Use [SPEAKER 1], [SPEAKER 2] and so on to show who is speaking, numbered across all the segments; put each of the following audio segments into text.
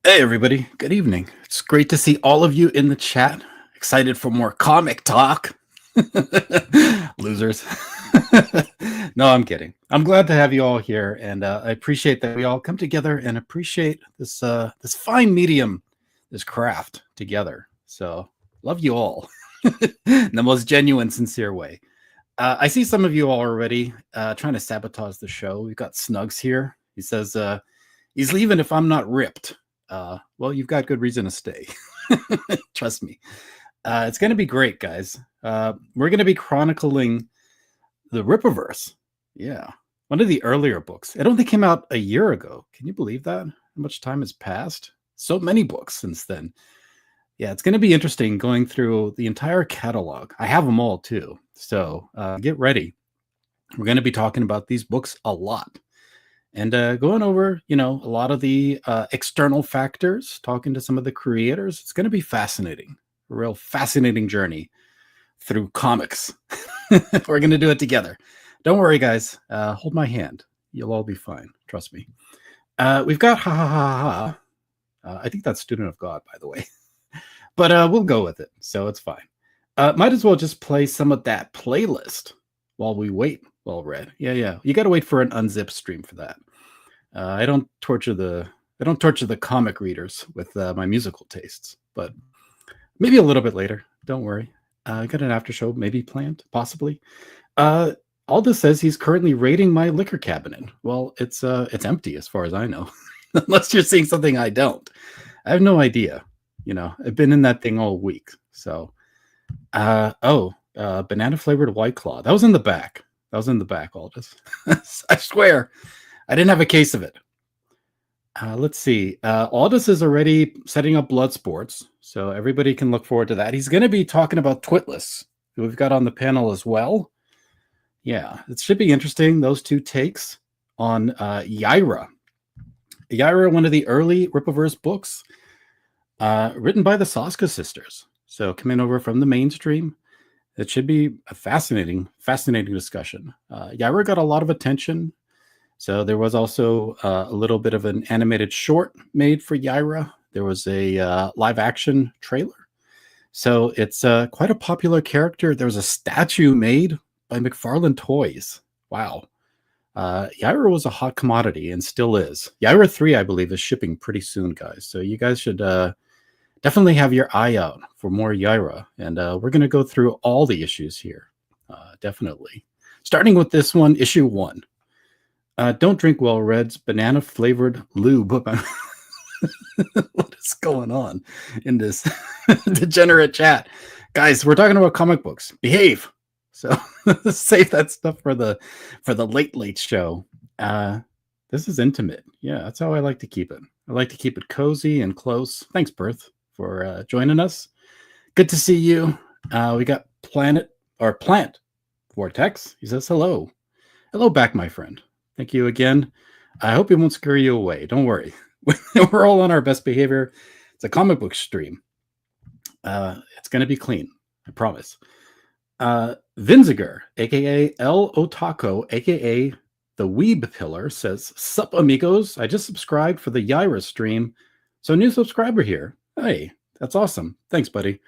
[SPEAKER 1] Hey, everybody. Good evening. It's great to see all of you in the chat. Excited for more comic talk. Losers. No, I'm kidding. I'm glad to have you all here, and I appreciate that we all come together and appreciate this fine medium, this craft together. So, love you all in the most genuine, sincere way. I see some of you all already trying to sabotage the show. We've got Snugs here. He says he's leaving if I'm not ripped. Well, you've got good reason to stay. Trust me. It's going to be great, guys. We're going to be chronicling the Rippaverse. Yeah. One of the earlier books. It only came out a year ago. Can you believe that? How much time has passed? So many books since then. Yeah, it's going to be interesting going through the entire catalog. I have them all too. So get ready. We're going to be talking about these books a lot. And going over, a lot of the external factors, talking to some of the creators. It's going to be fascinating, a real fascinating journey through comics. We're going to do it together. Don't worry, guys. Hold my hand. You'll all be fine. Trust me. We've got ha ha ha ha. I think that's Student of God, by the way. But we'll go with it, so it's fine. Might as well just play some of that playlist while we wait. Well read. Yeah. You got to wait for an unzipped stream for that. I don't torture the comic readers with my musical tastes, but maybe a little bit later. Don't worry. I got an after show maybe planned, possibly. Aldous says he's currently raiding my liquor cabinet. Well, it's empty as far as I know, unless you're seeing something I don't. I have no idea. I've been in that thing all week. So, banana flavored White Claw. That was in the back. Aldous. I swear. I didn't have a case of it. Let's see. Aldous is already setting up blood sports, so everybody can look forward to that. He's going to be talking about Twitless, who we've got on the panel as well. Yeah, it should be interesting, those two takes on Yaira. Yaira, one of the early Rippaverse books, written by the Soska sisters. So coming over from the mainstream. It should be a fascinating discussion. Yaira got a lot of attention. So there was also a little bit of an animated short made for Yaira. There was a live action trailer. So it's quite a popular character. There was a statue made by McFarlane Toys. Wow. Yaira was a hot commodity and still is. Yaira 3, I believe, is shipping pretty soon, guys. So you guys should definitely have your eye out for more Yaira. And we're going to go through all the issues here. Definitely. Starting with this one, issue 1. Don't drink Well Red's banana flavored lube. What is going on in this degenerate chat? Guys, we're talking about comic books. Behave. So save that stuff for the late show. This is intimate. Yeah, that's how I like to keep it. I like to keep it cozy and close. Thanks, Berth, for joining us. Good to see you. We got Plant Vortex. He says hello. Hello back, my friend. Thank you again. I hope it won't scare you away. Don't worry. We're all on our best behavior. It's a comic book stream. It's going to be clean. I promise. Vinziger, a.k.a. El Otaco, a.k.a. The Weeb Pillar, says, Sup, amigos. I just subscribed for the Yaira stream. So new subscriber here. Hey, that's awesome. Thanks, buddy.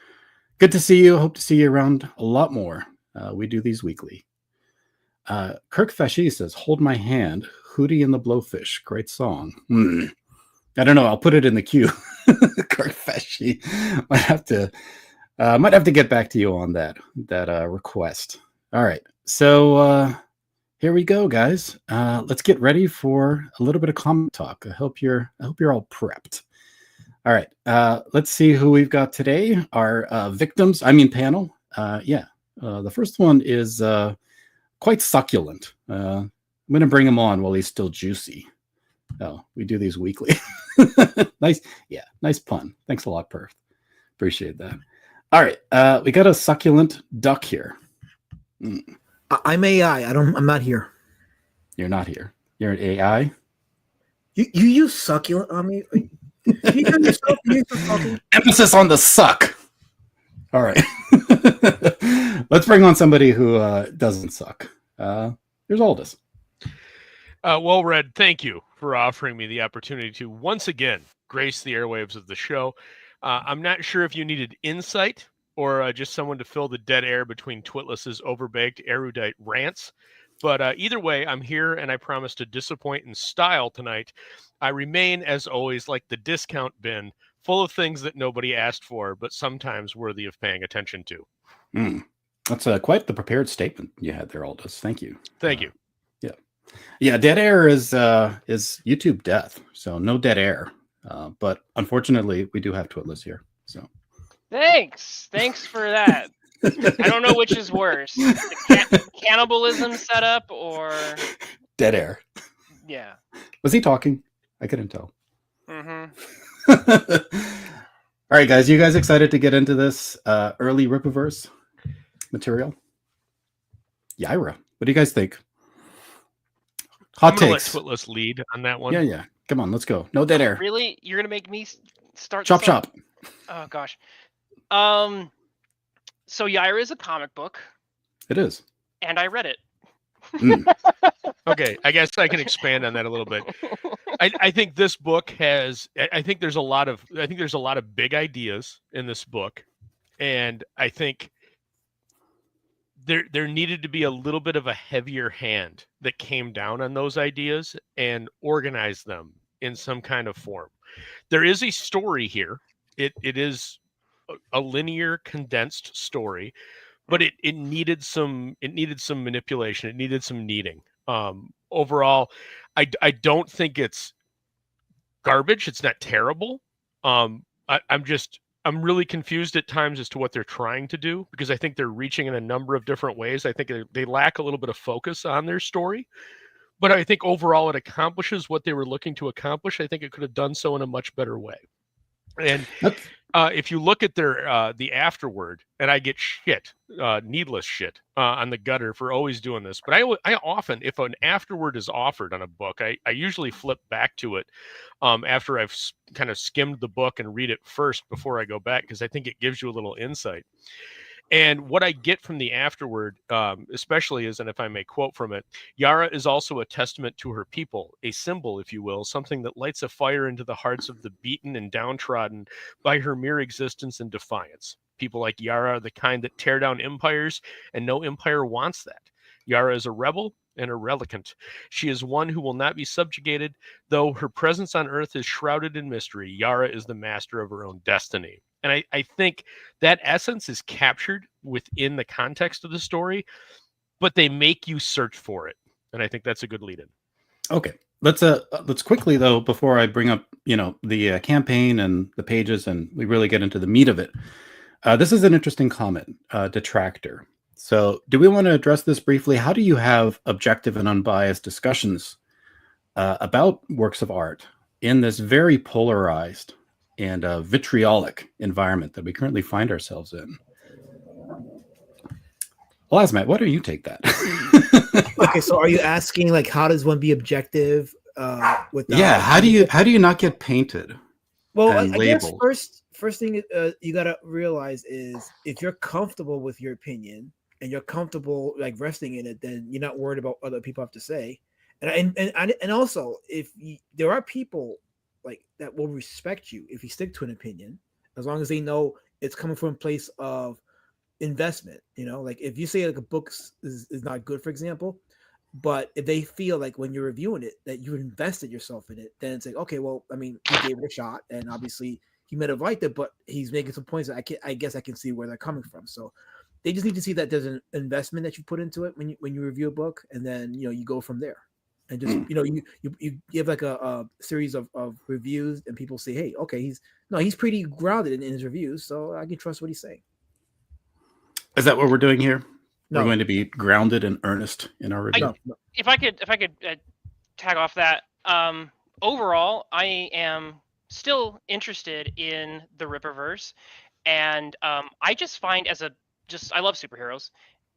[SPEAKER 1] Good to see you. Hope to see you around a lot more. We do these weekly. Kirk Fashy says, Hold My Hand, Hootie and the Blowfish. Great song. I don't know. I'll put it in the queue. Kirk Fashy. Might have to get back to you on that request. All right. So here we go, guys. Let's get ready for a little bit of comic talk. I hope you're all prepped. All right. Let's see who we've got today. Our panel. The first one is quite succulent. I'm going to bring him on while he's still juicy. Oh, we do these weekly. Nice pun. Thanks a lot, Perth. Appreciate that. All right, we got a succulent duck here.
[SPEAKER 2] I'm AI. I'm not here.
[SPEAKER 1] You're not here. You're an AI.
[SPEAKER 2] You use succulent on me.
[SPEAKER 1] Emphasis on the suck. All right. Let's bring on somebody who doesn't suck. Here's Aldous.
[SPEAKER 3] Well read. Thank you for offering me the opportunity to once again grace the airwaves of the show. I'm not sure if you needed insight or just someone to fill the dead air between Twitless's overbaked erudite rants. But either way, I'm here and I promise to disappoint in style tonight. I remain, as always, like the discount bin, full of things that nobody asked for, but sometimes worthy of paying attention to.
[SPEAKER 1] That's quite the prepared statement you had there, Aldous. Thank you.
[SPEAKER 3] Thank you.
[SPEAKER 1] Yeah, dead air is YouTube death. So no dead air. But unfortunately, we do have Twitless here. So
[SPEAKER 4] Thanks for that. I don't know which is worse, the cannibalism setup or
[SPEAKER 1] dead air.
[SPEAKER 4] Yeah.
[SPEAKER 1] Was he talking? I couldn't tell.
[SPEAKER 4] Mm-hmm.
[SPEAKER 1] All right, guys. You guys excited to get into this early Rippaverse material? Yaira, what do you guys think? Hot takes.
[SPEAKER 3] Let Twitless lead on that one.
[SPEAKER 1] Yeah. Come on, let's go. No dead air.
[SPEAKER 4] Really? You're gonna make me start?
[SPEAKER 1] Chop.
[SPEAKER 4] Oh gosh. So Yaira is a comic book.
[SPEAKER 1] It is.
[SPEAKER 4] And I read it.
[SPEAKER 3] Okay, I guess I can expand on that a little bit. I think this book has. I think there's a lot of big ideas in this book, and I think there needed to be a little bit of a heavier hand that came down on those ideas and organized them in some kind of form. There is a story here. It is a linear, condensed story, but it needed some manipulation. It needed some kneading. Overall, I don't think it's garbage. It's not terrible. I'm really confused at times as to what they're trying to do, because I think they're reaching in a number of different ways. I think they lack a little bit of focus on their story, but I think overall it accomplishes what they were looking to accomplish. I think it could have done so in a much better way. And if you look at their the afterword, and I get needless shit on the gutter for always doing this, but I often, if an afterword is offered on a book, I usually flip back to it after I've kind of skimmed the book and read it first before I go back, because I think it gives you a little insight. And what I get from the afterword, especially is, and if I may quote from it, Yaira is also a testament to her people, a symbol, if you will, something that lights a fire into the hearts of the beaten and downtrodden by her mere existence and defiance. People like Yaira are the kind that tear down empires, and no empire wants that. Yaira is a rebel and a relicant. She is one who will not be subjugated, though her presence on Earth is shrouded in mystery. Yaira is the master of her own destiny. And I think that essence is captured within the context of the story, but they make you search for it. And I think that's a good lead-in.
[SPEAKER 1] Okay. Let's quickly, though, before I bring up, the campaign and the pages and we really get into the meat of it. This is an interesting comment, detractor. So do we want to address this briefly? How do you have objective and unbiased discussions about works of art in this very polarized and vitriolic environment that we currently find ourselves in? Lasmat, why don't you take that?
[SPEAKER 2] Okay, so are you asking, like, how does one be objective?
[SPEAKER 1] How do you not get painted?
[SPEAKER 2] Well, I guess first thing you gotta realize is, if you're comfortable with your opinion and you're comfortable like resting in it, then you're not worried about what other people have to say. And also, there are people like that will respect you if you stick to an opinion, as long as they know it's coming from a place of investment. Like if you say like a book is not good, for example, but if they feel like when you're reviewing it that you invested yourself in it, then it's like, okay, well, I mean, he gave it a shot, and obviously he might have liked it, but he's making some points that I guess I can see where they're coming from. So they just need to see that there's an investment that you put into it when you review a book, and then you go from there. And just you give like a series of reviews, and people say, hey, okay, he's pretty grounded in his reviews, so I can trust what he's saying.
[SPEAKER 1] Is that what we're doing here?
[SPEAKER 2] No.
[SPEAKER 1] We're going to be grounded and earnest in our review.
[SPEAKER 4] No. If I could tag off that, overall, I am still interested in the Rippaverse, and I just find I love superheroes,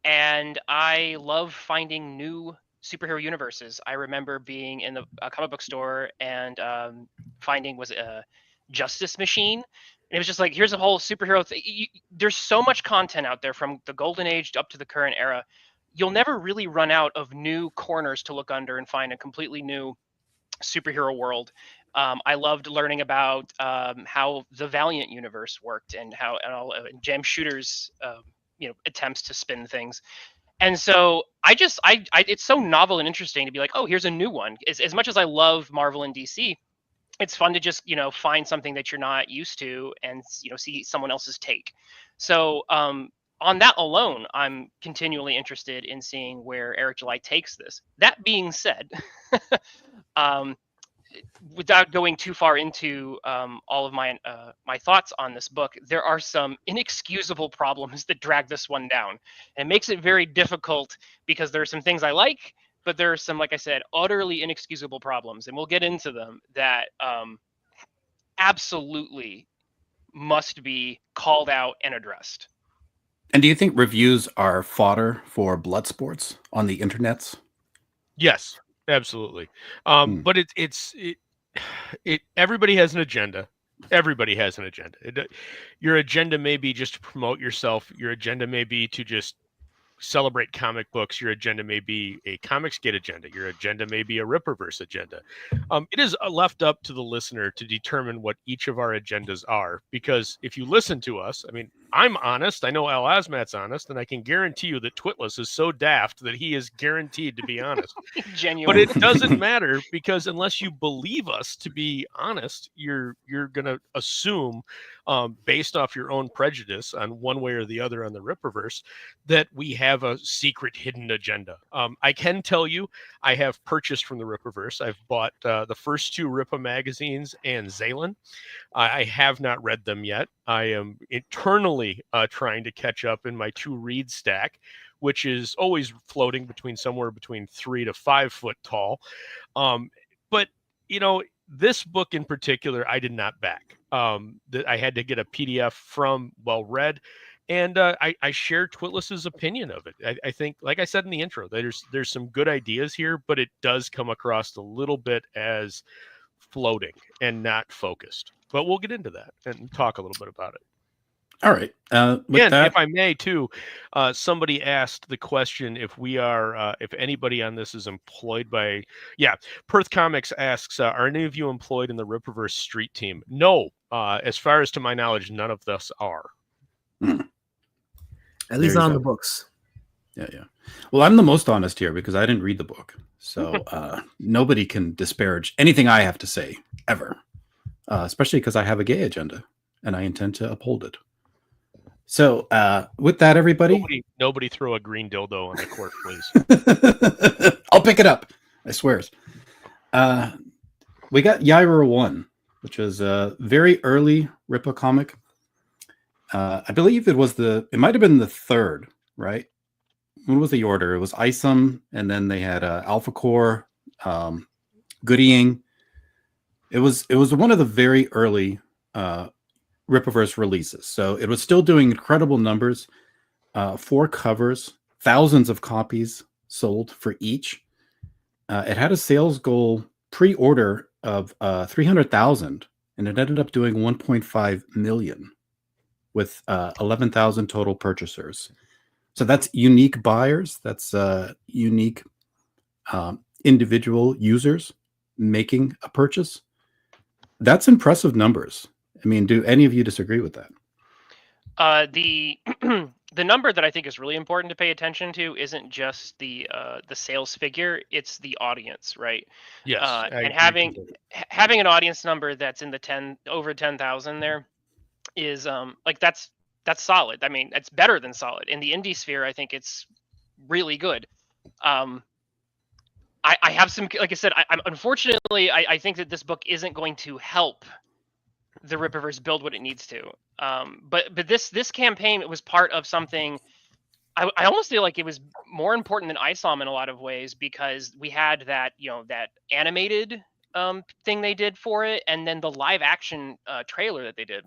[SPEAKER 4] and I love finding new superhero universes. I remember being in a comic book store and finding a Justice Machine. And it was just like, here's a whole superhero thing. There's so much content out there from the golden age up to the current era. You'll never really run out of new corners to look under and find a completely new superhero world. I loved learning about how the Valiant universe worked and how Jam Shooter's attempts to spin things. And so it's so novel and interesting to be like, oh, here's a new one. As much as I love Marvel and DC, it's fun to just find something that you're not used to and see someone else's take. So on that alone, I'm continually interested in seeing where Eric July takes this. That being said, without going too far into all of my thoughts on this book, there are some inexcusable problems that drag this one down. And it makes it very difficult because there are some things I like, but there are some, like I said, utterly inexcusable problems, and we'll get into them, that absolutely must be called out and addressed.
[SPEAKER 1] And do you think reviews are fodder for blood sports on the internets?
[SPEAKER 3] Yes, absolutely. But everybody has an agenda. Everybody has an agenda. Your agenda may be just to promote yourself. Your agenda may be to just celebrate comic books. Your agenda may be a Comicsgate agenda. Your agenda may be a Rippaverse agenda. It is left up to the listener to determine what each of our agendas are, because if you listen to us, I mean, I'm honest. I know Al Asmat's honest, and I can guarantee you that Twitless is so daft that he is guaranteed to be honest.
[SPEAKER 4] Genuine.
[SPEAKER 3] But it doesn't matter, because unless you believe us to be honest, you're going to assume, based off your own prejudice on one way or the other on the Rippaverse, that we have a secret hidden agenda. I can tell you, I have purchased from the Rippaverse. I've bought the first 2 Rippa magazines and Zalen. I have not read them yet. I am eternally trying to catch up in my 2 read stack, which is always floating somewhere between 3 to 5 foot tall. But this book in particular, I did not back. I had to get a PDF from Well Read, and I share Twitless's opinion of it. I think, like I said in the intro, there's some good ideas here, but it does come across a little bit as floating and not focused. But we'll get into that and talk a little bit about it.
[SPEAKER 1] All right.
[SPEAKER 3] If I may, too, somebody asked the question if anybody on this is employed by. Yeah, Perth Comics asks, are any of you employed in the Rippaverse Street Team? No. As far as to my knowledge, none of us are.
[SPEAKER 2] At least on the books.
[SPEAKER 1] Yeah. Well, I'm the most honest here because I didn't read the book. So nobody can disparage anything I have to say, ever. Especially because I have a gay agenda, and I intend to uphold it. So with that, everybody...
[SPEAKER 3] Nobody throw a green dildo on the court, please.
[SPEAKER 1] I'll pick it up. I swear. We got Yaira 1, which is a very early Rippa comic. I believe it might have been the 3rd, right? When was the order? It was Isom, and then they had Alpha Core, Goodyeing. It was one of the very early Rippaverse releases. So it was still doing incredible numbers. 4 covers, thousands of copies sold for each. It had a sales goal pre-order of 300,000, and it ended up doing 1.5 million with 11,000 total purchasers. So that's unique buyers. That's unique individual users making a purchase. That's impressive numbers. I mean, do any of you disagree with that?
[SPEAKER 4] The number that I think is really important to pay attention to isn't just the sales figure; it's the audience, right?
[SPEAKER 3] Yes,
[SPEAKER 4] and having an audience number that's in the over 10,000 there is that's solid. I mean, it's better than solid. In the indie sphere, I think it's really good. I have some, like I said, unfortunately, I think that this book isn't going to help the Rippaverse build what it needs to. But this campaign, it was part of something. I almost feel like it was more important than Isom in a lot of ways, because we had that that animated thing they did for it, and then the live action trailer that they did.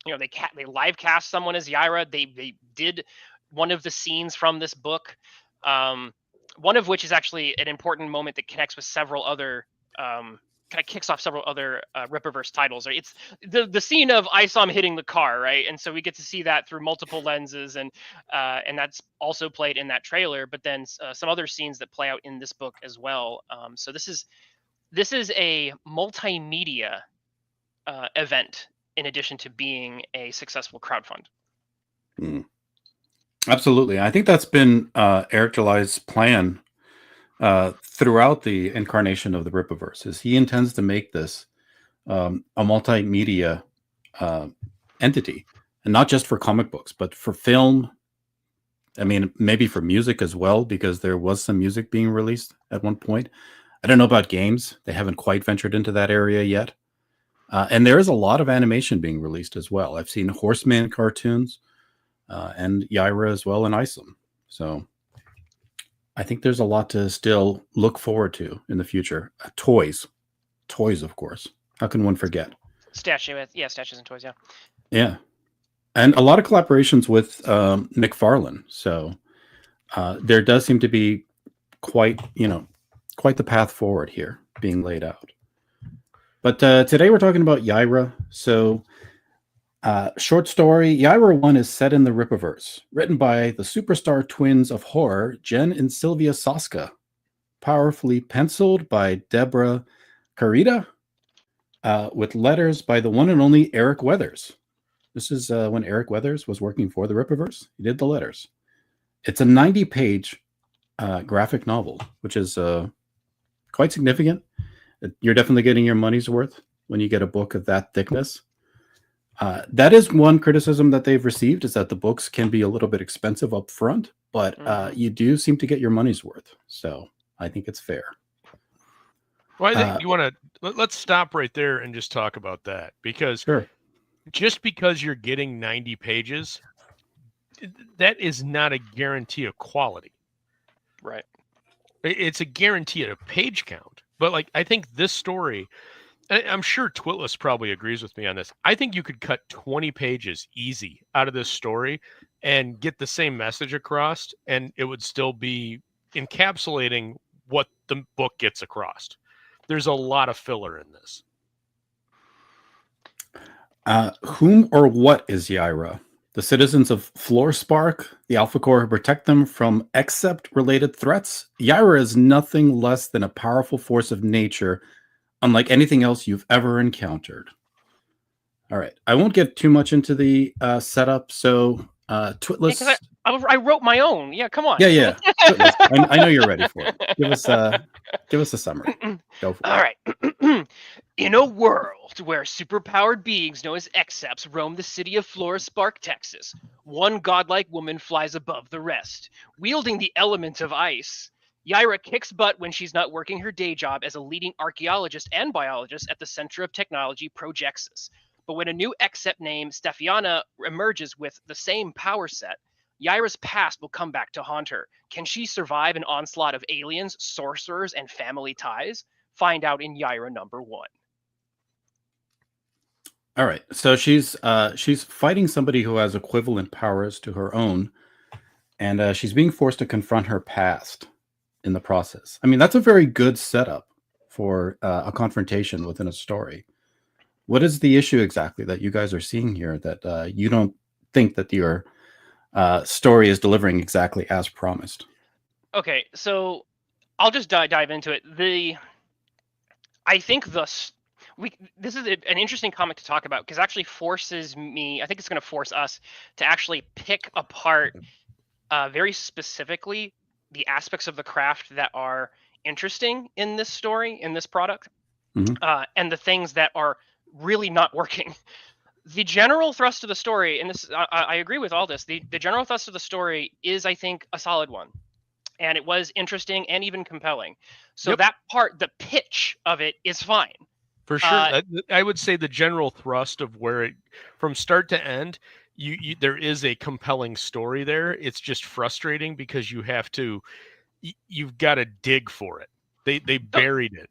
[SPEAKER 4] They live cast someone as Yaira. They did one of the scenes from this book, one of which is actually an important moment that connects with several other kind of kicks off several other Rippaverse titles. Right? It's the scene of Isom hitting the car, right? And so we get to see that through multiple lenses, and that's also played in that trailer. But then some other scenes that play out in this book as well. So this is this is a multimedia event in addition to being a successful crowdfund.
[SPEAKER 1] Absolutely. I think that's been Eric July's plan throughout the incarnation of the Rippaverse. Is he intends to make this a multimedia entity, and not just for comic books, but for film. I mean, maybe for music as well, because there was some music being released at one point. I don't know about games. They haven't quite ventured into that area yet. And there is a lot of animation being released as well. I've seen Horseman cartoons and Yaira as well in Iceland. So I think there's a lot to still look forward to in the future. Toys, of course. How can one forget?
[SPEAKER 4] Statues and toys, yeah.
[SPEAKER 1] Yeah. And a lot of collaborations with McFarlane. So there does seem to be quite the path forward here being laid out. But today we're talking about Yaira. So short story, Yaira 1 is set in the Rippaverse, written by the superstar twins of horror, Jen and Sylvia Soska, powerfully penciled by Deborah Carita, with letters by the one and only Eric Weathers. This is when Eric Weathers was working for the Rippaverse. He did the letters. It's a 90-page graphic novel, which is quite significant. You're definitely getting your money's worth when you get a book of that thickness. That is one criticism that they've received, is that the books can be a little bit expensive up front, but you do seem to get your money's worth. So I think it's fair.
[SPEAKER 3] Well, I think you want to let's stop right there and just talk about that, because just because you're getting 90 pages, that is not a guarantee of quality.
[SPEAKER 4] Right.
[SPEAKER 3] It's a guarantee of page count. But like, I think this story, I'm sure Twitless probably agrees with me on this. I think you could cut 20 pages easy out of this story and get the same message across, and it would still be encapsulating what the book gets across. There's a lot of filler in this.
[SPEAKER 1] Whom or what is Yaira? The citizens of Florspark, the Alpha Corps, who protect them from Except-related threats? Yaira is nothing less than a powerful force of nature, unlike anything else you've ever encountered. All right. I won't get too much into the setup, so Twitless...
[SPEAKER 4] Yeah, I wrote my own. Yeah, come on.
[SPEAKER 1] Yeah. I know you're ready for it. Give us a summary. Go for it.
[SPEAKER 4] All right. In a world where superpowered beings known as Excepts roam the city of Florspark, Texas, one godlike woman flies above the rest, wielding the element of ice. Yaira kicks butt when she's not working her day job as a leading archaeologist and biologist at the Center of Technology Projexus. But when a new Except named Stefiana emerges with the same power set, Yaira's past will come back to haunt her. Can she survive an onslaught of aliens, sorcerers, and family ties? Find out in Yaira number 1.
[SPEAKER 1] All right. So she's fighting somebody who has equivalent powers to her own, and she's being forced to confront her past in the process. I mean, that's a very good setup for a confrontation within a story. What is the issue exactly that you guys are seeing here that you don't think that your story is delivering exactly as promised?
[SPEAKER 4] Okay, so I'll just dive into it. I think this is an interesting comic to talk about, because it actually forces me, I think it's going to force us to actually pick apart very specifically the aspects of the craft that are interesting in this story, in this product, and the things that are really not working. The general thrust of the story, and this I agree with all this, the general thrust of the story is, I think, a solid one. And it was interesting and even compelling. So that part, the pitch of it, is fine.
[SPEAKER 3] For sure. I would say the general thrust of where it, from start to end, there is a compelling story there. It's just frustrating because you've got to dig for it. They buried it.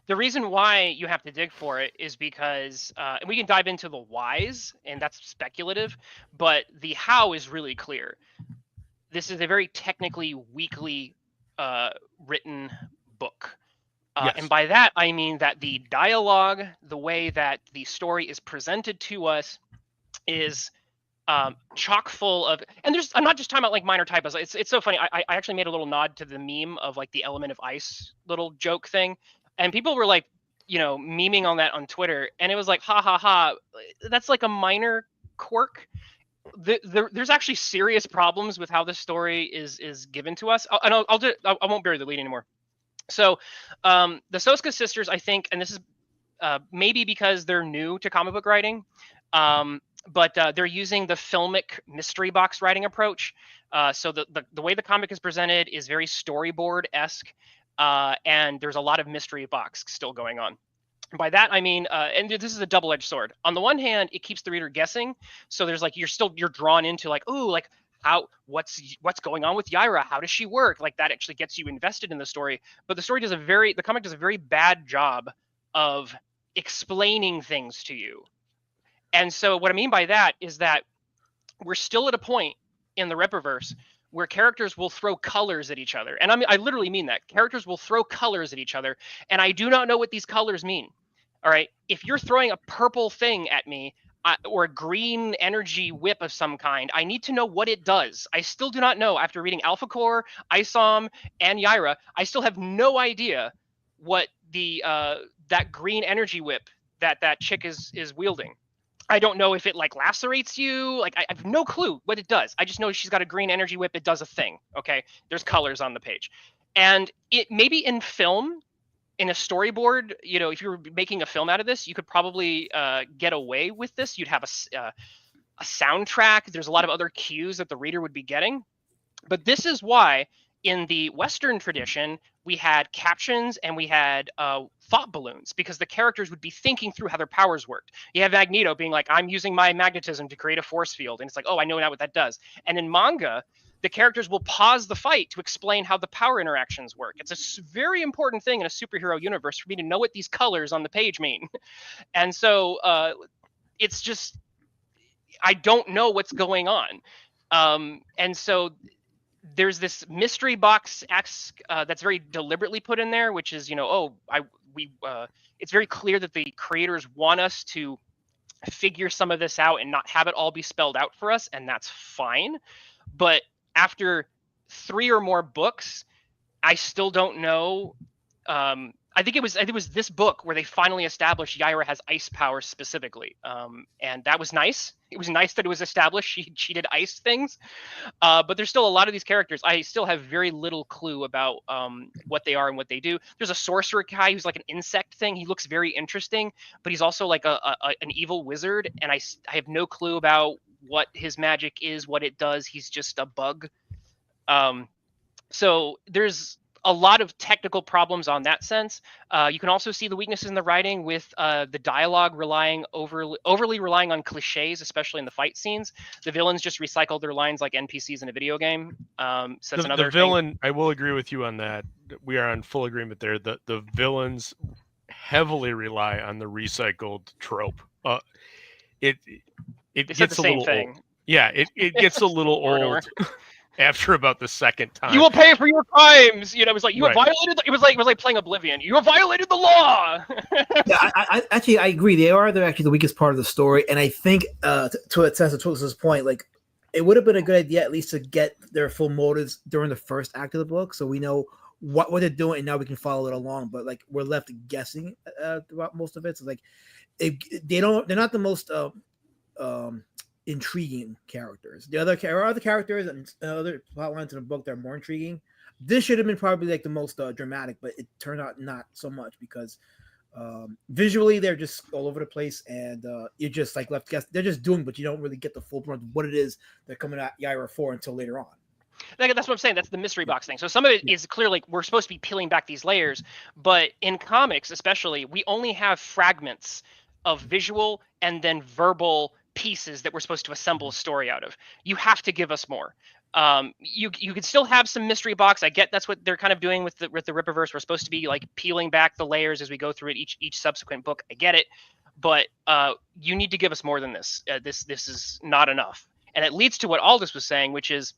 [SPEAKER 4] The reason why you have to dig for it is because, and we can dive into the whys, and that's speculative, but the how is really clear. This is a very technically weakly written book.
[SPEAKER 3] Yes.
[SPEAKER 4] And by that, I mean that the dialogue, the way that the story is presented to us, is chock full of, and I'm not just talking about like minor typos. It's so funny. I actually made a little nod to the meme of like the element of ice little joke thing. And people were like memeing on that on Twitter, and it was like, ha ha ha, that's like a minor quirk. There's actually serious problems with how this story is given to us. I won't bury the lead anymore. So the Soska sisters, I think, and this is maybe because they're new to comic book writing, but they're using the filmic mystery box writing approach. So the way the comic is presented is very storyboard-esque, and there's a lot of mystery box still going on. By that I mean, and this is a double-edged sword. On the one hand, it keeps the reader guessing, so there's like you're drawn into like, ooh, like what's going on with Yaira? How does she work? Like that actually gets you invested in the story. But the comic does a very bad job of explaining things to you. And so what I mean by that is that we're still at a point in the Rippaverse where characters will throw colors at each other. And I literally mean that. Characters will throw colors at each other, and I do not know what these colors mean. All right? If you're throwing a purple thing at me, or a green energy whip of some kind, I need to know what it does. I still do not know. After reading Alpha Core, Isom, and Yaira, I still have no idea what that green energy whip that chick is wielding. I don't know if it like lacerates you. Like I have no clue what it does. I just know she's got a green energy whip. It does a thing. Okay, there's colors on the page, and it maybe in film, in a storyboard, if you were making a film out of this, you could probably get away with this. You'd have a soundtrack. There's a lot of other cues that the reader would be getting, but this is why in the Western tradition we had captions and we had thought balloons, because the characters would be thinking through how their powers worked. You have Magneto being like, I'm using my magnetism to create a force field, and it's like, oh, I know now what that does. And in manga, the characters will pause the fight to explain how the power interactions work. It's a very important thing in a superhero universe for me to know what these colors on the page mean. And so it's just, I don't know what's going on. And so there's this mystery box that's very deliberately put in there, which is, it's very clear that the creators want us to figure some of this out and not have it all be spelled out for us, and that's fine. But after 3 or more books, I still don't know. I think it was this book where they finally established Yaira has ice powers specifically, and that was nice. It was nice that it was established she did ice things, but there's still a lot of these characters I still have very little clue about what they are and what they do. There's a sorcerer guy who's like an insect thing. He looks very interesting, but he's also like an evil wizard, and I have no clue about what his magic is, what it does. He's just a bug. So there's a lot of technical problems on that sense. You can also see the weaknesses in the writing with the dialogue overly relying on cliches, especially in the fight scenes. The villains just recycle their lines like NPCs in a video game. So that's another
[SPEAKER 3] villain
[SPEAKER 4] thing.
[SPEAKER 3] I will agree with you on that. We are on full agreement there. The villains heavily rely on the recycled trope. It gets a little old. Yeah, it gets a little old. After about the second time,
[SPEAKER 4] you will pay for your crimes. It was like you have violated. It was like playing Oblivion. You have violated the law.
[SPEAKER 2] Yeah, I actually agree. They're actually the weakest part of the story, and I think to attest to Twilight's point, like it would have been a good idea at least to get their full motives during the first act of the book, so we know what they're doing, and now we can follow it along. But like we're left guessing throughout most of it. So like they're not the most intriguing characters. There are other characters and other plot lines in the book that are more intriguing. This should have been probably like the most dramatic, but it turned out not so much because visually they're just all over the place, and you're just like left guess. They're just doing, but you don't really get the full brunt of what it is they're coming at Yaira for until later on.
[SPEAKER 4] That's what I'm saying. That's the mystery box thing. So some of it is clearly we're supposed to be peeling back these layers, but in comics especially, we only have fragments of visual and then verbal pieces that we're supposed to assemble a story out of. You have to give us more. You could still have some mystery box. I get that's what they're kind of doing with the Rippaverse. We're supposed to be like peeling back the layers as we go through it each subsequent book. I get it, but you need to give us more than this. This is not enough, and it leads to what Aldous was saying, which is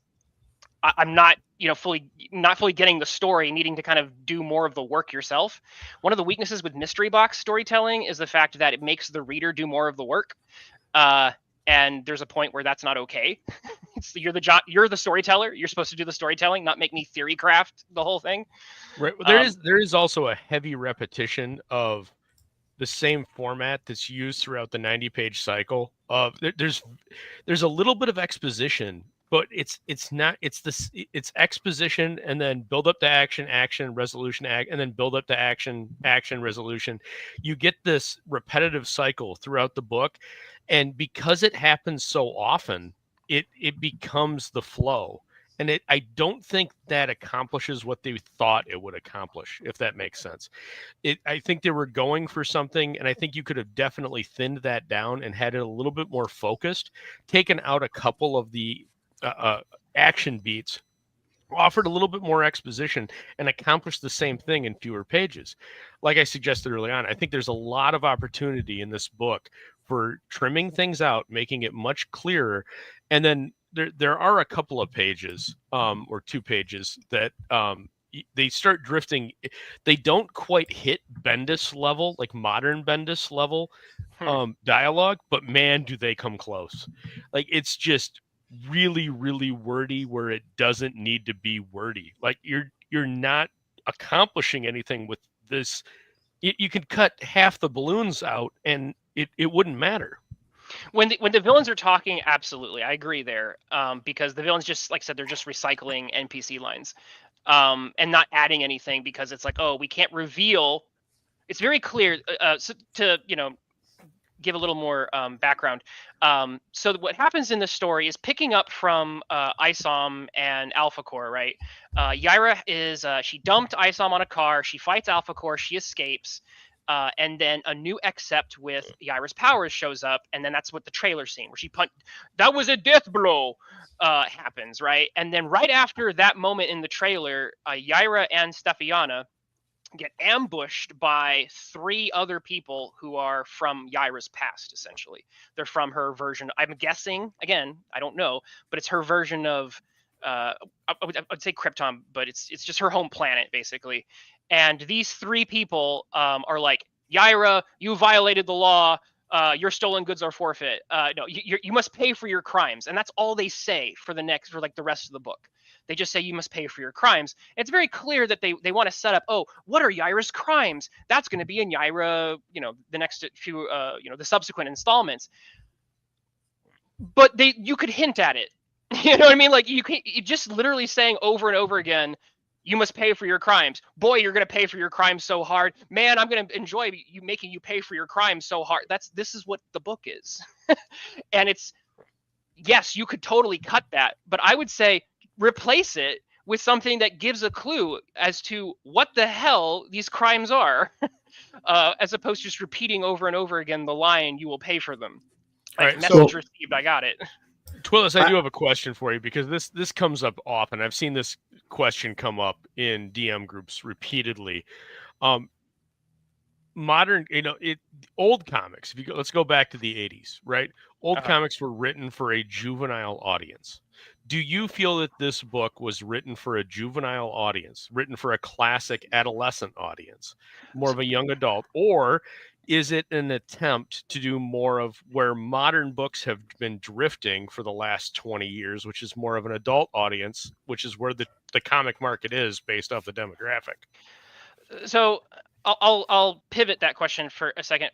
[SPEAKER 4] I'm not fully getting the story, needing to kind of do more of the work yourself. One of the weaknesses with mystery box storytelling is the fact that it makes the reader do more of the work. And there's a point where that's not okay. You're the storyteller. You're supposed to do the storytelling, not make me theory craft the whole thing.
[SPEAKER 3] Right. Well, there is also a heavy repetition of the same format that's used throughout the 90-page cycle. There's a little bit of exposition, but it's exposition and then build up to action, resolution, and then build up to action, resolution. You get this repetitive cycle throughout the book, and because it happens so often, it becomes the flow. And I don't think that accomplishes what they thought it would accomplish, if that makes sense. I think they were going for something, and I think you could have definitely thinned that down and had it a little bit more focused, taken out a couple of the action beats, offered a little bit more exposition, and accomplished the same thing in fewer pages. Like I suggested early on, I think there's a lot of opportunity in this book for trimming things out, making it much clearer, and then there are a couple of pages or 2 pages that they start drifting. They don't quite hit Bendis level, like modern Bendis level dialogue, but man, do they come close. Like, it's just really, really wordy where it doesn't need to be wordy. Like, you're not accomplishing anything with this. You could cut half the balloons out and it wouldn't matter.
[SPEAKER 4] When the villains are talking, absolutely, I agree there. Because the villains, just like I said, they're just recycling NPC lines, and not adding anything, because it's like, oh, we can't reveal. It's very clear. So to give a little more background. So what happens in this story is picking up from Isom and Alpha Core, right? Yaira is she dumped Isom on a car. She fights Alpha Core. She escapes. And then a new Accept with Yaira's powers shows up, and then that's what the trailer scene where she that was a death blow happens, right? And then right after that moment in the trailer, Yaira and Stefiana get ambushed by 3 other people who are from Yaira's past. Essentially, they're from her version. I'm guessing, again, I don't know, but it's her version of I would say Krypton, but it's just her home planet, basically. And these 3 people are like, Yaira, you violated the law. Your stolen goods are forfeit. No, you must pay for your crimes. And that's all they say for the rest of the book. They just say you must pay for your crimes. It's very clear that they want to set up, oh, what are Yaira's crimes? That's going to be in Yaira, the next few, the subsequent installments. But you could hint at it. You know what I mean? Like, you just literally saying over and over again, you must pay for your crimes. Boy, you're going to pay for your crimes so hard. Man, I'm going to enjoy you making you pay for your crimes so hard. This is what the book is. And it's, yes, you could totally cut that, but I would say replace it with something that gives a clue as to what the hell these crimes are, as opposed to just repeating over and over again the line, you will pay for them. Like, right, message received, I got it.
[SPEAKER 3] Twillis, I do have a question for you, because this comes up often. I've seen this question come up in DM groups repeatedly. Modern, old comics. Let's go back to the 80s, right? Old comics were written for a juvenile audience. Do you feel that this book was written for a juvenile audience, written for a classic adolescent audience, more of a young adult, or is it an attempt to do more of where modern books have been drifting for the last 20 years, which is more of an adult audience, which is where the comic market is based off the demographic?
[SPEAKER 4] So I'll pivot that question for a second.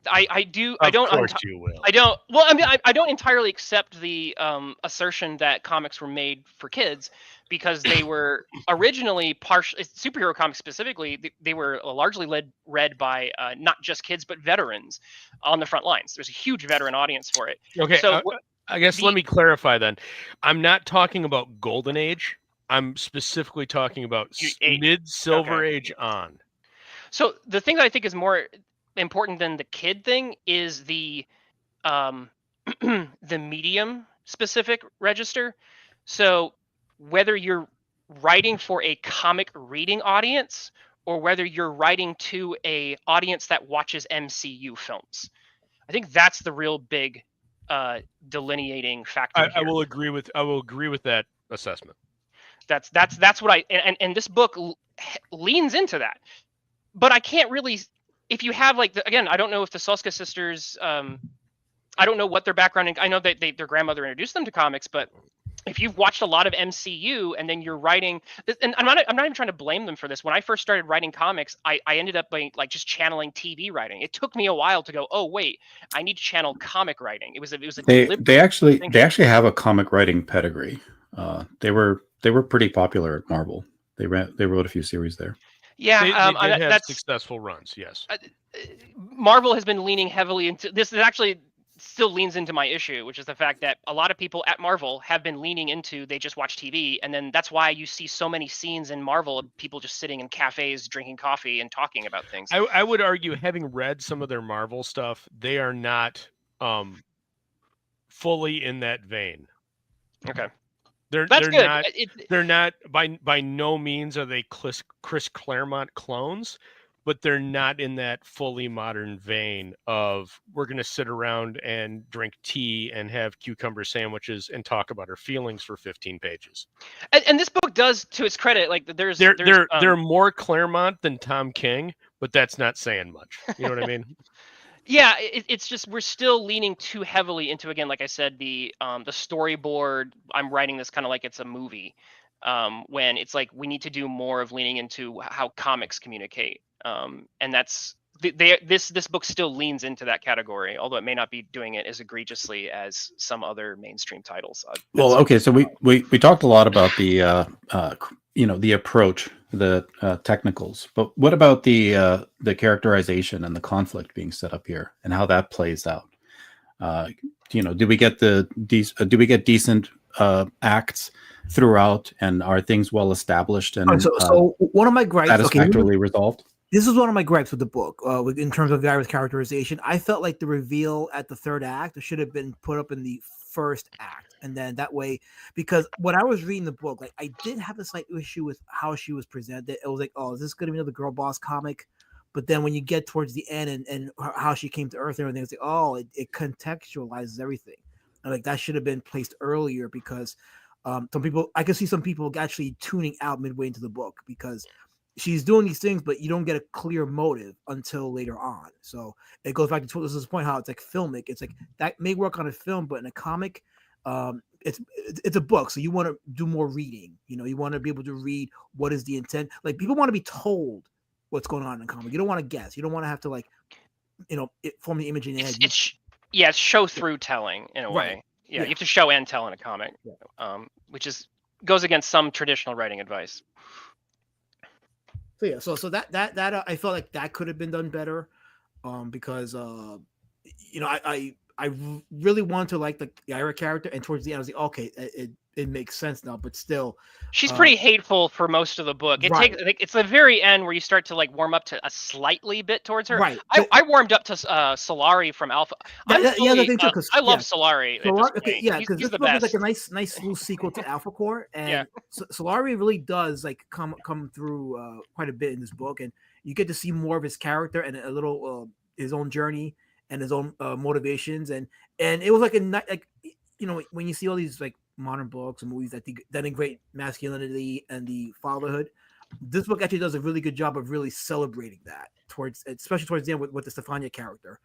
[SPEAKER 4] I don't. Well, I mean, I don't entirely accept the assertion that comics were made for kids, because they were originally superhero comics specifically. They were largely read by not just kids but veterans on the front lines. There's a huge veteran audience for it.
[SPEAKER 3] Okay, so I guess let me clarify then. I'm not talking about Golden Age. I'm specifically talking about mid-Silver Age on.
[SPEAKER 4] So the thing that I think is more important than the kid thing is the the medium specific register. So whether you're writing for a comic reading audience or whether you're writing to a audience that watches MCU films, I think that's the real big delineating factor.
[SPEAKER 3] I will agree with that assessment.
[SPEAKER 4] That's what I and this book leans into that. But I can't really, if you have again, I don't know if the Soska sisters, I don't know what their background. I know that their grandmother introduced them to comics, but if you've watched a lot of MCU and then you're writing, and I'm not even trying to blame them for this. When I first started writing comics, I ended up like just channeling TV writing. It took me a while to go, oh wait, I need to channel comic writing. It was a deliberate
[SPEAKER 1] They actually
[SPEAKER 4] thing.
[SPEAKER 1] have a comic writing pedigree. They were pretty popular at Marvel. They wrote a few series there.
[SPEAKER 4] Yeah,
[SPEAKER 3] they did have successful runs. Yes,
[SPEAKER 4] Marvel has been leaning heavily into this. Is actually still leans into my issue, which is the fact that a lot of people at Marvel have been leaning into they just watch TV, and then that's why you see so many scenes in Marvel of people just sitting in cafes drinking coffee and talking about things.
[SPEAKER 3] I would argue, having read some of their Marvel stuff, they are not fully in that vein.
[SPEAKER 4] Okay.
[SPEAKER 3] They're
[SPEAKER 4] good.
[SPEAKER 3] Not. They're not by no means are they Chris Claremont clones, but they're not in that fully modern vein of we're going to sit around and drink tea and have cucumber sandwiches and talk about our feelings for 15 pages.
[SPEAKER 4] And this book does, to its credit, like
[SPEAKER 3] they're more Claremont than Tom King, but that's not saying much. You know what I mean?
[SPEAKER 4] Yeah, it's just we're still leaning too heavily into, again, like I said, the storyboard. I'm writing this kind of like it's a movie, when it's like we need to do more of leaning into how comics communicate, and that's this book still leans into that category, although it may not be doing it as egregiously as some other mainstream titles.
[SPEAKER 1] Well, okay, so we talked a lot about the the approach, the technicals, but what about the characterization and the conflict being set up here and how that plays out? Do we get decent acts throughout, and are things well established and
[SPEAKER 2] so one of my gripes,
[SPEAKER 1] satisfactorily resolved?
[SPEAKER 2] This is one of my gripes with the book, in terms of Yaira's characterization. I felt like the reveal at the third act should have been put up in the first act, and then that way, because when I was reading the book, like I did have a slight issue with how she was presented. It was like, oh, is this going to be another girl boss comic? But then when you get towards the end and how she came to Earth and everything, it's like, oh, it contextualizes everything. And like that should have been placed earlier, because I can see some people actually tuning out midway into the book because she's doing these things, but you don't get a clear motive until later on. So it goes back to this point how it's like filmic. It's like that may work on a film, but in a comic, it's a book. So you want to do more reading. You want to be able to read what is the intent. Like people want to be told what's going on in a comic. You don't want to guess. You don't want to have to form the image in your head.
[SPEAKER 4] It's show through telling in a way.
[SPEAKER 2] Right.
[SPEAKER 4] Yeah, you have to show and tell in a comic, which goes against some traditional writing advice.
[SPEAKER 2] So yeah, so that I felt like that could have been done better, because I really wanted to like the Yaira character, and towards the end I was like, okay, it makes sense now, but still,
[SPEAKER 4] she's pretty hateful for most of the book. It takes it's the very end where you start to like warm up to a slightly bit towards her.
[SPEAKER 2] Right.
[SPEAKER 4] I warmed up to Solari from Alpha. I love Solari.
[SPEAKER 2] Because this book is like a nice little sequel to Alpha Core, and Solari really does like come through quite a bit in this book, and you get to see more of his character and a little his own journey and his own motivations, and it was like when you see all these like modern books and movies that denigrate masculinity and the fatherhood, this book actually does a really good job of really celebrating that especially towards the end with the Stefania character.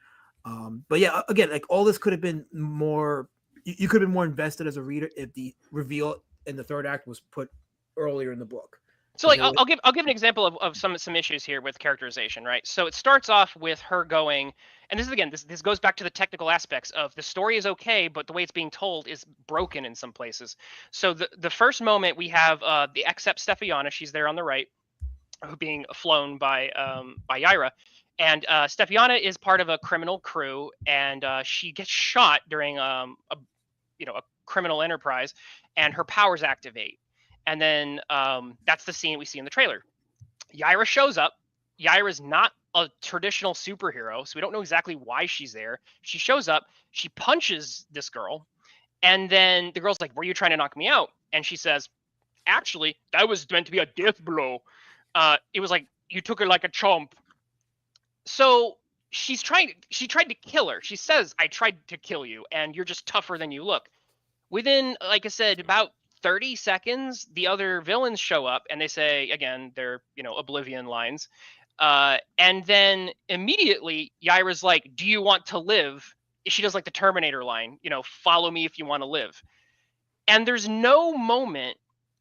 [SPEAKER 2] But yeah, again, like all this could have been more. You could have been more invested as a reader if the reveal in the third act was put earlier in the book.
[SPEAKER 4] So like I'll give an example of some issues here with characterization, right? So it starts off with her going, and this goes back to the technical aspects of the story is okay, but the way it's being told is broken in some places. So the first moment we have the except Stefiana, she's there on the right, being flown by Yaira, and Stefiana is part of a criminal crew, and she gets shot during a criminal enterprise, and her powers activate. And then that's the scene we see in the trailer. Yaira shows up. Yaira's not a traditional superhero, so we don't know exactly why she's there. She shows up. She punches this girl. And then the girl's like, were you trying to knock me out? And she says, actually, that was meant to be a death blow. It was like, you took her like a chump. So she tried to kill her. She says, I tried to kill you, and you're just tougher than you look. Within, like I said, about 30 seconds, the other villains show up, and they say, again, they're, Oblivion lines. And then immediately, Yaira's like, do you want to live? She does like the Terminator line, follow me if you want to live. And there's no moment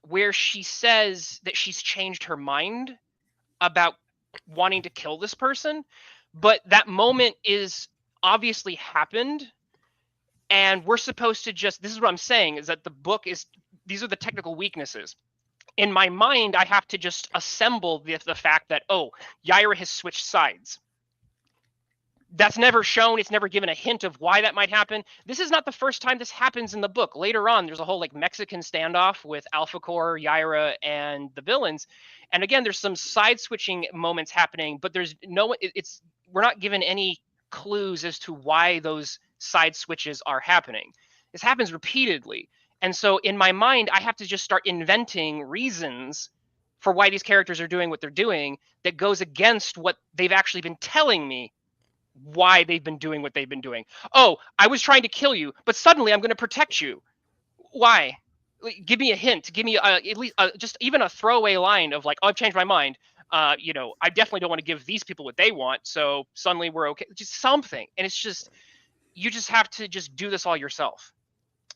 [SPEAKER 4] where she says that she's changed her mind about wanting to kill this person, but that moment is obviously happened, and we're supposed to just, this is what I'm saying, is that the book is, these are the technical weaknesses. In my mind, I have to just assemble the fact that, oh, Yaira has switched sides. That's never shown. It's never given a hint of why that might happen. This is not the first time this happens in the book. Later on, there's a whole like Mexican standoff with Alpha Core, Yaira, and the villains. And again, there's some side switching moments happening, but there's no, we're not given any clues as to why those side switches are happening. This happens repeatedly. And so in my mind, I have to just start inventing reasons for why these characters are doing what they're doing that goes against what they've actually been telling me why they've been doing what they've been doing. Oh, I was trying to kill you, but suddenly I'm going to protect you. Why? Give me a hint. Give me at least just even a throwaway line of like, oh, I've changed my mind. You know, I definitely don't want to give these people what they want, so suddenly we're okay. Just something. And it's just, you just have to just do this all yourself.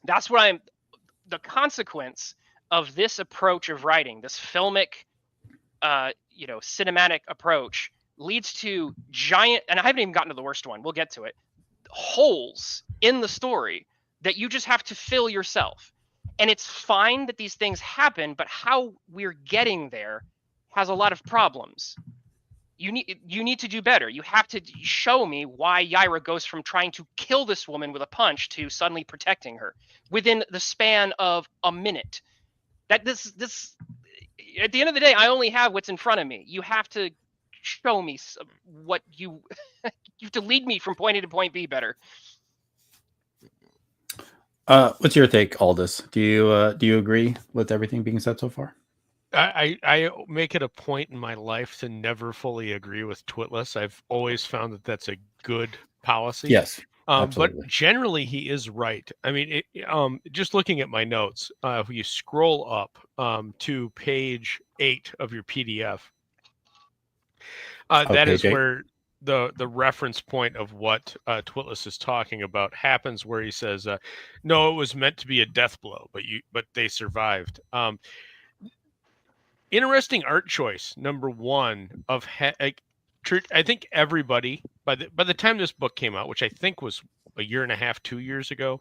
[SPEAKER 4] That's what the consequence of this approach of writing, this filmic, you know, cinematic approach, leads to giant, and I haven't even gotten to the worst one, we'll get to it, holes in the story that you just have to fill yourself. And it's fine that these things happen, but how we're getting there has a lot of problems. You need to do better. You have to show me why Yaira goes from trying to kill this woman with a punch to suddenly protecting her within the span of a minute. That this at the end of the day, I only have what's in front of me. You have to show me what you have to lead me from point A to point B better.
[SPEAKER 1] What's your take, Aldous? Do you agree with everything being said so far?
[SPEAKER 3] I make it a point in my life to never fully agree with Twitless. I've always found that that's a good policy.
[SPEAKER 1] Yes.
[SPEAKER 3] But generally he is right. I mean, just looking at my notes, if you scroll up to page 8 of your PDF, that is where the reference point of what Twitless is talking about happens, where he says, no, it was meant to be a death blow, but they survived. Interesting art choice, number one, of I think everybody, by the time this book came out, which I think was a year and a half, 2 years ago,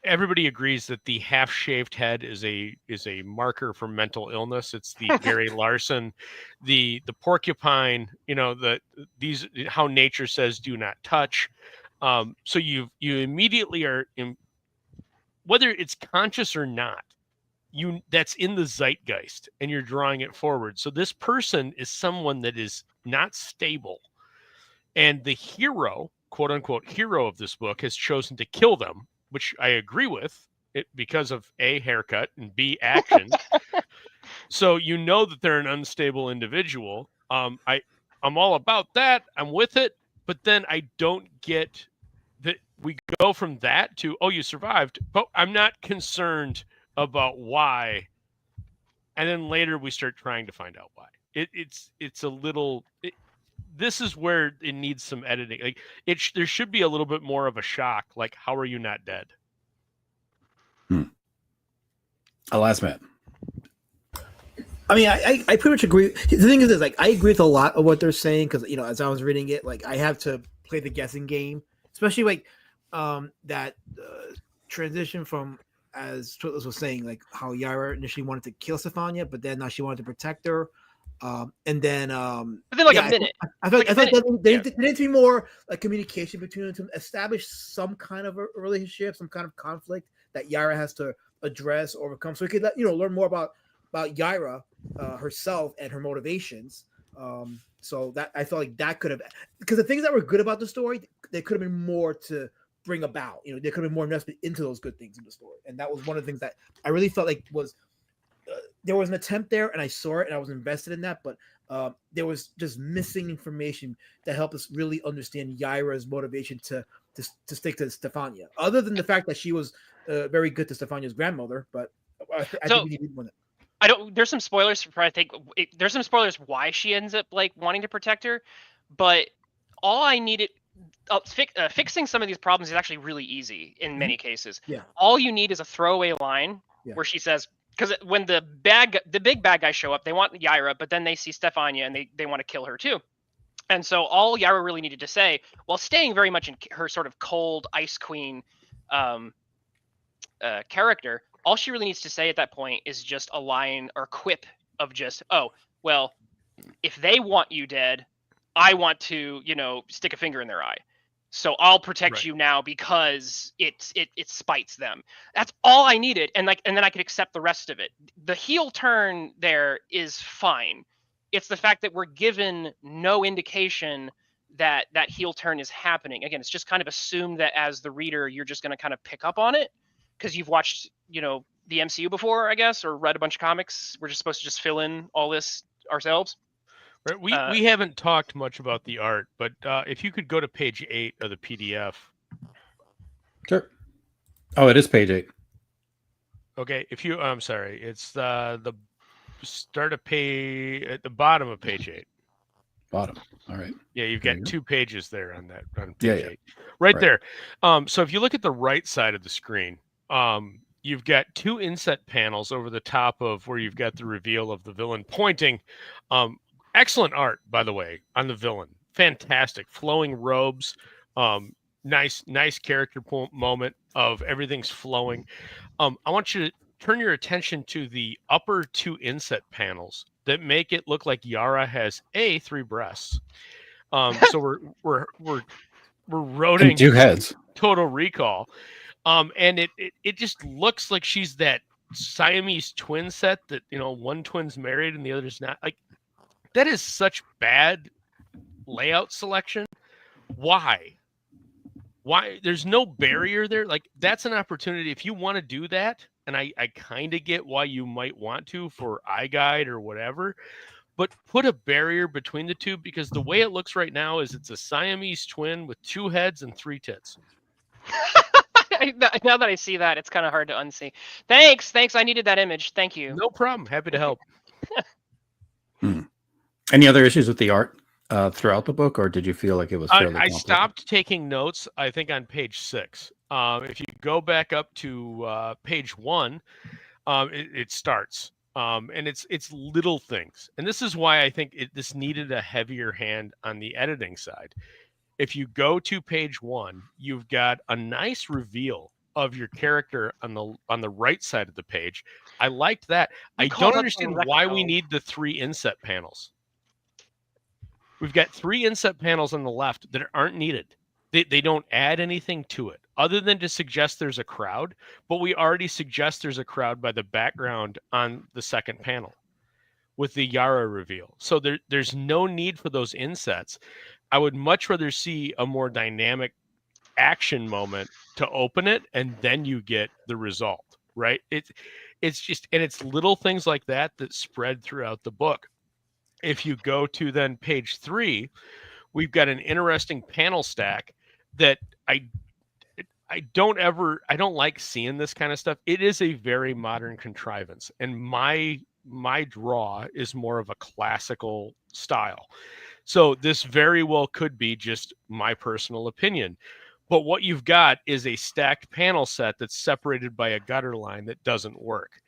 [SPEAKER 3] everybody agrees that the half-shaved head is a marker for mental illness. It's the Gary Larson, the porcupine, you know, these how nature says do not touch. So you immediately are whether it's conscious or not, that's in the zeitgeist, and you're drawing it forward. So this person is someone that is not stable, and the hero, quote unquote hero of this book, has chosen to kill them, which I agree with it because of A, haircut, and B, action. So you know that they're an unstable individual. I'm all about that. I'm with it, but then I don't get that we go from that to, oh, you survived, but I'm not concerned about why. And then later we start trying to find out why. It's a little. This is where it needs some editing. Like there should be a little bit more of a shock. Like, how are you not dead?
[SPEAKER 1] Last man.
[SPEAKER 2] I mean, I pretty much agree. The thing is this, like, I agree with a lot of what they're saying because, you know, as I was reading it, like, I have to play the guessing game, especially like that transition from, as Twitless was saying, like how Yaira initially wanted to kill Stefania, but then now she wanted to protect her. And then
[SPEAKER 4] like a minute.
[SPEAKER 2] I thought there needs to be more like communication between them to establish some kind of a relationship, some kind of conflict that Yaira has to address, overcome, so we could learn more about Yaira herself and her motivations. So that I felt like that could have, because the things that were good about the story, there could have been more to bring about. You know, there could have been more investment into those good things in the story, and that was one of the things that I really felt like was. There was an attempt there, and I saw it, and I was invested in that. But there was just missing information that helped us really understand Yaira's motivation to stick to Stefania. Other than the fact that she was very good to Stefania's grandmother, but I think we needed more than that.
[SPEAKER 4] There's some spoilers for. I think there's some spoilers why she ends up like wanting to protect her, but all I needed. fixing some of these problems is actually really easy in many cases.
[SPEAKER 2] Yeah.
[SPEAKER 4] All you need is a throwaway line where she says, because when the big bad guys show up, they want Yaira, but then they see Stefania and they want to kill her too. And so all Yaira really needed to say, while staying very much in her sort of cold Ice Queen character, all she really needs to say at that point is just a line or quip of just, oh, well, if they want you dead, I want to, stick a finger in their eye. So I'll protect you now because it spites them. That's all I needed, and then I could accept the rest of it. The heel turn there is fine. It's the fact that we're given no indication that heel turn is happening. Again, it's just kind of assumed that as the reader, you're just going to kind of pick up on it because you've watched, the MCU before, I guess, or read a bunch of comics. We're just supposed to just fill in all this ourselves.
[SPEAKER 3] Right. We haven't talked much about the art, but if you could go to page 8 of the PDF.
[SPEAKER 1] Sure. Oh, it is page 8.
[SPEAKER 3] Okay. I'm sorry. It's the start of page at the bottom of page 8.
[SPEAKER 1] Bottom. All right.
[SPEAKER 3] Yeah, you've got 2 pages there on page 8. Right there. So if you look at the right side of the screen, you've got 2 inset panels over the top of where you've got the reveal of the villain pointing. Excellent art, by the way, on the villain. Fantastic. Flowing robes. Nice character moment of everything's flowing. I want you to turn your attention to the upper 2 inset panels that make it look like Yaira has 3 breasts. So we're roading
[SPEAKER 1] 2 heads.
[SPEAKER 3] Total Recall. And it just looks like she's that Siamese twin set that, one twin's married and the other's not. Like, that is such bad layout selection. Why? There's no barrier there. Like, that's an opportunity. If you want to do that, and I kind of get why you might want to for eye guide or whatever, but put a barrier between the two, because the way it looks right now is it's a Siamese twin with 2 heads and 3 tits.
[SPEAKER 4] Now that I see that, it's kind of hard to unsee. Thanks. I needed that image. Thank you.
[SPEAKER 3] No problem. Happy to help.
[SPEAKER 1] Any other issues with the art throughout the book, or did you feel like it was fairly
[SPEAKER 3] I stopped taking notes, I think, on page 6. If you go back up to page 1, it starts. And it's little things. And this is why I think this needed a heavier hand on the editing side. If you go to page 1, you've got a nice reveal of your character on the right side of the page. I liked that. I don't understand why we need the 3 inset panels. We've got 3 inset panels on the left that aren't needed. They don't add anything to it other than to suggest there's a crowd, but we already suggest there's a crowd by the background on the second panel with the Yaira reveal. So there's no need for those insets. I would much rather see a more dynamic action moment to open it, and then you get the result, right? It's just, and it's little things like that spread throughout the book. If you go to then page 3, we've got an interesting panel stack that I don't like seeing this kind of stuff. It is a very modern contrivance, and my draw is more of a classical style. So this very well could be just my personal opinion. But what you've got is a stacked panel set that's separated by a gutter line that doesn't work,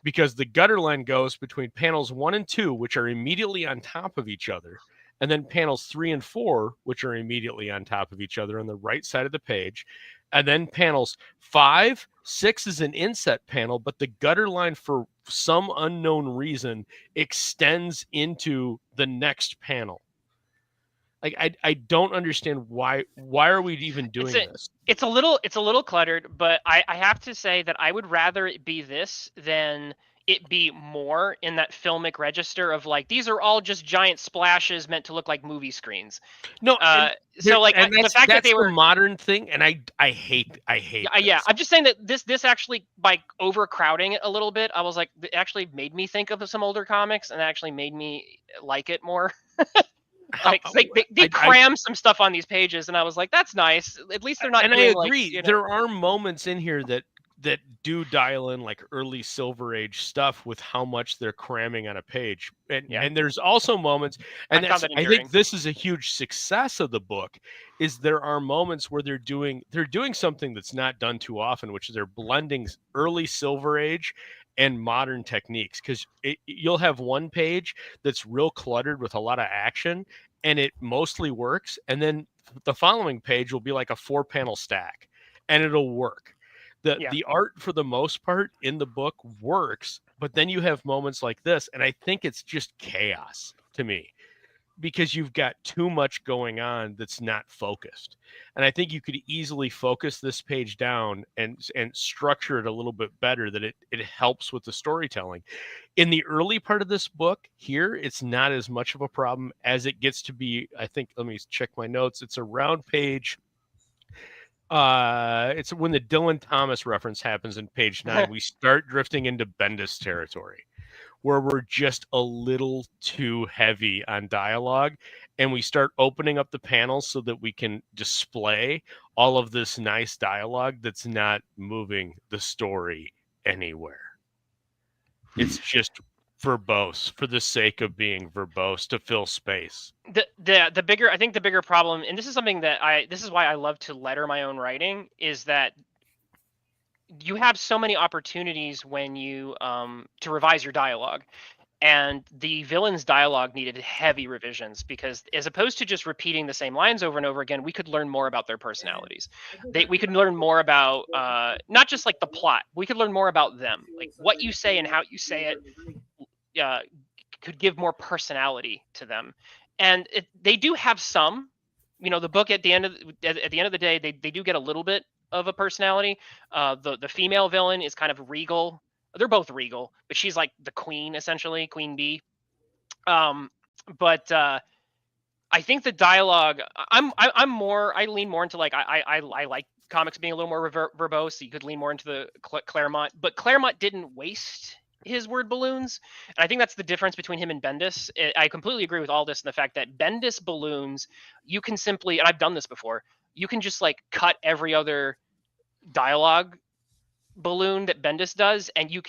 [SPEAKER 3] because the gutter line goes between panels 1 and 2, which are immediately on top of each other, and then panels 3 and 4, which are immediately on top of each other on the right side of the page. And then panels 5, 6 is an inset panel, but the gutter line, for some unknown reason, extends into the next panel. Like, I don't understand why are we even doing this?
[SPEAKER 4] It's a little cluttered, but I have to say that I would rather it be this than it be more in that filmic register of like, these are all just giant splashes meant to look like movie screens.
[SPEAKER 3] No,
[SPEAKER 4] so like the fact that they were
[SPEAKER 3] a modern thing, and I hate.
[SPEAKER 4] Yeah, I'm just saying that this actually, by overcrowding it a little bit, I was like, it actually made me think of some older comics, and it actually made me like it more. They cram some stuff on these pages, and I was like, that's nice. At least they're not.
[SPEAKER 3] And I agree. There are moments in here that that do dial in like early Silver Age stuff with how much they're cramming on a page. And there's also moments, and I think this is a huge success of the book, is there are moments where they're doing something that's not done too often, which is they're blending early Silver Age and modern techniques. Because you'll have one page that's real cluttered with a lot of action, and it mostly works, and then the following page will be like a 4-panel stack, and it'll work. The art, for the most part, in the book works, but then you have moments like this, and I think it's just chaos to me, because you've got too much going on that's not focused. And I think you could easily focus this page down and structure it a little bit better, that it helps with the storytelling. In the early part of this book here, it's not as much of a problem as it gets to be. I think, let me check my notes. It's around page it's when the Dylan Thomas reference happens in page 9, we start drifting into Bendis territory, where we're just a little too heavy on dialogue, and we start opening up the panels so that we can display all of this nice dialogue that's not moving the story anywhere. It's just verbose for the sake of being verbose to fill space.
[SPEAKER 4] The bigger problem, and this is something that this is why I love to letter my own writing, is that you have so many opportunities when you to revise your dialogue. And the villain's dialogue needed heavy revisions, because as opposed to just repeating the same lines over and over again, we could learn more about their personalities. We could learn more about not just like the plot. We could learn more about them, like what you say and how you say it could give more personality to them. And they do have some, the book at the end of the day, they do get a little bit of a personality. The female villain is kind of regal. They're both regal, but she's like the queen, essentially, Queen Bee. But I think the dialogue, I lean more into like, I like comics being a little more verbose. So you could lean more into the Claremont, but Claremont didn't waste his word balloons. And I think that's the difference between him and Bendis. I completely agree with Aldous in the fact that Bendis balloons, you can simply, and I've done this before, you can just like cut every other dialogue balloon that Bendis does, and you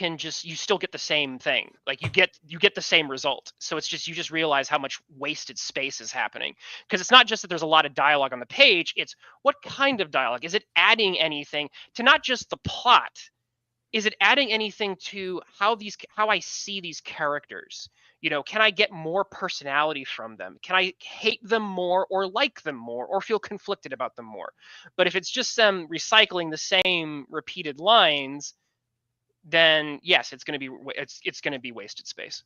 [SPEAKER 4] still get the same thing. Like you get the same result. So it's just, you just realize how much wasted space is happening, because it's not just that there's a lot of dialogue on the page, it's what kind of dialogue is it adding anything to, not just the plot, is it adding anything to how I see these characters? Can I get more personality from them? Can I hate them more or like them more or feel conflicted about them more? But if it's just them recycling the same repeated lines, then yes, it's going to be wasted space.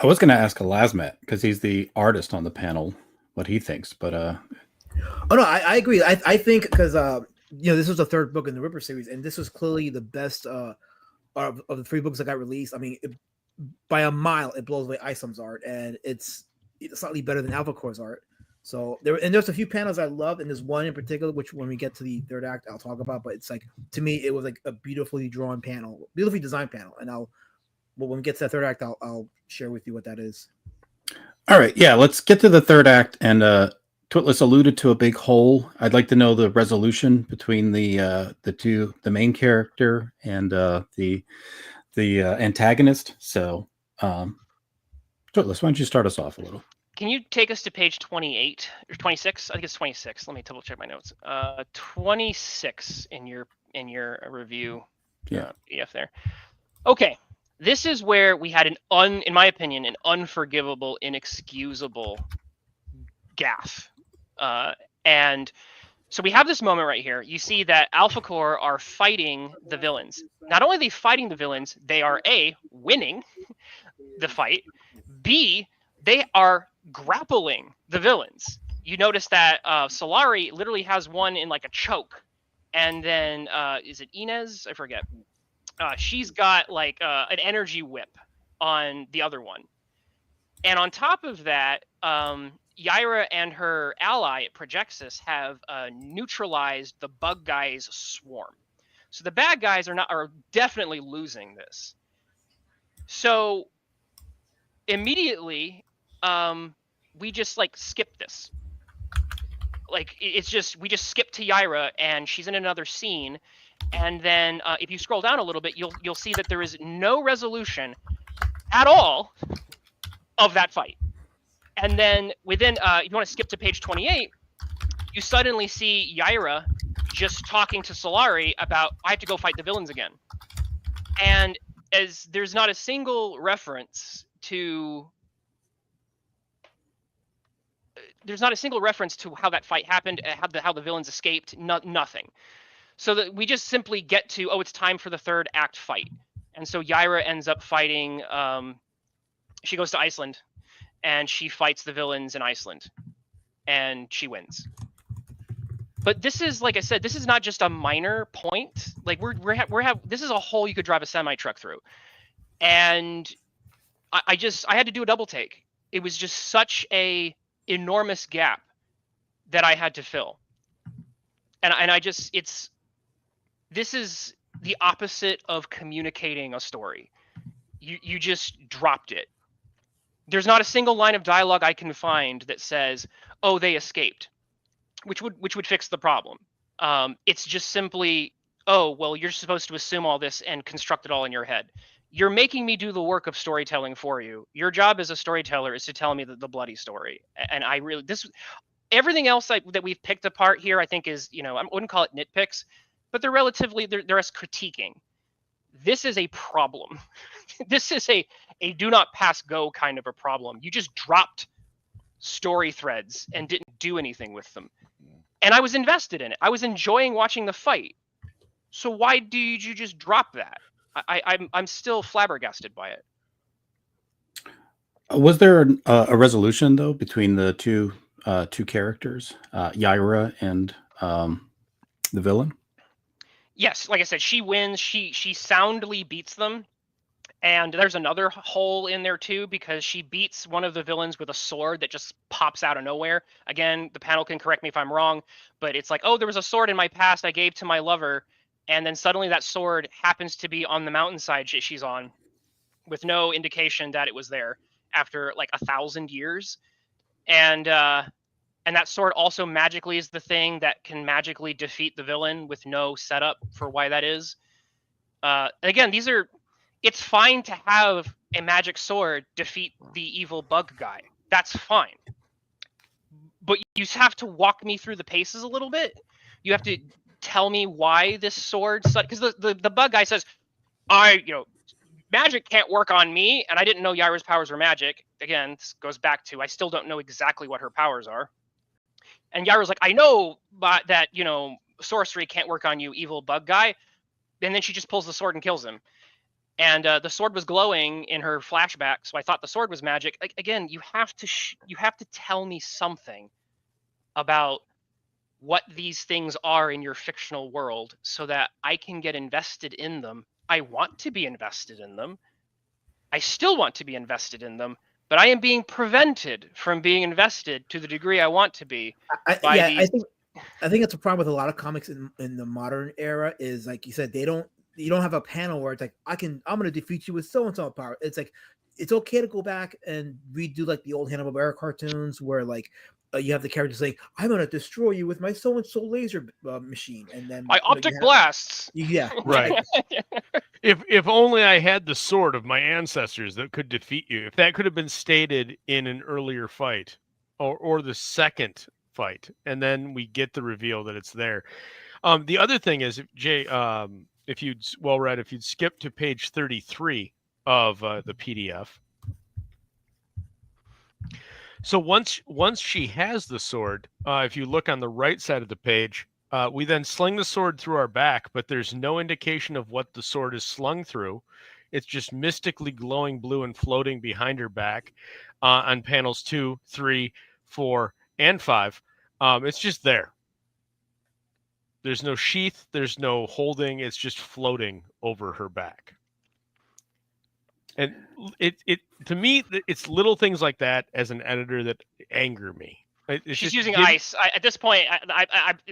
[SPEAKER 1] I was going to ask Elasmat, because he's the artist on the panel, what he thinks, but
[SPEAKER 2] oh no, I agree. I think because this was the third book in the Ripper series, and this was clearly the best of the 3 books that got released. I mean, by a mile, it blows away Isom's art, and it's slightly better than Alpha Core's art. So there's a few panels I love, and there's one in particular, which when we get to the third act, I'll talk about. But it's like, to me, it was like a beautifully drawn panel, beautifully designed panel, and when we get to the third act, I'll share with you what that is.
[SPEAKER 1] All right, yeah, let's get to the third act. And Twitless alluded to a big hole. I'd like to know the resolution between the main character and the antagonist. So, Twitless, why don't you start us off a little?
[SPEAKER 4] Can you take us to page 28 or 26? I think it's 26. Let me double check my notes. 26 in your review.
[SPEAKER 1] Yeah.
[SPEAKER 4] PDF there. Okay. This is where we had in my opinion, an unforgivable, inexcusable gaffe. And so we have this moment right here. You see that Alpha Core are fighting the villains. Not only are they fighting the villains, they are A, winning the fight. B, they are grappling the villains. You notice that Solari literally has one in like a choke. And then, is it Inez? I forget. She's got like an energy whip on the other one. And on top of that, Yaira and her ally Projexus have neutralized the bug guys' swarm. So the bad guys are definitely losing this. So immediately, we just like skip this. Like we just skip to Yaira, and she's in another scene, And then if you scroll down a little bit, you'll see that there is no resolution at all of that fight. And then within, if you want to skip to page 28, you suddenly see Yaira just talking to Solari about, I have to go fight the villains again. And as there's not a single reference to how that fight happened, how the villains escaped, nothing. So that we just simply get to, oh, it's time for the third act fight. And so Yaira ends up fighting, she goes to Iceland and she fights the villains in Iceland and she wins. But this is, like I said, this is not just a minor point. Like this is a hole you could drive a semi truck through. And I had to do a double take. It was just such a enormous gap that I had to fill. And this is the opposite of communicating a story. You just dropped it. There's not a single line of dialogue I can find that says, oh, they escaped, which would fix the problem. It's just simply, oh, well, you're supposed to assume all this and construct it all in your head. You're making me do the work of storytelling for you. Your job as a storyteller is to tell me the bloody story. And everything else that we've picked apart here, I think is, I wouldn't call it nitpicks, but they're relatively, they're us critiquing. This is a problem. This is a do not pass go kind of a problem. You just dropped story threads and didn't do anything with them. And I was invested in it. I was enjoying watching the fight. So why did you just drop that? I'm still flabbergasted by it.
[SPEAKER 1] Was there a resolution though between the two characters, Yaira and the villain?
[SPEAKER 4] Yes, like I said, she wins. She soundly beats them. And there's another hole in there too, because she beats one of the villains with a sword that just pops out of nowhere. Again, the panel can correct me if I'm wrong, but it's like, oh, there was a sword in my past I gave to my lover, and then suddenly that sword happens to be on the mountainside she's on, with no indication that it was there after like 1,000 years. And that sword also magically is the thing that can magically defeat the villain with no setup for why that is. Again, it's fine to have a magic sword defeat the evil bug guy. That's fine. But you have to walk me through the paces a little bit. You have to tell me why this sword, because the bug guy says, magic can't work on me, and I didn't know Yaira's powers were magic. Again, this goes back to, I still don't know exactly what her powers are. And Yaira's like, I know that, sorcery can't work on you, evil bug guy. And then she just pulls the sword and kills him. And the sword was glowing in her flashback, so I thought the sword was magic. Again, you have to tell me something about what these things are in your fictional world so that I can get invested in them. I want to be invested in them. I still want to be invested in them, but I am being prevented from being invested to the degree I want to be.
[SPEAKER 2] I think it's a problem with a lot of comics in the modern era. Is like you said, you don't have a panel where it's like, I'm going to defeat you with so-and-so power. It's like, it's okay to go back and redo like the old Hanna-Barbera cartoons where like you have the character saying, I'm going to destroy you with my so-and-so laser machine. And then
[SPEAKER 4] my optic blasts.
[SPEAKER 2] Yeah.
[SPEAKER 3] Right. If only I had the sword of my ancestors that could defeat you. If that could have been stated in an earlier fight or the second fight, and then we get the reveal that it's there. The other thing is, Jay, if you'd skip to page 33 of the PDF. So once she has the sword, if you look on the right side of the page, we then sling the sword through our back, but there's no indication of what the sword is slung through. It's just mystically glowing blue and floating behind her back on panels 2, 3, 4, and 5. It's just there. There's no sheath. There's no holding. It's just floating over her back. And it to me, it's little things like that as an editor that anger me.
[SPEAKER 4] She's using ice. At this point,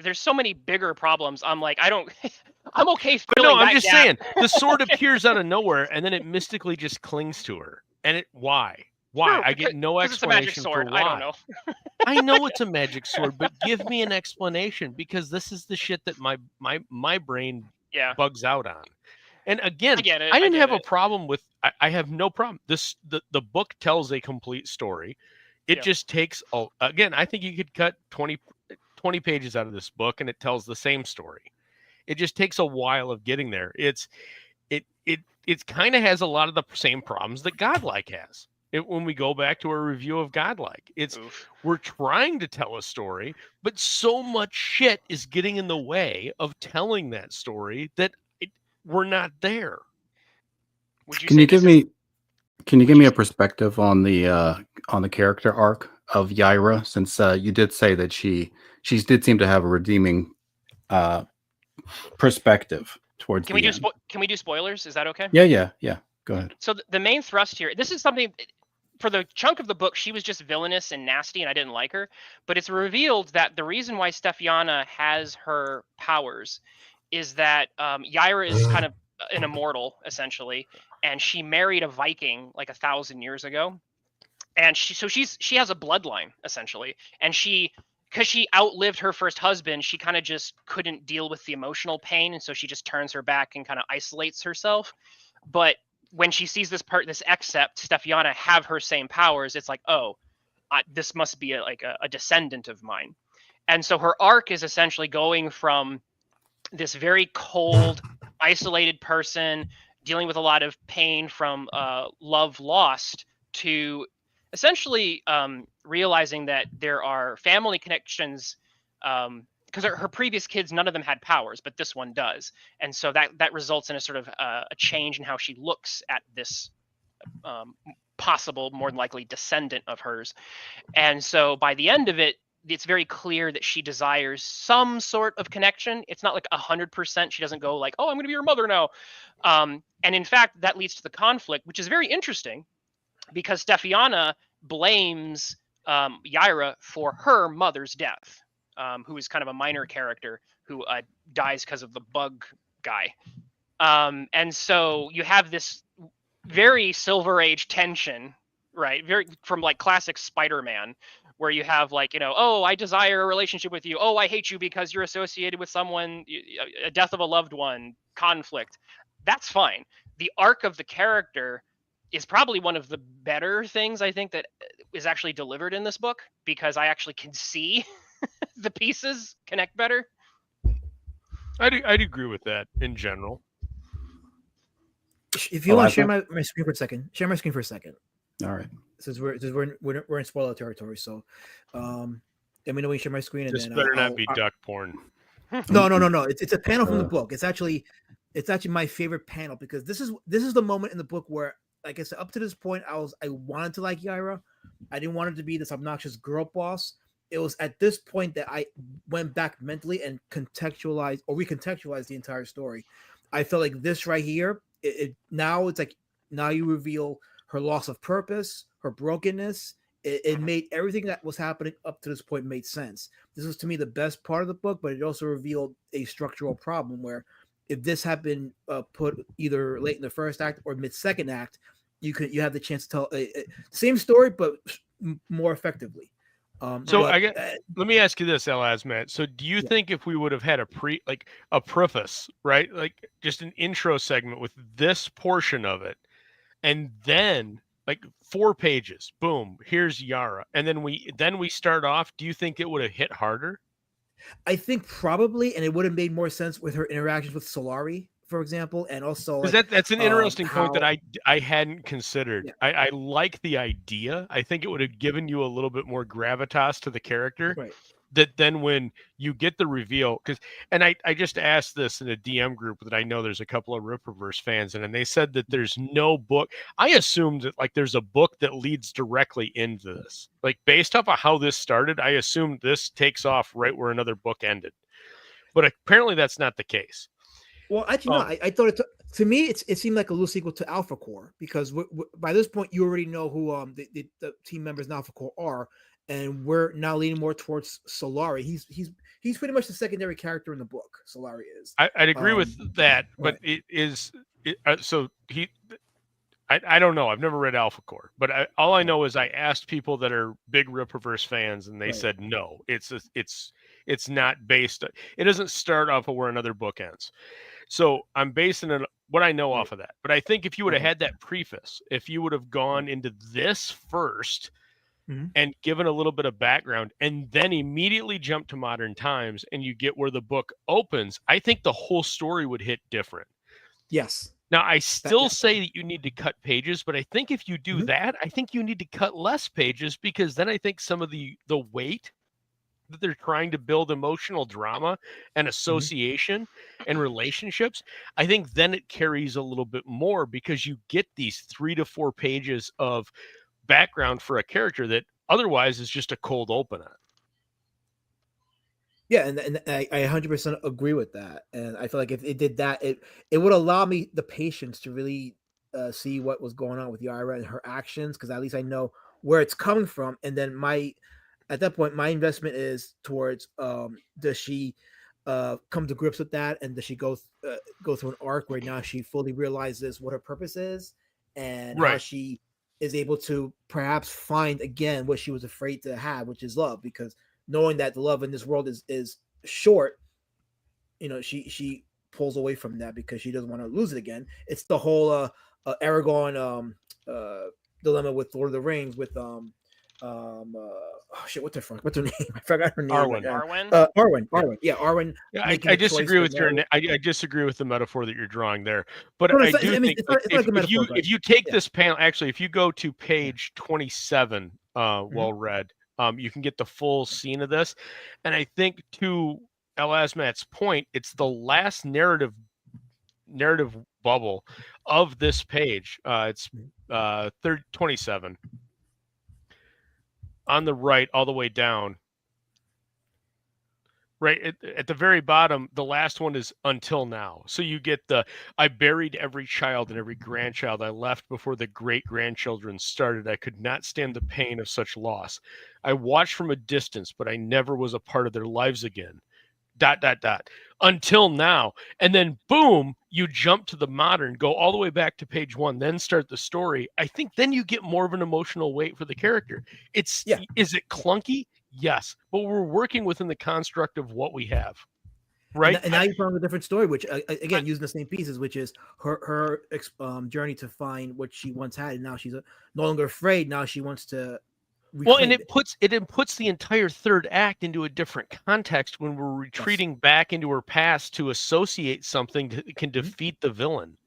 [SPEAKER 4] there's so many bigger problems. I'm like, I'm okay filling
[SPEAKER 3] I'm just saying, the sword appears out of nowhere, and then it mystically just clings to her. And why? Why? I get no explanation
[SPEAKER 4] it's a magic sword.
[SPEAKER 3] For why.
[SPEAKER 4] I don't know.
[SPEAKER 3] I know it's a magic sword, but give me an explanation, because this is the shit that my brain bugs out on. And again,
[SPEAKER 4] I get it.
[SPEAKER 3] I didn't have a problem with. I have no problem. The book tells a complete story. It just takes. Again, I think you could cut 20 pages out of this book, and it tells the same story. It just takes a while of getting there. It kind of has a lot of the same problems that Godlike has. When we go back to a review of Godlike, we're trying to tell a story, but so much shit is getting in the way of telling that story that we're not there.
[SPEAKER 1] Can you give me a perspective on the character arc of Yaira, since you did say that she did seem to have a redeeming perspective towards
[SPEAKER 4] Can we do spoilers? Is that okay?
[SPEAKER 1] Yeah. Go ahead.
[SPEAKER 4] So the main thrust here, this is something for the chunk of the book, she was just villainous and nasty, and I didn't like her. But it's revealed that the reason why Stefania has her powers is that Yaira is kind of an immortal, essentially, and she married a Viking like 1,000 years ago, and she has a bloodline, essentially, and because she outlived her first husband, she kind of just couldn't deal with the emotional pain, and so she just turns her back and kind of isolates herself. But when she sees this except Stefania have her same powers, it's like, oh, this must be a descendant of mine. And so her arc is essentially going from this very cold, isolated person dealing with a lot of pain from love lost to essentially realizing that there are family connections, because her previous kids, none of them had powers, but this one does. And so that results in a sort of a change in how she looks at this possible, more than likely, descendant of hers. And so by the end of it, it's very clear that she desires some sort of connection. It's not like 100%. She doesn't go like, oh, I'm going to be your mother now. And in fact, that leads to the conflict, which is very interesting because Stefania blames Yaira for her mother's death, who is kind of a minor character who dies because of the bug guy. And so you have this very Silver Age tension, right? Very from like classic Spider-Man, where you have like, oh, I desire a relationship with you. Oh, I hate you because you're associated with someone, a death of a loved one, conflict. That's fine. The arc of the character is probably one of the better things I think that is actually delivered in this book, because I actually can see the pieces connect better.
[SPEAKER 3] I'd agree with that in general.
[SPEAKER 2] If you want to share my screen for a second, share my screen for a second.
[SPEAKER 1] All right.
[SPEAKER 2] Since we're in spoiler territory, so let me know when you share my screen. And
[SPEAKER 3] this
[SPEAKER 2] then
[SPEAKER 3] better not be duck porn.
[SPEAKER 2] No. It's a panel from the book. It's actually my favorite panel, because this is the moment in the book where, like I said, up to this point, I wanted to like Yaira. I didn't want her to be this obnoxious girl boss. It was at this point that I went back mentally and recontextualized the entire story. I felt like this right here. Now you reveal her loss of purpose, her brokenness. It made everything that was happening up to this point made sense. This was, to me, the best part of the book, but it also revealed a structural problem where if this had been put either late in the first act or mid-second act, you have the chance to tell same story but more effectively.
[SPEAKER 3] Let me ask you this, Matt. So do you think if we would have had a preface, right? Like just an intro segment with this portion of it, and then like 4 pages, boom, here's Yaira, and then we start off, do you think it would have hit harder?
[SPEAKER 2] I think probably, and it would have made more sense with her interactions with Solari, for example, and also
[SPEAKER 3] that's an interesting point that I hadn't considered. Yeah. I like the idea. I think it would have given you a little bit more gravitas to the character.
[SPEAKER 2] Right.
[SPEAKER 3] That then when you get the reveal, and I just asked this in a DM group that I know there's a couple of Rippaverse fans in, and they said that there's no book. I assumed that like there's a book that leads directly into this. Like based off of how this started, I assumed this takes off right where another book ended. But apparently that's not the case.
[SPEAKER 2] Well, actually, no. I thought to me it seemed like a loose sequel to Alpha Core, because by this point you already know who the team members in Alpha Core are, and we're now leaning more towards Solari. He's pretty much the secondary character in the book. Solari is.
[SPEAKER 3] I'd agree with that, but right. I don't know. I've never read Alpha Core, but all I know is I asked people that are big Rippaverse fans, and they said no. It's not based. It doesn't start off where another book ends. So I'm basing it what I know off of that. But I think if you would have had that preface, if you would have gone into this first and given a little bit of background and then immediately jump to modern times and you get where the book opens, I think the whole story would hit different.
[SPEAKER 2] Yes.
[SPEAKER 3] Now, I still say that you need to cut pages, but I think if you do that, I think you need to cut less pages, because then I think some of the weight that they're trying to build, emotional drama and association and relationships, I think then it carries a little bit more, because you get these 3 to 4 pages of background for a character that otherwise is just a cold open on.
[SPEAKER 2] Yeah, and I 100% agree with that. And I feel like if it did that, it would allow me the patience to really see what was going on with Yaira and her actions, because at least I know where it's coming from. And then at that point, my investment is towards does she come to grips with that, and does she go through an arc where now she fully realizes what her purpose is, and how she is able to perhaps find again what she was afraid to have, which is love, because knowing that the love in this world is short, she pulls away from that because she doesn't want to lose it again. It's the whole Aragorn dilemma with Lord of the Rings with what's her name? I forgot her name. Arwen. Yeah, Arwen.
[SPEAKER 3] I disagree with I disagree with the metaphor that you're drawing there, but I do think if you take this panel, actually, if you go to page 27, well read, you can get the full scene of this, and I think to El Asmat's point, it's the last narrative bubble of this page. It's 27. On the right, all the way down, right at the very bottom, the last one is until now. So you get I buried every child and every grandchild I left before the great-grandchildren started. I could not stand the pain of such loss. I watched from a distance, but I never was a part of their lives again. ... Until now. And then boom, you jump to the modern, go all the way back to page 1, then start the story. I think then you get more of an emotional weight for the character. Is it clunky? Yes, but we're working within the construct of what we have, right?
[SPEAKER 2] And now you're telling a different story, which again, using the same pieces, which is her journey to find what she once had, and now she's no longer afraid. Now she wants to.
[SPEAKER 3] Well, and it puts the entire third act into a different context when we're retreating back into her past to associate something that can defeat the villain.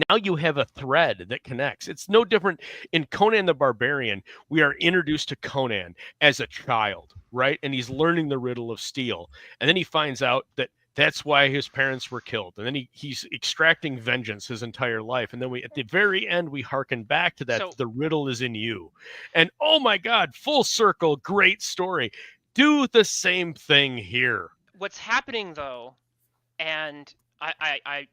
[SPEAKER 3] Now you have a thread that connects. It's no different in Conan the Barbarian. We are introduced to Conan as a child, right? And he's learning the riddle of steel. And then he finds out that that's why his parents were killed. And then he's extracting vengeance his entire life. And then at the very end, we hearken back to that. So, the riddle is in you. And oh my God, full circle, great story. Do the same thing here.
[SPEAKER 4] What's happening though, and I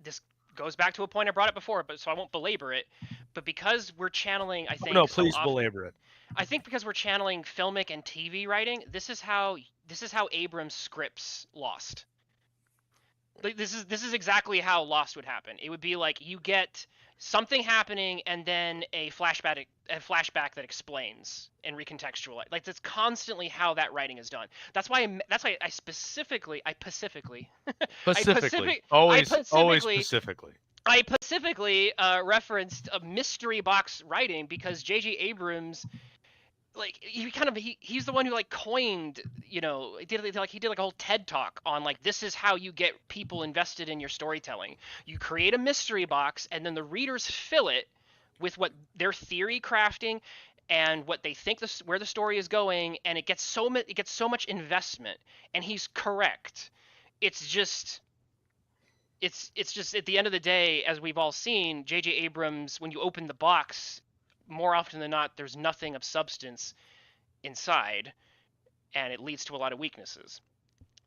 [SPEAKER 4] this goes back to a point I brought up before, but so I won't belabor it. But because we're channeling, I think.
[SPEAKER 3] No, please belabor it.
[SPEAKER 4] I think because we're channeling filmic and TV writing, this is how Abrams scripts Lost. Like this is exactly how Lost would happen. It would be like you get something happening and then a flashback that explains and recontextualize. Like that's constantly how that writing is done. That's why I specifically referenced a mystery box writing, because J.J. Abrams, like he's the one who like coined, he did like a whole TED talk on like, this is how you get people invested in your storytelling. You create a mystery box and then the readers fill it with what their theory crafting and what they think where the story is going, and it gets so much investment. And he's correct. It's just at the end of the day, as we've all seen, J.J. Abrams, when you open the box, more often than not, there's nothing of substance inside, and it leads to a lot of weaknesses.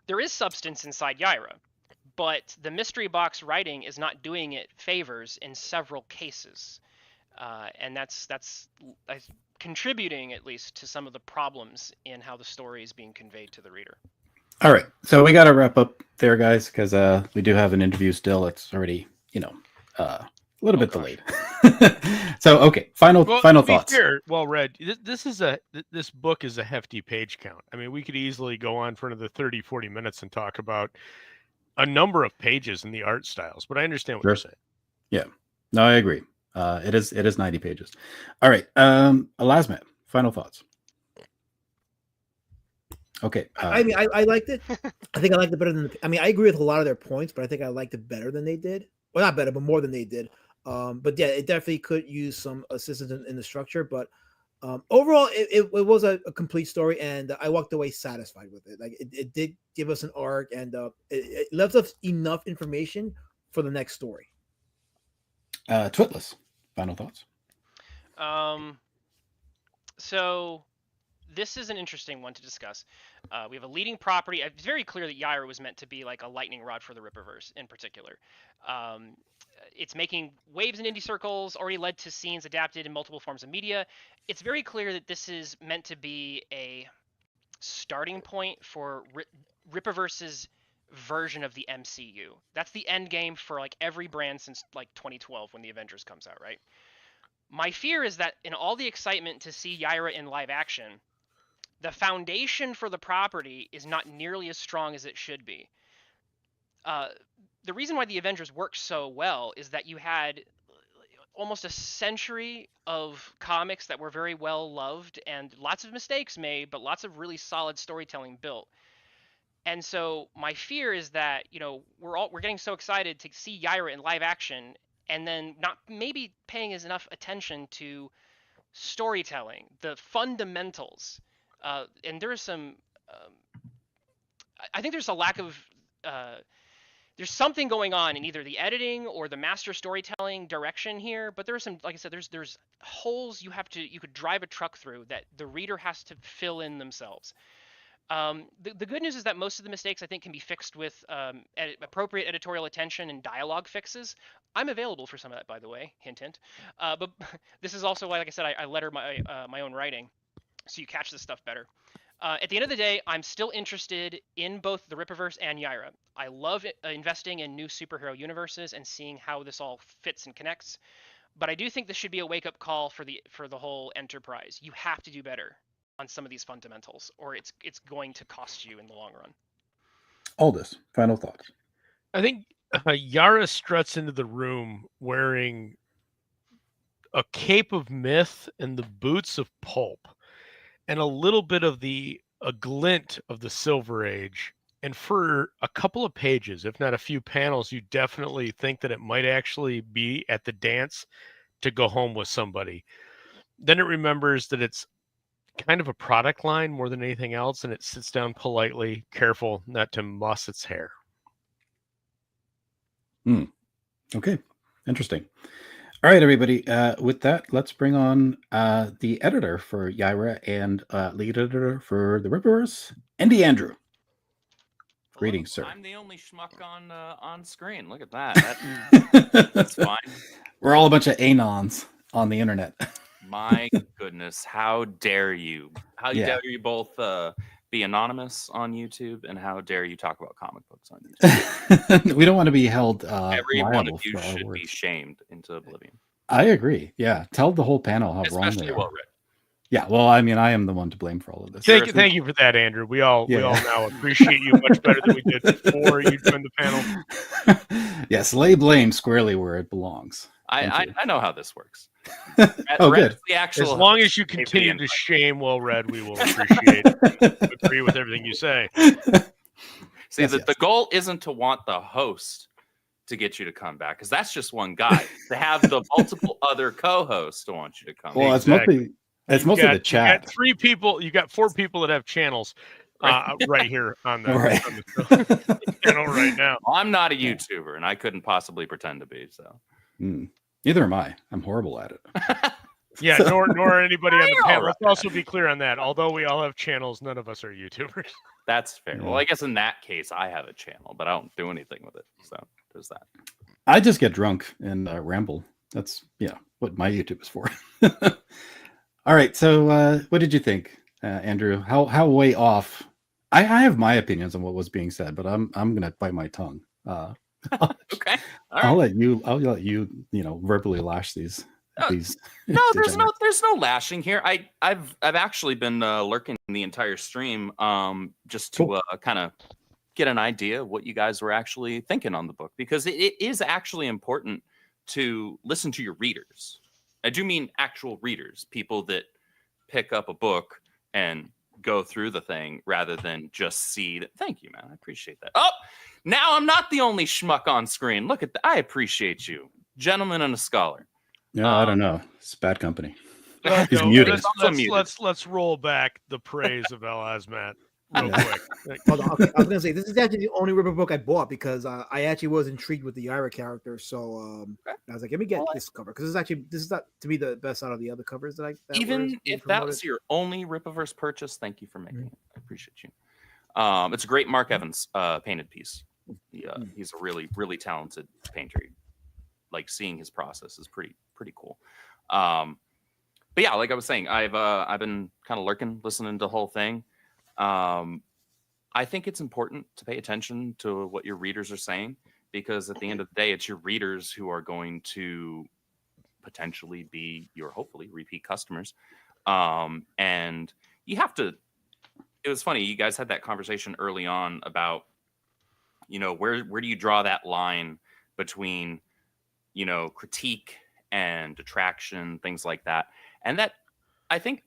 [SPEAKER 4] There is substance inside Yaira, but the mystery box writing is not doing it favors in several cases, and that's contributing at least to some of the problems in how the story is being conveyed to the reader.
[SPEAKER 1] All right, so we got to wrap up there, guys, because we do have an interview still. It's already, a little bit delayed. So, okay, final thoughts.
[SPEAKER 3] Fair, well read. This book is a hefty page count. I mean, we could easily go on for another 30, 40 minutes and talk about a number of pages in the art styles, but I understand what
[SPEAKER 1] Sure.
[SPEAKER 3] you're saying.
[SPEAKER 1] Yeah, no, I agree. It is 90 pages. All right, Elasmat, final thoughts. Okay,
[SPEAKER 2] I mean, I liked it. I think I liked it better than. I mean, I agree with a lot of their points, but I think I liked it better than they did. Well, not better, but more than they did. But yeah, it definitely could use some assistance in the structure. But overall, it was a complete story, and I walked away satisfied with it. Like it did give us an arc, and it left us enough information for the next story.
[SPEAKER 1] Twitless, final thoughts.
[SPEAKER 4] So this is an interesting one to discuss. We have a leading property. It's very clear that Yaira was meant to be like a lightning rod for the Rippaverse in particular. It's making waves in indie circles, already led to scenes adapted in multiple forms of media. It's very clear that this is meant to be a starting point for Rippaverse's version of the MCU. That's the end game for like every brand since like 2012 when the Avengers comes out, right? My fear is that in all the excitement to see Yaira in live action, the foundation for the property is not nearly as strong as it should be. The reason why the Avengers worked so well is that you had almost a century of comics that were very well loved and lots of mistakes made, but lots of really solid storytelling built. And so my fear is that, you know, we're getting so excited to see Yaira in live action and then not maybe paying as enough attention to storytelling, the fundamentals. And there is some I think there's a lack of there's something going on in either the editing or the master storytelling direction here, but there's some, like I said, there's holes you could drive a truck through that the reader has to fill in themselves. The good news is that most of the mistakes I think can be fixed with appropriate editorial attention and dialogue fixes. I'm available for some of that, by the way, hint hint. But this is also why, like I said, I letter my own writing, so you catch this stuff better. At the end of the day, I'm still interested in both the Rippaverse and Yaira. I love investing in new superhero universes and seeing how this all fits and connects. But I do think this should be a wake-up call for the whole enterprise. You have to do better on some of these fundamentals, or it's going to cost you in the long run.
[SPEAKER 1] Aldous, final thoughts.
[SPEAKER 3] I think Yaira struts into the room wearing a cape of myth and the boots of pulp, and a little bit of a glint of the Silver Age. And for a couple of pages, if not a few panels, you definitely think that it might actually be at the dance to go home with somebody. Then it remembers that it's kind of a product line more than anything else, and it sits down politely, careful not to muss its hair.
[SPEAKER 1] Okay, interesting. All right, everybody. With that, let's bring on the editor for Yaira and lead editor for the Rippaverse, Andy Andrew. Greetings, sir.
[SPEAKER 5] I'm the only schmuck on screen. Look at that. That's fine.
[SPEAKER 1] We're all a bunch of anons on the internet.
[SPEAKER 5] My goodness, how dare you? How dare you both be anonymous on YouTube, and how dare you talk about comic books on YouTube?
[SPEAKER 1] We don't want to be held
[SPEAKER 5] Every one of you
[SPEAKER 1] for our
[SPEAKER 5] should
[SPEAKER 1] words.
[SPEAKER 5] be shamed into oblivion.
[SPEAKER 1] I agree. Yeah, tell the whole panel how wrong
[SPEAKER 5] Especially
[SPEAKER 1] they are.
[SPEAKER 5] well read.
[SPEAKER 1] Yeah, well, I mean, I am the one to blame for all of this.
[SPEAKER 3] Thank you for that, Andrew. We all now appreciate you much better than we did before you joined the panel.
[SPEAKER 1] Yes, lay blame squarely where it belongs.
[SPEAKER 5] I know how this works.
[SPEAKER 1] Oh, good.
[SPEAKER 3] As long as you continue to shame well read, we will appreciate it. Agree with everything you say.
[SPEAKER 5] See, the goal isn't to want the host to get you to come back, because that's just one guy. To have the multiple other co-hosts to want you to come back.
[SPEAKER 1] Well, it's mostly the chat.
[SPEAKER 3] You got 4 people that have channels right here on the channel right now.
[SPEAKER 5] Well, I'm not a YouTuber, and I couldn't possibly pretend to be. So
[SPEAKER 1] neither am I. I'm horrible at it.
[SPEAKER 3] Yeah, nor anybody on the panel. Let's also be clear on that. Although we all have channels, none of us are YouTubers.
[SPEAKER 5] That's fair. Well, I guess in that case, I have a channel, but I don't do anything with it. So there's that.
[SPEAKER 1] I just get drunk and ramble. That's what my YouTube is for. All right. So what did you think, Andrew? How way off? I have my opinions on what was being said, but I'm gonna bite my tongue.
[SPEAKER 5] Okay.
[SPEAKER 1] I'll let you verbally lash these.
[SPEAKER 5] No, there's no lashing here. I've actually been lurking the entire stream just to kind of get an idea of what you guys were actually thinking on the book, because it is actually important to listen to your readers. I do mean actual readers, people that pick up a book and go through the thing rather than just see that. Thank you, man. I appreciate that. Oh, now I'm not the only schmuck on screen. Look at that. I appreciate you. Gentleman and a scholar.
[SPEAKER 1] Yeah, I don't know. It's bad company.
[SPEAKER 3] He's
[SPEAKER 1] muted.
[SPEAKER 3] Let's roll back the praise of El Hazmat real quick.
[SPEAKER 2] Hold on. Okay, I was gonna say this is actually the only Ripper book I bought because I actually was intrigued with the Yaira character. So I was like, let me get this cover because this is not to me the best out of the other covers that
[SPEAKER 5] even if that was your only Rippaverse purchase, thank you for making it. I appreciate you. It's a great Mark Evans painted piece. He's a really, really talented painter. Like seeing his process is pretty cool. But yeah, like I was saying, I've been kind of lurking, listening to the whole thing. I think it's important to pay attention to what your readers are saying, because at the end of the day, it's your readers who are going to potentially be your, hopefully, repeat customers. And you have to, it was funny, you guys had that conversation early on about, where do you draw that line between, critique and detraction, things like that. And that, I think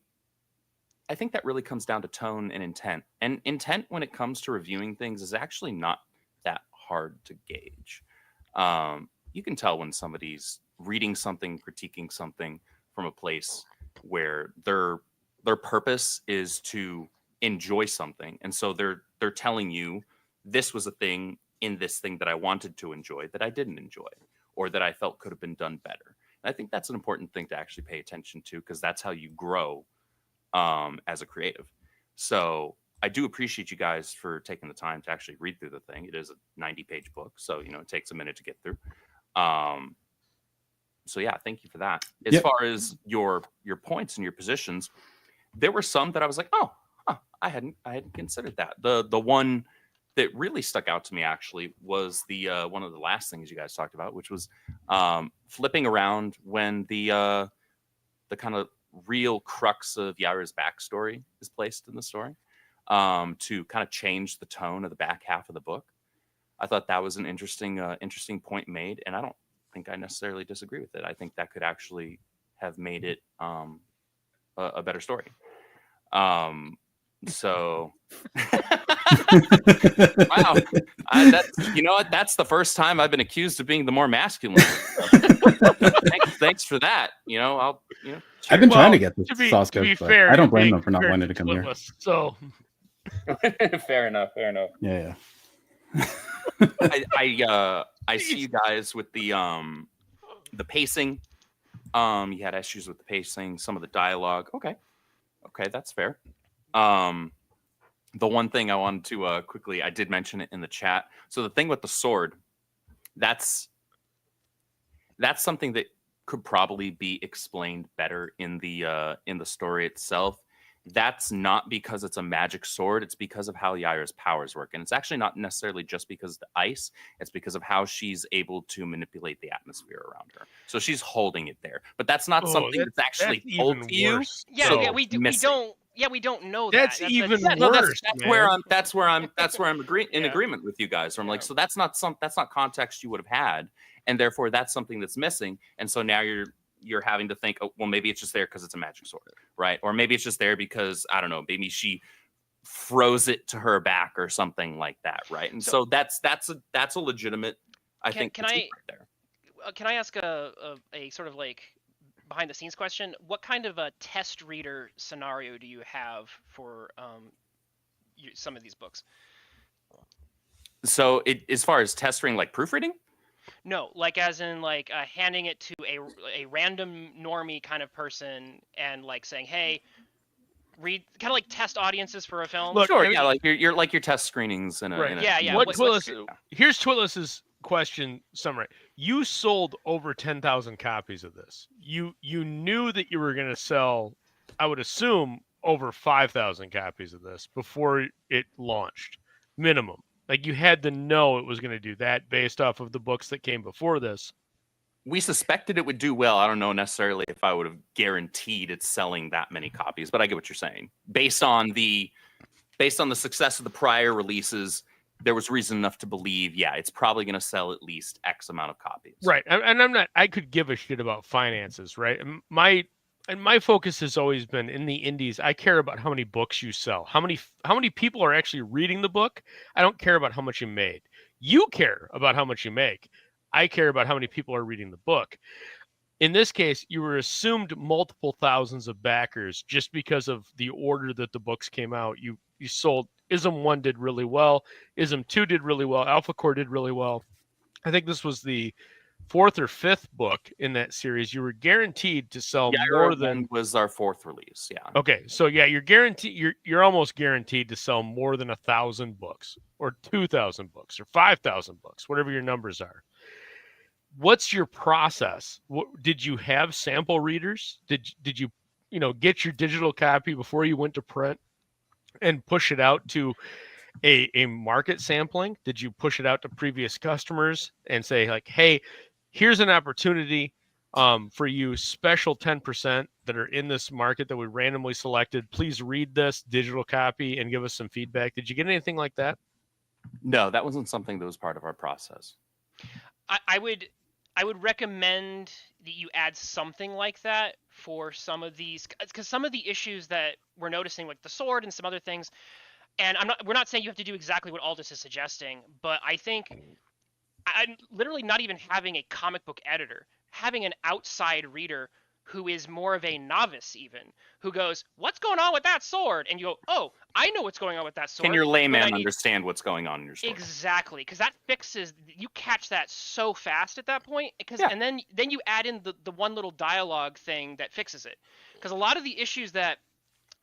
[SPEAKER 5] that really comes down to tone and intent. And intent when it comes to reviewing things is actually not that hard to gauge. You can tell when somebody's reading something, critiquing something from a place where their purpose is to enjoy something. And so they're telling you, this was a thing in this thing that I wanted to enjoy that I didn't enjoy, or that I felt could have been done better. And I think that's an important thing to actually pay attention to, because that's how you grow as a creative. So I do appreciate you guys for taking the time to actually read through the thing. It is a 90-page book, so it takes a minute to get through. So yeah, thank you for that. As far as your points and your positions, there were some that I was like, I hadn't considered that. The one that really stuck out to me actually was the one of the last things you guys talked about, which was flipping around when the kind of real crux of Yaira's backstory is placed in the story, to kind of change the tone of the back half of the book. I thought that was an interesting point made, and I don't think I necessarily disagree with it. I think that could actually have made it a better story. So wow, that's the first time I've been accused of being the more masculine. Thanks for that.
[SPEAKER 1] I've been trying to get this Soska,
[SPEAKER 3] to be
[SPEAKER 1] but
[SPEAKER 3] fair,
[SPEAKER 1] I don't blame them for not wanting to come here.
[SPEAKER 3] So
[SPEAKER 5] fair enough.
[SPEAKER 1] Yeah.
[SPEAKER 5] I see you guys with the pacing. You had issues with the pacing, some of the dialogue. Okay, that's fair. The one thing I wanted to quickly, I did mention it in the chat. So the thing with the sword, that's something that could probably be explained better in the story itself. That's not because it's a magic sword. It's because of how Yaira's powers work. And it's actually not necessarily just because of the ice. It's because of how she's able to manipulate the atmosphere around her. So she's holding it there. But that's not something that's actually told to you.
[SPEAKER 4] Yeah, we don't. Yeah, we don't know that.
[SPEAKER 3] That's even worse.
[SPEAKER 5] No, that's where I'm in agreement with you guys. So I'm like, so that's not context you would have had, and therefore that's something that's missing. And so now you're having to think, oh, well, maybe it's just there because it's a magic sword, right? Or maybe it's just there because, I don't know, maybe she froze it to her back or something like that, right? And so that's a legitimate, I think. Can
[SPEAKER 4] I ask a sort of like behind the scenes question? What kind of a test reader scenario do you have for some of these books?
[SPEAKER 5] So as far as test reading, like proofreading?
[SPEAKER 4] No, like as in like handing it to a random normie kind of person and like saying, hey, read, kind of like test audiences for a film.
[SPEAKER 5] Look, sure, yeah, like you're like your test screenings in a,
[SPEAKER 3] right.
[SPEAKER 5] In a
[SPEAKER 4] yeah.
[SPEAKER 3] Here's Twitless's question summary. You sold over 10,000 copies of this. You knew that you were going to sell, I would assume, over 5,000 copies of this before it launched, minimum. Like you had to know it was going to do that based off of the books that came before this.
[SPEAKER 5] We suspected it would do well. I don't know necessarily if I would have guaranteed it's selling that many copies, but I get what you're saying. Based on the success of the prior releases there was reason enough to believe, yeah, it's probably going to sell at least X amount of copies.
[SPEAKER 3] Right. And I'm not, I could give a shit about finances, right? My focus has always been in the indies. I care about how many books you sell, how many people are actually reading the book. I don't care about how much you made. You care about how much you make. I care about how many people are reading the book. In this case, you were assumed multiple thousands of backers just because of the order that the books came out. You sold ISM 1 did really well, ISM 2 did really well, Alpha Core did really well. I think this was the 4th or 5th book in that series. You were guaranteed to sell more than
[SPEAKER 5] was our 4th release. Yeah.
[SPEAKER 3] Okay, so yeah, you're almost guaranteed to sell more than 1,000 books or 2,000 books or 5,000 books, whatever your numbers are. What's your process? Did you have sample readers? Did you get your digital copy before you went to print and push it out to a market sampling? Did you push it out to previous customers and say like, hey, here's an opportunity for you, special 10% that are in this market that we randomly selected. Please read this digital copy and give us some feedback. Did you get anything like that?
[SPEAKER 5] No, that wasn't something that was part of our process.
[SPEAKER 4] I would recommend that you add something like that for some of these, because some of the issues that we're noticing, like the sword and some other things, and we're not saying you have to do exactly what Aldous is suggesting, but I think I'm literally not even having a comic book editor, having an outside reader who is more of a novice even, who goes, what's going on with that sword? And you go, oh, I know what's going on with that sword.
[SPEAKER 5] Can your layman understand what's going on in your story?
[SPEAKER 4] Exactly, because that fixes, you catch that so fast at that point, and then you add in the one little dialogue thing that fixes it. Because a lot of the issues that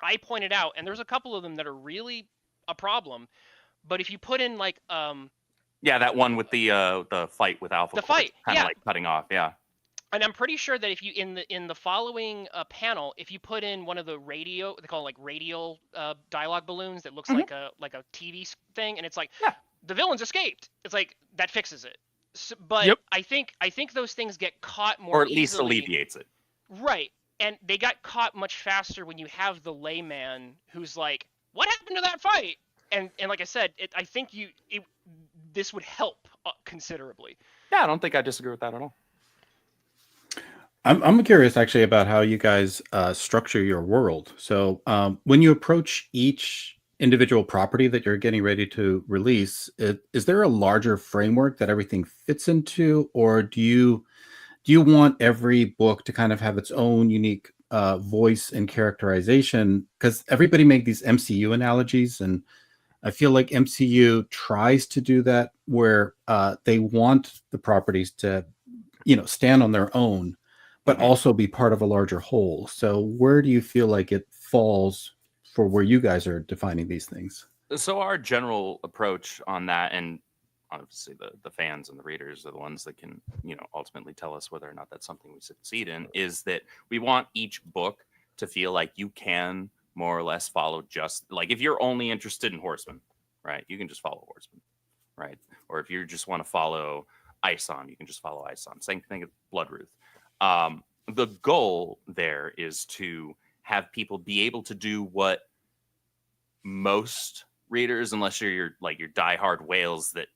[SPEAKER 4] I pointed out, and there's a couple of them that are really a problem, but if you put in like
[SPEAKER 5] that one with the fight with Alpha, kind of like cutting off,
[SPEAKER 4] And I'm pretty sure that if you in the following panel, if you put in one of the radio, they call it like radial dialogue balloons that looks like a TV thing, and it's like the villains escaped. It's like that fixes it. So, but I think those things get caught more,
[SPEAKER 5] or at least alleviates it.
[SPEAKER 4] Right, and they got caught much faster when you have the layman who's like, "What happened to that fight?" And like I said, I think this would help considerably.
[SPEAKER 5] Yeah, I don't think I disagree with that at all.
[SPEAKER 1] I'm curious actually about how you guys structure your world. So when you approach each individual property that you're getting ready to release, is there a larger framework that everything fits into, or do you want every book to kind of have its own unique voice and characterization? Because everybody make these MCU analogies, and I feel like MCU tries to do that where they want the properties to stand on their own, but also be part of a larger whole. So where do you feel like it falls for where you guys are defining these things?
[SPEAKER 5] So our general approach on that, and obviously the fans and the readers are the ones that can, ultimately tell us whether or not that's something we succeed in, is that we want each book to feel like you can more or less follow, just like if you're only interested in Horseman, right? You can just follow Horseman, right? Or if you just want to follow Isom, you can just follow Isom. Same thing with Bloodruth. The goal there is to have people be able to do what most readers, unless you're your diehard whales that,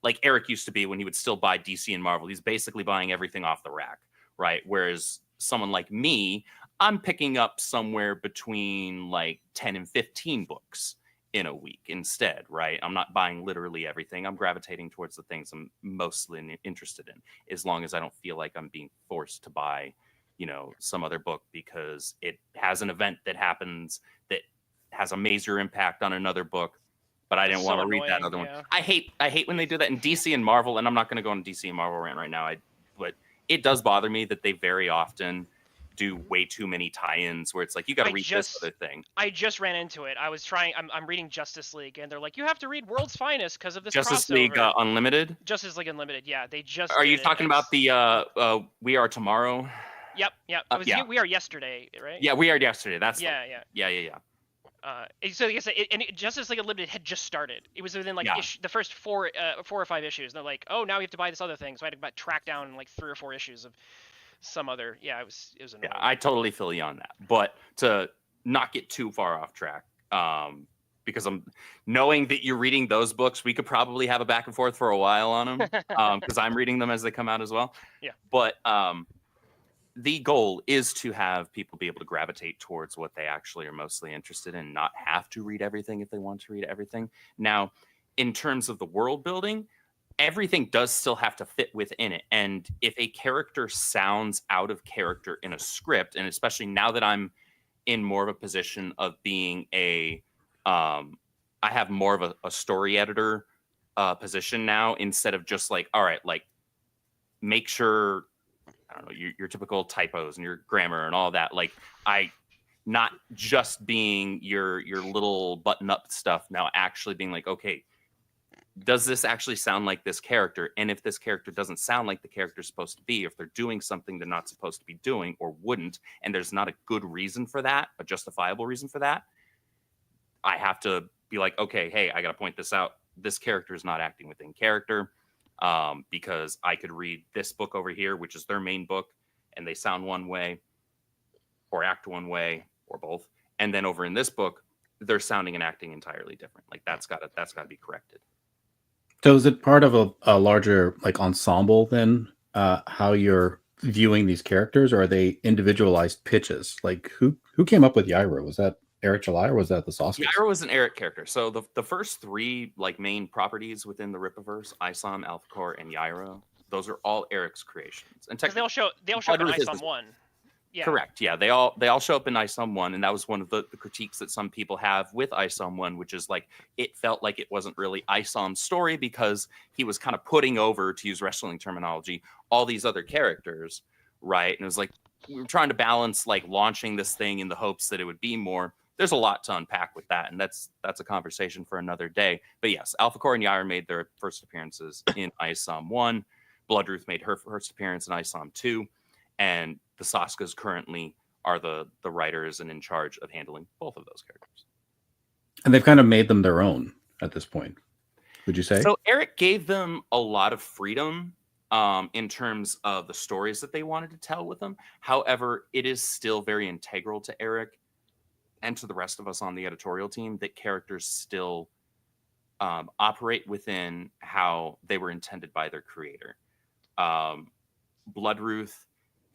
[SPEAKER 5] like Eric used to be when he would still buy DC and Marvel, he's basically buying everything off the rack, right? Whereas someone like me, I'm picking up somewhere between like 10 and 15 books in a week instead, right? I'm not buying literally everything. I'm gravitating towards the things I'm mostly interested in, as long as I don't feel like I'm being forced to buy, some other book because it has an event that happens that has a major impact on another book, but I didn't want to read that other one. I hate when they do that in DC and Marvel, and I'm not going to go on DC and Marvel rant right now. But it does bother me that they very often do way too many tie-ins where it's like, you got to read this other thing.
[SPEAKER 4] I just ran into it. I was trying. I'm reading Justice League, and they're like, you have to read World's Finest because of this
[SPEAKER 5] Justice
[SPEAKER 4] crossover.
[SPEAKER 5] League Unlimited.
[SPEAKER 4] Justice League Unlimited. Yeah, they just.
[SPEAKER 5] Are you talking about the We Are Tomorrow?
[SPEAKER 4] Yep. It was We Are Yesterday, right?
[SPEAKER 5] Yeah, We Are Yesterday. That's
[SPEAKER 4] yeah. So I guess Justice League Unlimited had just started. It was within the first four or five issues. And they're like, oh, now we have to buy this other thing. So I had to track down like 3 or 4 issues of some other. Yeah, it was annoying. Yeah,
[SPEAKER 5] I totally feel you on that. But to not get too far off track, because I'm knowing that you're reading those books, we could probably have a back and forth for a while on them because I'm reading them as they come out as well.
[SPEAKER 4] Yeah.
[SPEAKER 5] But the goal is to have people be able to gravitate towards what they actually are mostly interested in, not have to read everything if they want to read everything. Now, in terms of the world building, everything does still have to fit within it. And if a character sounds out of character in a script, and especially now that I'm in more of a position of being I have more of a story editor position now, instead of just like, all right, like make sure, I don't know, your typical typos and your grammar and all that. Like not just being your little button up stuff, now actually being like, okay, does this actually sound like this character? And if this character doesn't sound like the character's supposed to be, if they're doing something they're not supposed to be doing or wouldn't, and there's not a good reason for that, a justifiable reason for that, I have to be like, okay, hey, I got to point this out. This character is not acting within character, because I could read this book over here, which is their main book, and they sound one way or act one way or both. And then over in this book, they're sounding and acting entirely different. Like that's got to be corrected.
[SPEAKER 1] So is it part of a larger like ensemble then, how you're viewing these characters, or are they individualized pitches? Like who came up with Yaira? Was that Eric July or was that the Soska?
[SPEAKER 5] Yaira was an Eric character. So the first three like main properties within the Rippaverse, Isom, Alphacore, and Yaira, those are all Eric's creations. And
[SPEAKER 4] because they'll show up in Isom 1. Yeah.
[SPEAKER 5] Correct. Yeah, they all show up in Isom 1, and that was one of the critiques that some people have with Isom 1, which is like it felt like it wasn't really Isom's story because he was kind of putting over, to use wrestling terminology, all these other characters, right? And it was like we were trying to balance like launching this thing in the hopes that it would be more. There's a lot to unpack with that, and that's a conversation for another day. But yes, Alphacore and Yaira made their first appearances in Isom 1. Bloodruth made her first appearance in Isom 2. And the Soskas currently are the writers and in charge of handling both of those characters.
[SPEAKER 1] And they've kind of made them their own at this point, would you say?
[SPEAKER 5] So Eric gave them a lot of freedom in terms of the stories that they wanted to tell with them. However, it is still very integral to Eric and to the rest of us on the editorial team that characters still operate within how they were intended by their creator. Bloodruth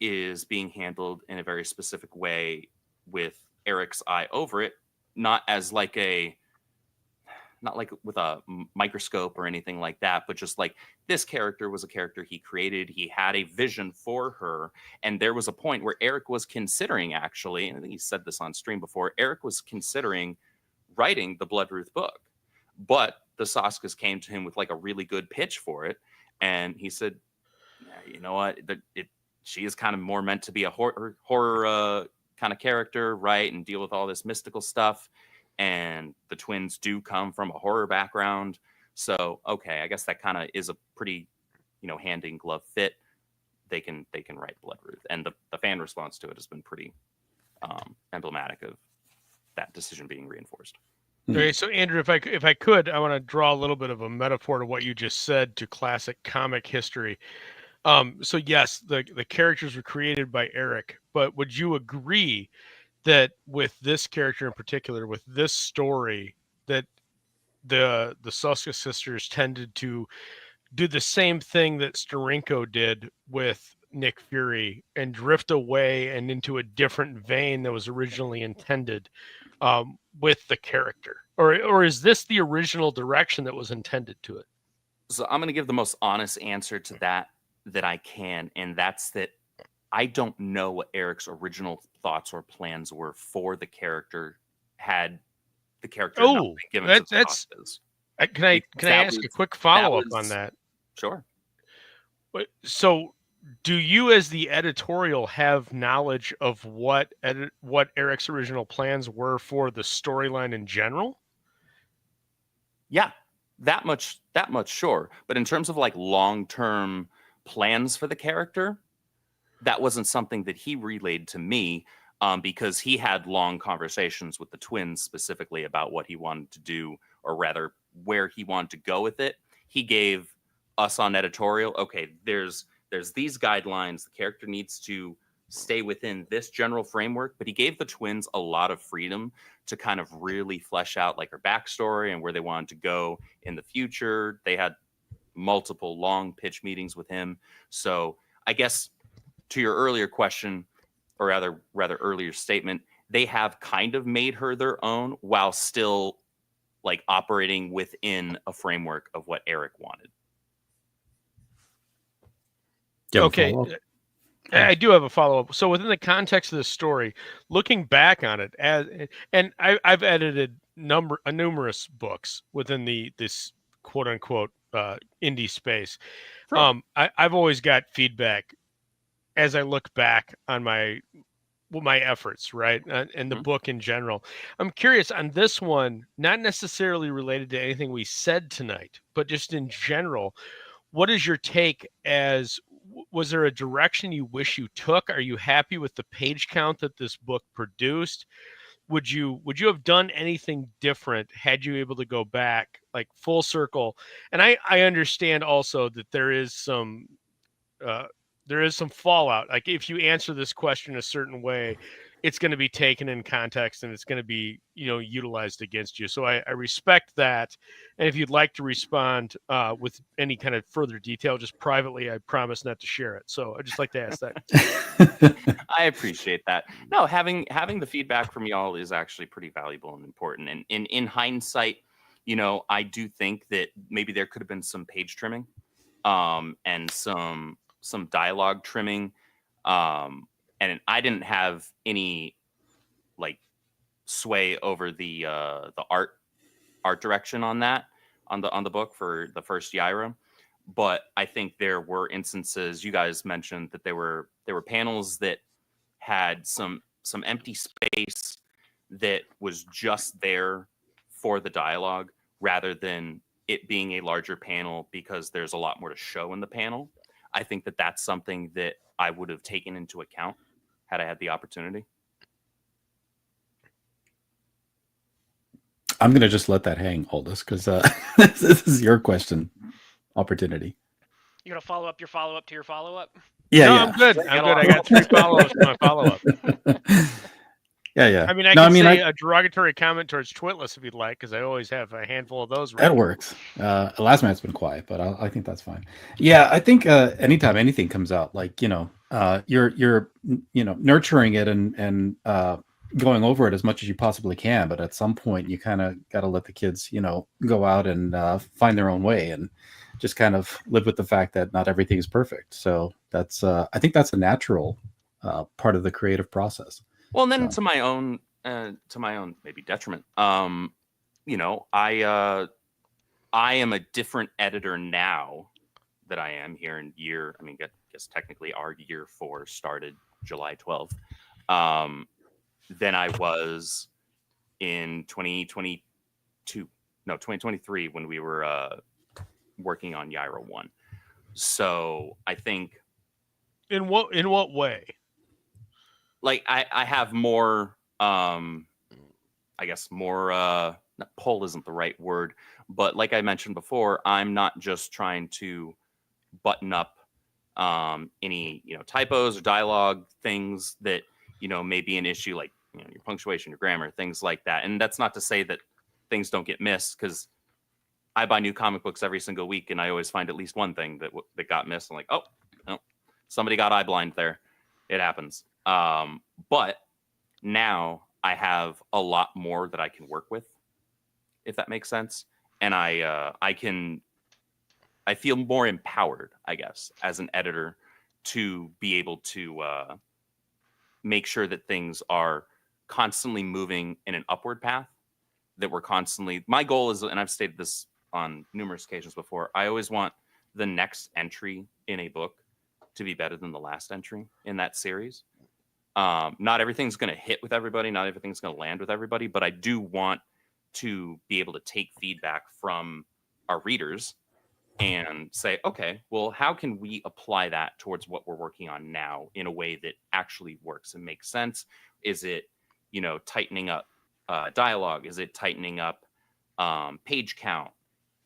[SPEAKER 5] is being handled in a very specific way with Eric's eye over it, not like with a microscope or anything like that, but just like this character was a character he created. He had a vision for her. And there was a point where Eric was considering, actually, and I think he said this on stream before, Eric was considering writing the Bloodruth book, but the Soskas came to him with like a really good pitch for it. And he said, yeah, you know what, she is kind of more meant to be a horror kind of character, right? And deal with all this mystical stuff. And the twins do come from a horror background. So, okay, I guess that kind of is a pretty, hand in glove fit. They can write Bloodruth. And the fan response to it has been pretty emblematic of that decision being reinforced.
[SPEAKER 3] Okay, so Andrew, if I could, I want to draw a little bit of a metaphor to what you just said to classic comic history. So yes, the characters were created by Eric, but would you agree that with this character in particular, with this story, that the Soska sisters tended to do the same thing that Steranko did with Nick Fury and drift away and into a different vein that was originally intended with the character? Or is this the original direction that was intended to it?
[SPEAKER 5] So I'm going to give the most honest answer to that I can, and that's that I don't know what Eric's original thoughts or plans were for the character had the character not been given to the Soskas.
[SPEAKER 3] Can I ask a quick follow-up on that?
[SPEAKER 5] Sure.
[SPEAKER 3] So do you as the editorial have knowledge of what Eric's original plans were for the storyline in general?
[SPEAKER 5] Yeah, that much sure. But in terms of like long-term plans for the character, that wasn't something that he relayed to me, because he had long conversations with the twins specifically about what he wanted to do, or rather where he wanted to go with it. He gave us on editorial, okay, there's these guidelines. The character needs to stay within this general framework, but he gave the twins a lot of freedom to kind of really flesh out like her backstory and where they wanted to go in the future. They had multiple long pitch meetings with him. So I guess to your earlier question, or rather earlier statement, they have kind of made her their own while still like operating within a framework of what Eric wanted.
[SPEAKER 3] Okay. I do have a follow-up. So within the context of the story, looking back on it, and I've edited numerous books within this quote unquote indie space.
[SPEAKER 5] Sure.
[SPEAKER 3] I've always got feedback as I look back on my efforts, right, and the book in general. I'm curious on this one, not necessarily related to anything we said tonight, but just in general. What is your take? Was there a direction you wish you took? Are you happy with the page count that this book produced? Would you have done anything different had you able to go back like full circle? And I understand also that there is some fallout. Like if you answer this question a certain way, it's going to be taken in context and it's going to be, utilized against you. So I respect that. And if you'd like to respond with any kind of further detail, just privately, I promise not to share it. So I'd just like to ask that.
[SPEAKER 5] I appreciate that. No, having the feedback from y'all is actually pretty valuable and important. And in hindsight, I do think that maybe there could have been some page trimming and some dialogue trimming. And I didn't have any like sway over the art direction on that on the book for the first Yaira. But I think there were instances you guys mentioned that there were panels that had some empty space that was just there for the dialogue rather than it being a larger panel because there's a lot more to show in the panel. I think that that's something that I would have taken into account had I had the opportunity.
[SPEAKER 1] I'm going to just let that hang, Aldous, because this is your question opportunity.
[SPEAKER 4] You're going to follow up your follow-up to your follow-up?
[SPEAKER 1] Yeah,
[SPEAKER 3] no,
[SPEAKER 1] yeah.
[SPEAKER 3] I'm good. I got 3 follow-ups to my follow-up.
[SPEAKER 1] Yeah.
[SPEAKER 3] I mean, I can say a derogatory comment towards Twitless if you'd like, because I always have a handful of those.
[SPEAKER 1] That works. Last night's been quiet, but I think that's fine. Yeah, I think anytime anything comes out, like you're nurturing it and going over it as much as you possibly can, but at some point you kind of got to let the kids go out and find their own way and just kind of live with the fact that not everything is perfect. So that's I think that's a natural part of the creative process.
[SPEAKER 5] Well, and then to my own maybe detriment, I am a different editor now that I am here in year. I mean, I guess technically our year 4 started July 12th. Than I was in 2023 when we were working on Yaira 1. So I think
[SPEAKER 3] in what way?
[SPEAKER 5] Like I have more I guess more pull isn't the right word, but like I mentioned before, I'm not just trying to button up any typos or dialogue things that may be an issue, like your punctuation, your grammar, things like that. And that's not to say that things don't get missed, because I buy new comic books every single week and I always find at least one thing that got missed. I'm like, oh, somebody got eye blind there. It happens. But now I have a lot more that I can work with, if that makes sense. And I feel more empowered, I guess, as an editor to be able to make sure that things are constantly moving in an upward path, that we're constantly, my goal is, and I've stated this on numerous occasions before, I always want the next entry in a book to be better than the last entry in that series. Not everything's going to hit with everybody. Not everything's going to land with everybody, but I do want to be able to take feedback from our readers and say, okay, well, how can we apply that towards what we're working on now in a way that actually works and makes sense? Is it, tightening up dialogue? Is it tightening up page count?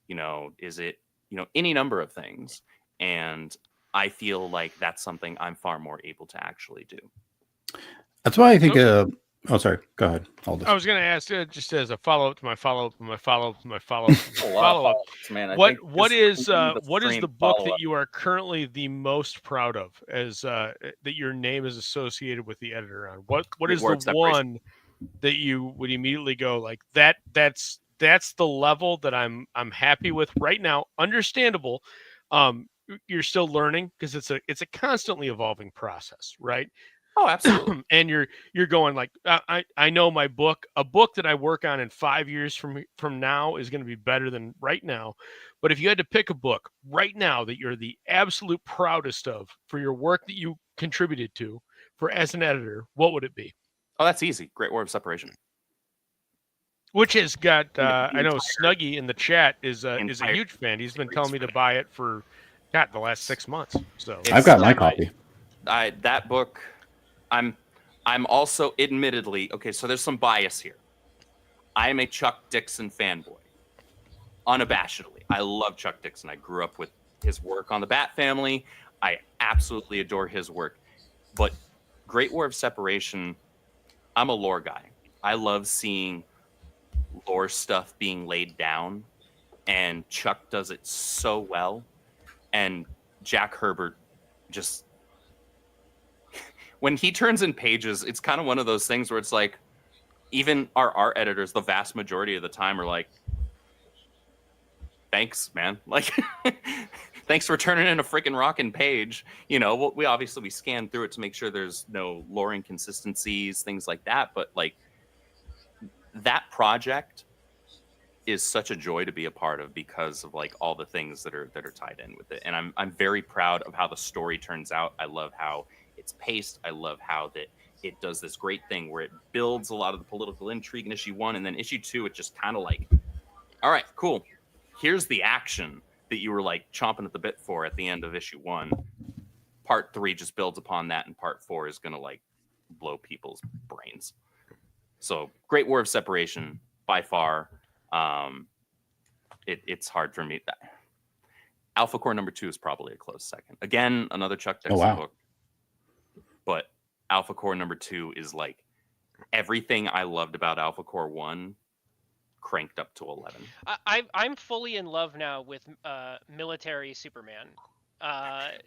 [SPEAKER 5] Is it, any number of things? And I feel like that's something I'm far more able to actually do.
[SPEAKER 1] That's why I think. Oh, sorry. Go ahead.
[SPEAKER 3] I was going to ask just as a follow up to my follow up to my follow up to my follow up to my follow up.
[SPEAKER 5] Man,
[SPEAKER 3] What is the book that you are currently the most proud of, as that your name is associated with the editor on? What is the one that you would immediately go like that's the level that I'm happy with right now? Understandable. You're still learning because it's a constantly evolving process, right?
[SPEAKER 5] Oh, absolutely.
[SPEAKER 3] And you're going like, I know a book that I work on in 5 years from now is going to be better than right now. But if you had to pick a book right now that you're the absolute proudest of for your work that you contributed to for as an editor, what would it be?
[SPEAKER 5] Oh, that's easy. Great War of Separation.
[SPEAKER 3] Which has got I know Snuggy in the chat is a huge fan. He's been telling me to buy it for the last 6 months. So
[SPEAKER 1] I've got my copy.
[SPEAKER 5] That book. I'm also admittedly, okay, so there's some bias here. I am a Chuck Dixon fanboy. Unabashedly. I love Chuck Dixon. I grew up with his work on the Bat Family. I absolutely adore his work. But Great War of Separation, I'm a lore guy. I love seeing lore stuff being laid down, and Chuck does it so well. And Jack Herbert just... when he turns in pages, it's kind of one of those things where it's like, even our art editors, the vast majority of the time, are like, thanks, man. Like, thanks for turning in a freaking rockin' page. You know, we scan through it to make sure there's no lore inconsistencies, things like that. But like, that project is such a joy to be a part of because of like all the things that are tied in with it. And I'm very proud of how the story turns out. I love how it's paced. I love how that it does this great thing where it builds a lot of the political intrigue in issue 1, and then issue 2, it just kind of like, all right, cool. Here's the action that you were like chomping at the bit for at the end of issue 1. Part 3 just builds upon that, and part 4 is gonna like blow people's brains. So Great War of Separation by far. It's hard for me. Alpha Core number 2 is probably a close second. Again, another Chuck Dixon book. But Alpha Core number 2 is like everything I loved about Alpha Core 1 cranked up to 11.
[SPEAKER 4] I'm fully in love now with military Superman.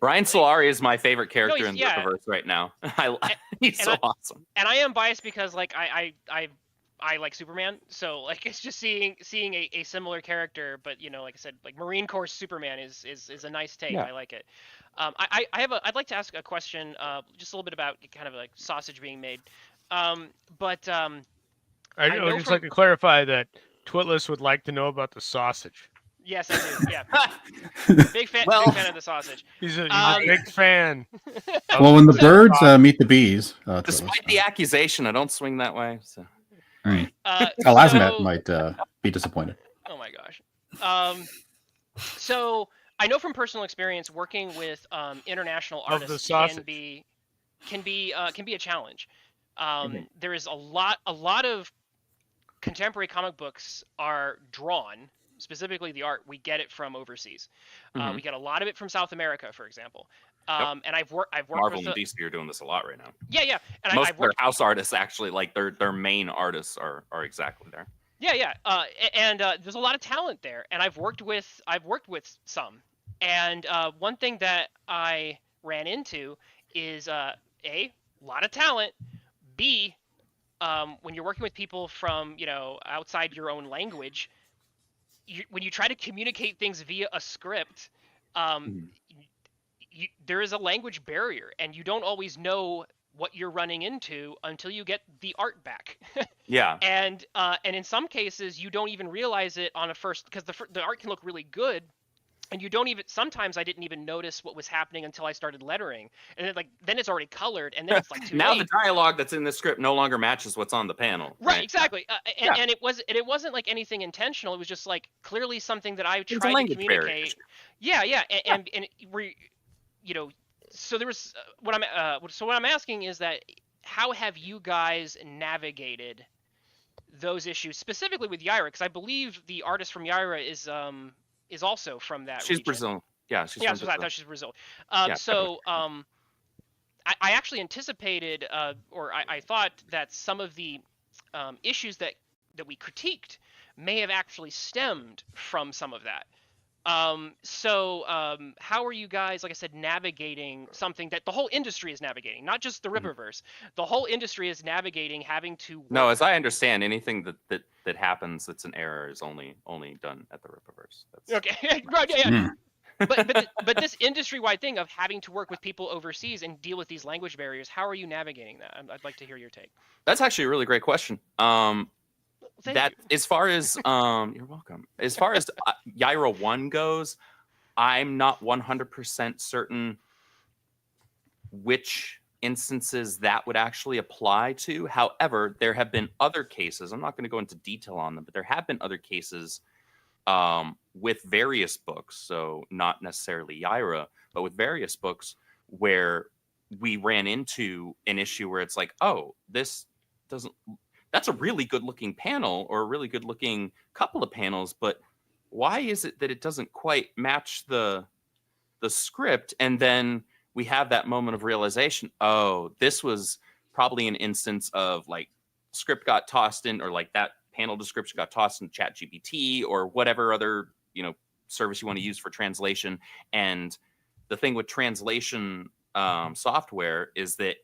[SPEAKER 5] Brian Solari is my favorite character in the Rippaverse right now. He's so awesome.
[SPEAKER 4] And I am biased because like I like Superman, so like it's just seeing a similar character, but you know, like I said, like Marine Corps Superman is a nice take. I like it. I'd like to ask a question, just a little bit about kind of like sausage being made. I
[SPEAKER 3] would just like to clarify that Twitless would like to know about the sausage.
[SPEAKER 4] Yes, I do. Yeah, big fan of the sausage.
[SPEAKER 3] He's a big fan.
[SPEAKER 1] Well, when the birds meet the bees,
[SPEAKER 5] despite the accusation, I don't swing that way. So.
[SPEAKER 1] Right. Alazamat might be disappointed.
[SPEAKER 4] Oh my gosh. So I know from personal experience working with international artists can be a challenge. There is a lot of contemporary comic books are drawn, specifically the art. We get it from overseas. We get a lot of it from South America, for example. And I've worked
[SPEAKER 5] Marvel
[SPEAKER 4] with
[SPEAKER 5] and DC are doing this a lot right now.
[SPEAKER 4] Yeah. And
[SPEAKER 5] most of their house artists actually, like their main artists are exactly there.
[SPEAKER 4] Yeah. And there's a lot of talent there, and I've worked with some. And one thing that I ran into is a lot of talent. B, when you're working with people from outside your own language, when you try to communicate things via a script, there is a language barrier, and you don't always know what you're running into until you get the art back.
[SPEAKER 5] Yeah.
[SPEAKER 4] And in some cases, you don't even realize it on a first, because the art can look really good, and you don't even. Sometimes I didn't even notice what was happening until I started lettering, and then it's already colored, and then it's like too
[SPEAKER 5] now
[SPEAKER 4] late.
[SPEAKER 5] The dialogue that's in the script no longer matches what's on the panel.
[SPEAKER 4] Right, exactly. And it wasn't like anything intentional. It was just like clearly something that I tried to communicate. Yeah, and we, so there was what I'm asking is that how have you guys navigated those issues specifically with Yaira? Because I believe the artist from Yaira is also from that region.
[SPEAKER 5] She's Brazilian. Yeah, she's
[SPEAKER 4] Yeah,
[SPEAKER 5] from
[SPEAKER 4] so I
[SPEAKER 5] Brazil.
[SPEAKER 4] thought she's Brazil.
[SPEAKER 5] Yeah,
[SPEAKER 4] I actually anticipated, or I thought that some of the issues that we critiqued may have actually stemmed from some of that. How are you guys, like I said, navigating something that the whole industry is navigating, not just the Rippaverse? The whole industry is navigating having to work.
[SPEAKER 5] No, as I understand, anything that happens that's an error is only done at the Rippaverse.
[SPEAKER 4] Okay, right, yeah. But this industry-wide thing of having to work with people overseas and deal with these language barriers, how are you navigating that? I'd like to hear your take.
[SPEAKER 5] That's actually a really great question. As far as you're welcome. As far as Yaira 1 goes, I'm not 100% certain which instances that would actually apply to. However, there have been other cases. I'm not going to go into detail on them, but there have been other cases with various books. So not necessarily Yaira, but with various books where we ran into an issue where it's like, oh, this doesn't. That's a really good looking panel or a really good looking couple of panels, but why is it that it doesn't quite match the script? And then we have that moment of realization, oh, this was probably an instance of like script got tossed in, or like that panel description got tossed in ChatGPT or whatever other, service you want to use for translation. And the thing with translation software is that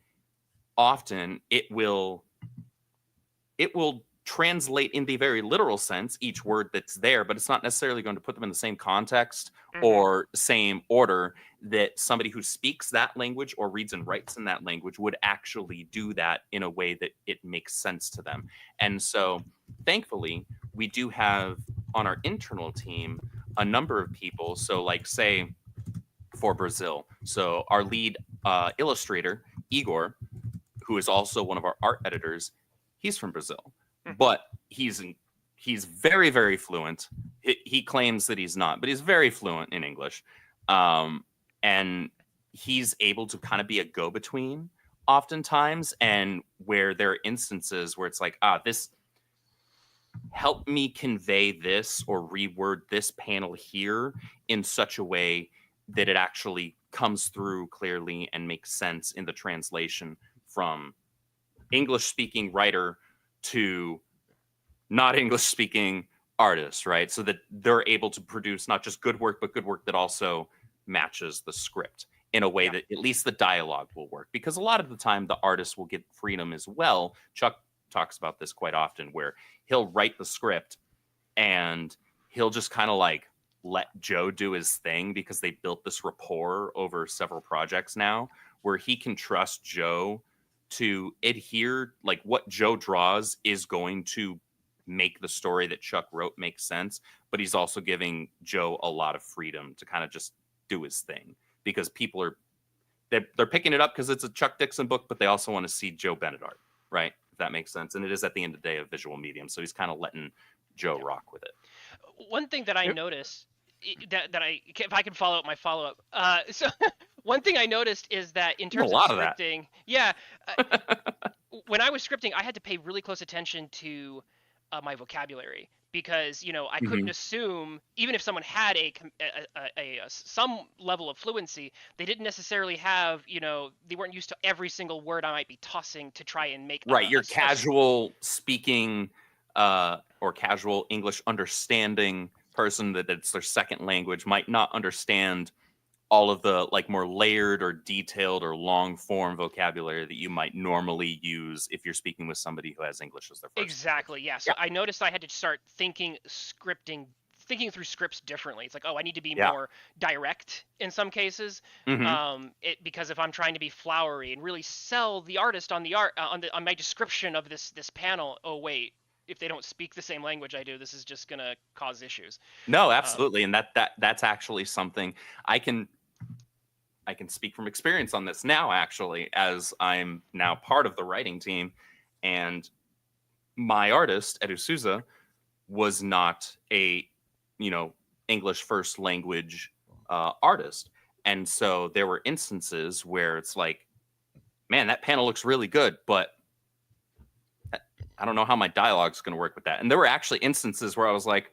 [SPEAKER 5] often it will translate in the very literal sense each word that's there, but it's not necessarily going to put them in the same context or same order that somebody who speaks that language or reads and writes in that language would actually do that in a way that it makes sense to them. And so thankfully, we do have on our internal team a number of people. So like say for Brazil, so our lead illustrator, Igor, who is also one of our art editors, he's from Brazil, but he's very, very fluent. He claims that he's not, but he's very fluent in English. And he's able to kind of be a go-between oftentimes. And where there are instances where it's like, this help me convey this or reword this panel here in such a way that it actually comes through clearly and makes sense in the translation from English-speaking writer to not English-speaking artist, right? So that they're able to produce not just good work, but good work that also matches the script in a way that at least the dialogue will work. Because a lot of the time, the artist will get freedom as well. Chuck talks about this quite often, where he'll write the script and he'll just kind of like let Joe do his thing because they built this rapport over several projects now where he can trust Joe to adhere, like what Joe draws is going to make the story that Chuck wrote make sense, but he's also giving Joe a lot of freedom to kind of just do his thing because people are they're picking it up because it's a Chuck Dixon book, but they also want to see Joe Bennett art, right? If that makes sense. And it is at the end of the day a visual medium, so he's kind of letting Joe rock with it.
[SPEAKER 4] One thing that I noticed that if I can follow up my follow-up, so one thing I noticed is that in terms of scripting, when I was scripting, I had to pay really close attention to my vocabulary because I couldn't assume, even if someone had some level of fluency, they didn't necessarily have they weren't used to every single word I might be tossing to try and make
[SPEAKER 5] your casual speaking or casual English understanding person that it's their second language might not understand all of the like more layered or detailed or long form vocabulary that you might normally use if you're speaking with somebody who has English as their first.
[SPEAKER 4] Exactly. Yeah. So I noticed I had to start thinking through scripts differently. It's like, I need to be more direct in some cases. Because if I'm trying to be flowery and really sell the artist on the art on my description of this panel, oh wait, if they don't speak the same language I do, this is just gonna cause issues.
[SPEAKER 5] No, absolutely. And that's actually something I can speak from experience on this now, actually, as I'm now part of the writing team. And my artist, Edu Souza, was not a, English first language artist. And so there were instances where it's like, man, that panel looks really good, but I don't know how my dialogue's going to work with that. And there were actually instances where I was like,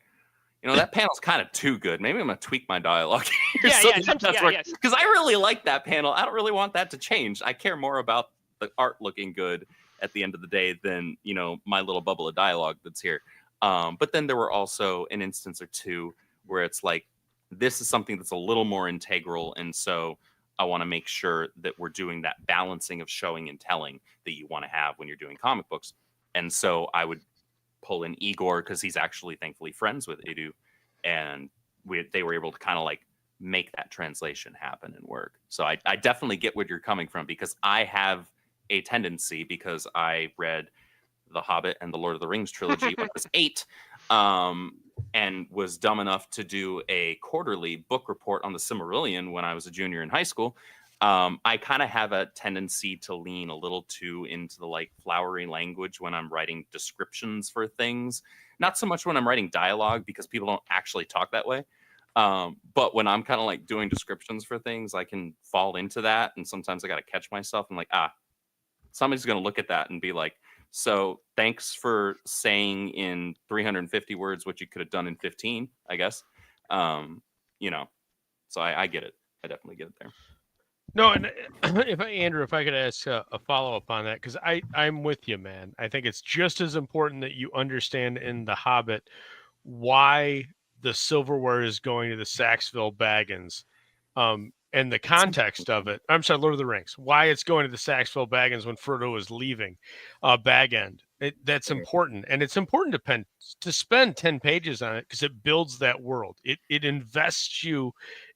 [SPEAKER 5] that panel's kind of too good. Maybe I'm gonna tweak my dialogue here.
[SPEAKER 4] Yeah, yeah,
[SPEAKER 5] Because I really like that panel. I don't really want that to change. I care more about the art looking good at the end of the day than my little bubble of dialogue that's here. But then there were also an instance or two where it's like, this is something that's a little more integral, and so I want to make sure that we're doing that balancing of showing and telling that you want to have when you're doing comic books. And so I would pull in Igor, because he's actually thankfully friends with Edu, and they were able to kind of like make that translation happen and work. So I definitely get where you're coming from, because I have a tendency, because I read The Hobbit and the Lord of the Rings trilogy when I was 8, and was dumb enough to do a quarterly book report on the Silmarillion when I was a junior in high school. I kind of have a tendency to lean a little too into the like flowery language when I'm writing descriptions for things. Not so much when I'm writing dialogue, because people don't actually talk that way. But when I'm kind of like doing descriptions for things, I can fall into that. And sometimes I got to catch myself. I'm like, somebody's going to look at that and be like, so thanks for saying in 350 words what you could have done in 15, I guess. So I get it. I definitely get it there.
[SPEAKER 3] No, and Andrew, if I could ask a follow-up on that, because I'm with you, man. I think it's just as important that you understand in The Hobbit why the silverware is going to the Saxville Baggins, and the context of it. I'm sorry, Lord of the Rings. Why it's going to the Saxville Baggins when Frodo is leaving Bag End. That's important, and it's important to spend 10 pages on it, because it builds that world. It invests you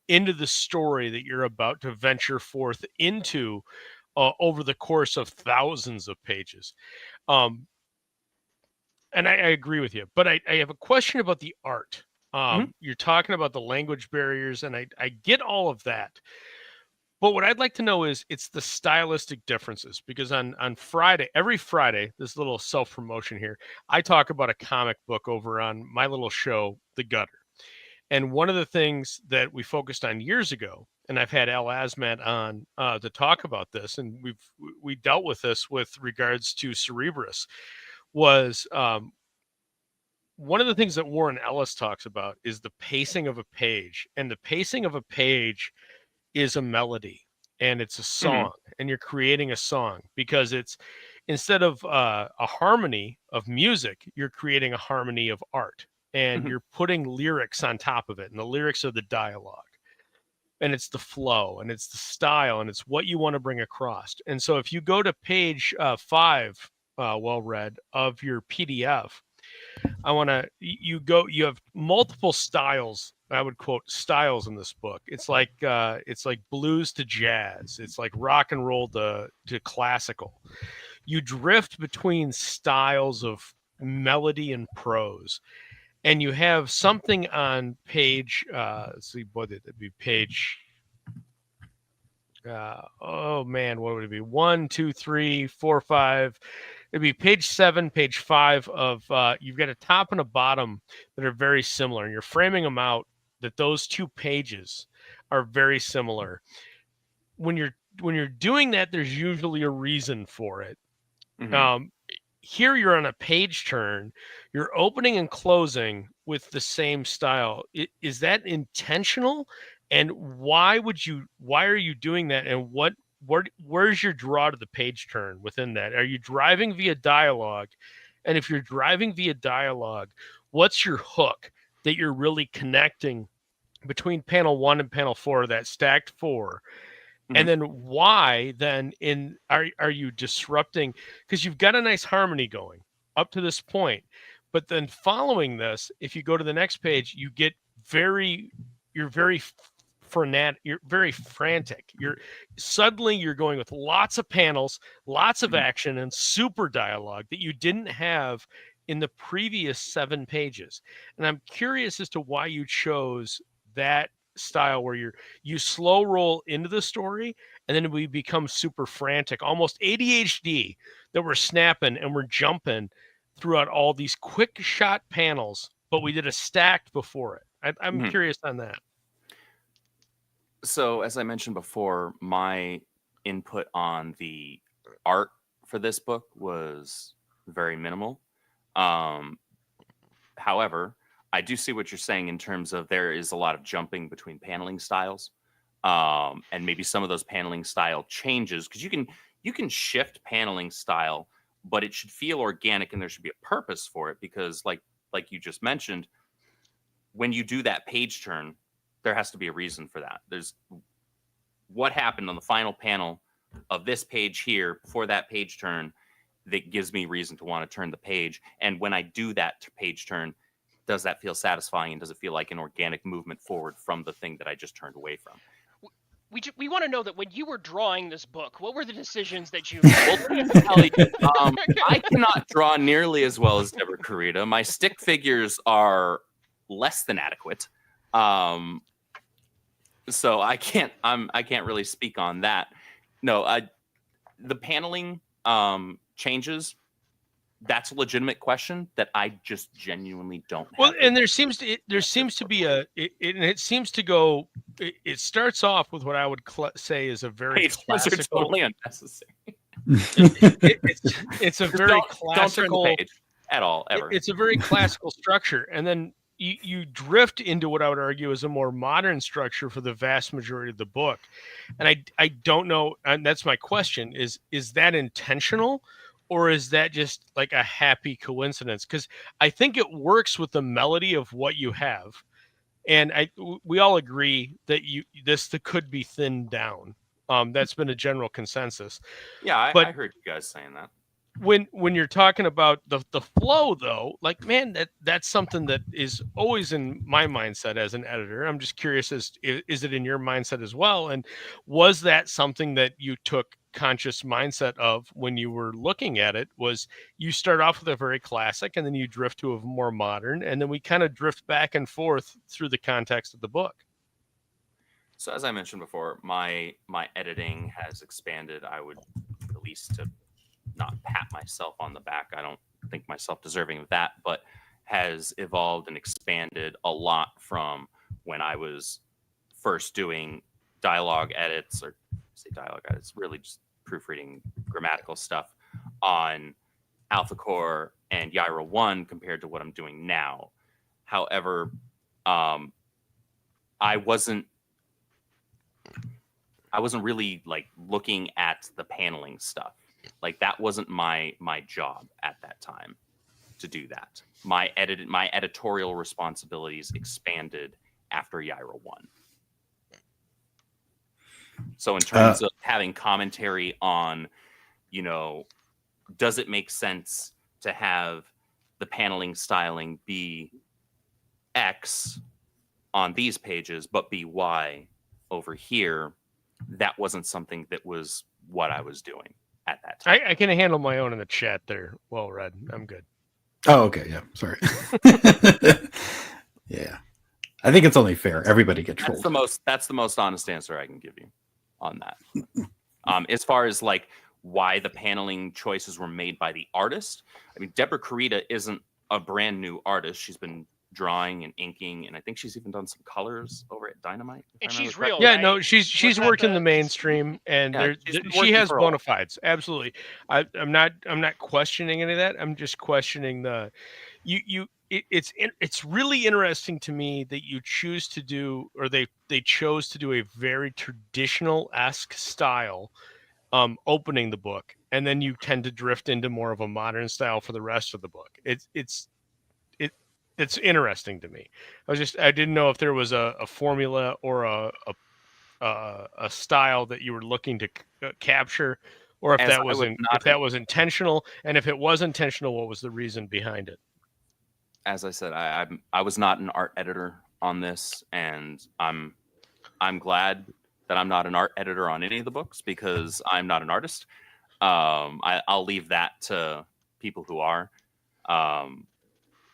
[SPEAKER 3] into the story that you're about to venture forth into over the course of thousands of pages. And I agree with you, but I have a question about the art. You're talking about the language barriers, and I get all of that. But what I'd like to know is it's the stylistic differences, because on Friday, every Friday, this little self-promotion here, I talk about a comic book over on my little show, The Gutter. And one of the things that we focused on years ago, and I've had Al Asmat on to talk about this, and we dealt with this with regards to Cerebrus, was one of the things that Warren Ellis talks about is the pacing of a page. And the pacing of a page is a melody, and it's a song, and you're creating a song, because it's, instead of a harmony of music, you're creating a harmony of art. And you're putting lyrics on top of it, and the lyrics are the dialogue, and it's the flow, and it's the style, and it's what you want to bring across. And so if you go to page 5, well read, of your PDF, you have multiple styles. I would quote styles in this book. It's like blues to jazz. It's like rock and roll to classical. You drift between styles of melody and prose. And you have something on page, let's see, what would it be? Page, what would it be? 1, 2, 3, 4, 5. It'd be page 7, page 5 of, you've got a top and a bottom that are very similar. And you're framing them out that those 2 pages are very similar. When you're doing that, there's usually a reason for it. Here you're on a page turn, you're opening and closing with the same style. Is that intentional? And why are you doing that? And where's your draw to the page turn within that? Are you driving via dialogue? And if you're driving via dialogue, what's your hook that you're really connecting between panel 1 and panel 4, that stacked 4? And then why then are you disrupting? Because you've got a nice harmony going up to this point, but then following this, if you go to the next page, you get you're very frenetic, you're very frantic. You're going with lots of panels, lots of action, and super dialogue that you didn't have in the previous 7 pages. And I'm curious as to why you chose that style, where you slow roll into the story, and then we become super frantic, almost ADHD, that we're snapping and we're jumping throughout all these quick shot panels, but we did a stacked before it. I'm curious on that.
[SPEAKER 5] So as I mentioned before, my input on the art for this book was very minimal. However, I do see what you're saying in terms of there is a lot of jumping between paneling styles, and maybe some of those paneling style changes, because you can shift paneling style, but it should feel organic and there should be a purpose for it, because like you just mentioned, when you do that page turn, there has to be a reason for that. There's what happened on the final panel of this page here before that page turn that gives me reason to want to turn the page. And when I do that page turn, does that feel satisfying, and does it feel like an organic movement forward from the thing that I just turned away from?
[SPEAKER 4] We want to know that when you were drawing this book, what were the decisions that you made?
[SPEAKER 5] Well, let me tell you, I cannot draw nearly as well as Deborah Carita. My stick figures are less than adequate, so I can't really speak on that. No, the paneling changes. That's a legitimate question that I just genuinely don't have.
[SPEAKER 3] Well, and there seems to be it seems to go. It starts off with what I would say is a very classical.
[SPEAKER 5] Totally unnecessary.
[SPEAKER 3] It's a very classical.
[SPEAKER 5] Don't turn the page at all, ever.
[SPEAKER 3] It's a very classical structure, and then you drift into what I would argue is a more modern structure for the vast majority of the book. And I don't know, and that's my question: is that intentional? Or is that just like a happy coincidence? Because I think it works with the melody of what you have, and we all agree that this could be thinned down. That's been a general consensus.
[SPEAKER 5] Yeah, I heard you guys saying that.
[SPEAKER 3] When you're talking about the flow, though, like, man, that's something that is always in my mindset as an editor. I'm just curious, is it in your mindset as well? And was that something that you took conscious mindset of when you were looking at it? Was you start off with a very classic and then you drift to a more modern, and then we kind of drift back and forth through the context of the book?
[SPEAKER 5] So as I mentioned before, my editing has expanded. I would, at least to not pat myself on the back, I don't think myself deserving of that, but has evolved and expanded a lot from when I was first doing dialogue edits, or say dialogue edits, really just proofreading grammatical stuff on Alpha Core and Yaira 1 compared to what I'm doing now. However, I wasn't really like looking at the paneling stuff. Like, that wasn't my job at that time to do that. My editorial responsibilities expanded after Yaira 1. So in terms of having commentary on, does it make sense to have the paneling styling be X on these pages, but be Y over here? That wasn't something that was what I was doing at that time.
[SPEAKER 3] I can handle my own in the chat there. Well read. I'm good.
[SPEAKER 1] Oh, okay. Yeah. Sorry. Yeah. I think it's only fair. Everybody gets trolled.
[SPEAKER 5] That's the most honest answer I can give you on that. As far as like why the paneling choices were made by the artist, I mean, Deborah Carita isn't a brand new artist. She's been drawing and inking, and I think she's even done some colors over at Dynamite.
[SPEAKER 4] And she's real.
[SPEAKER 3] Yeah,
[SPEAKER 4] right?
[SPEAKER 3] no, she's worked in the mainstream, and she has bona fides. Absolutely. I'm not questioning any of that. I'm just questioning it's really interesting to me that you choose to do, or they chose to do a very traditional-esque style opening the book, and then you tend to drift into more of a modern style for the rest of the book. It's interesting to me. I didn't know if there was a formula or a style that you were looking to capture, or if that was intentional, and if it was intentional, what was the reason behind it?
[SPEAKER 5] As I said, I was not an art editor on this, and I'm glad that I'm not an art editor on any of the books, because I'm not an artist. I'll leave that to people who are,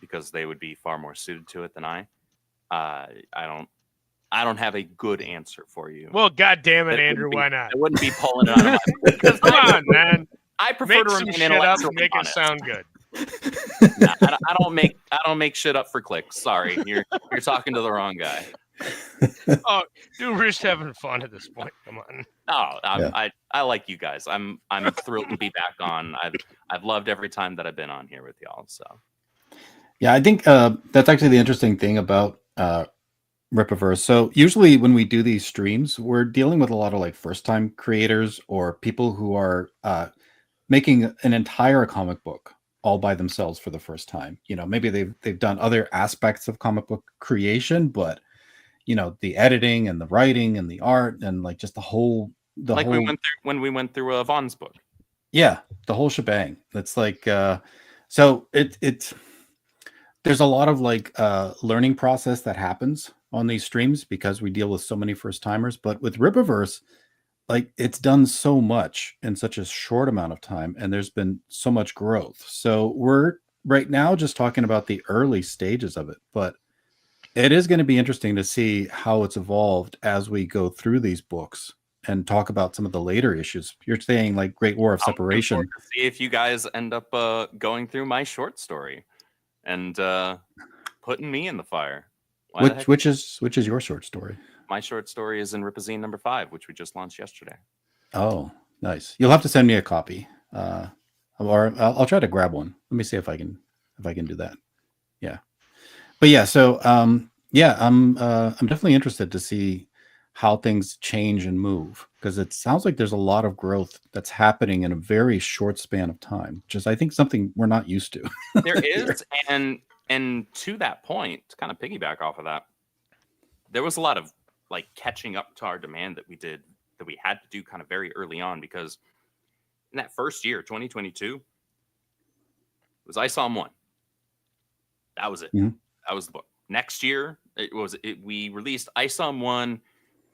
[SPEAKER 5] because they would be far more suited to it than I. I don't have a good answer for you.
[SPEAKER 3] Well, God damn it, Andrew, why not?
[SPEAKER 5] I wouldn't be pulling it out of my because
[SPEAKER 3] come on, man.
[SPEAKER 5] I prefer to remain intellectual.
[SPEAKER 3] Make it sound good.
[SPEAKER 5] Nah, I don't make shit up for clicks. Sorry, you're talking to the wrong guy.
[SPEAKER 3] Oh, dude, we're just having fun at this point. Come on.
[SPEAKER 5] Oh, I like you guys. I'm thrilled to be back on. I've loved every time that I've been on here with y'all. So
[SPEAKER 1] Yeah, I think that's actually the interesting thing about Rippaverse. So usually when we do these streams, we're dealing with a lot of like first time creators or people who are making an entire comic book all by themselves for the first time. You know, maybe they've done other aspects of comic book creation, but you know, the editing and the writing and the art and like just the whole
[SPEAKER 5] like we went through Vaughn's book.
[SPEAKER 1] Yeah, the whole shebang. It's like so it's there's a lot of like learning process that happens on these streams because we deal with so many first timers. But with Rippaverse, like it's done so much in such a short amount of time, and there's been so much growth. So we're right now just talking about the early stages of it, but it is going to be interesting to see how it's evolved as we go through these books and talk about some of the later issues. You're saying like Great War of Separation.
[SPEAKER 5] To see if you guys end up going through my short story and putting me in the fire.
[SPEAKER 1] Which is your short story?
[SPEAKER 5] My short story is in Rippazine number 5, which we just launched yesterday.
[SPEAKER 1] Oh, nice. You'll have to send me a copy, or I'll try to grab one. Let me see if I can do that. Yeah, but yeah. So yeah, I'm definitely interested to see how things change and move because it sounds like there's a lot of growth that's happening in a very short span of time, which is I think something we're not used to.
[SPEAKER 5] There is, and to that point, to kind of piggyback off of that, there was a lot of like catching up to our demand that we had to do kind of very early on because in that first year, 2022, it was ISOM 1. That was it.
[SPEAKER 1] Mm-hmm.
[SPEAKER 5] That was the book. Next year, we released ISOM 1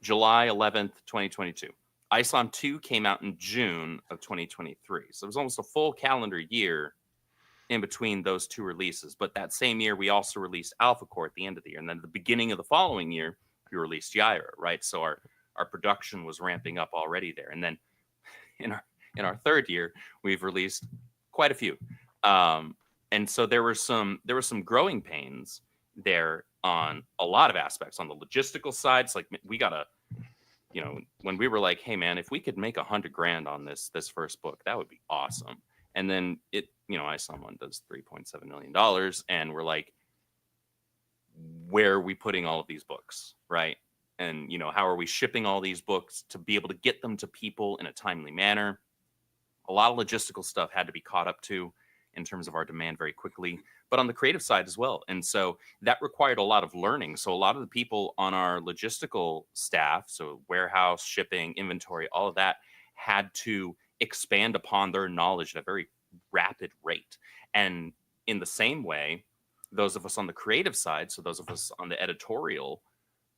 [SPEAKER 5] July 11th, 2022. ISOM 2 came out in June of 2023. So it was almost a full calendar year in between those two releases. But that same year, we also released Alpha Core at the end of the year. And then at the beginning of the following year, we released Yaira, right? So our production was ramping up already there. And then in our third year, we've released quite a few. And so there were some growing pains there on a lot of aspects. On the logistical side, it's like we gotta, you know, when we were like, hey man, if we could make $100,000 on this first book, that would be awesome. And then someone does $3.7 million, and we're like, where are we putting all of these books, right? And how are we shipping all these books to be able to get them to people in a timely manner? A lot of logistical stuff had to be caught up to in terms of our demand very quickly, but on the creative side as well. And so that required a lot of learning. So a lot of the people on our logistical staff, so warehouse, shipping, inventory, all of that had to expand upon their knowledge at a very rapid rate. And in the same way, those of us on the creative side, so those of us on the editorial,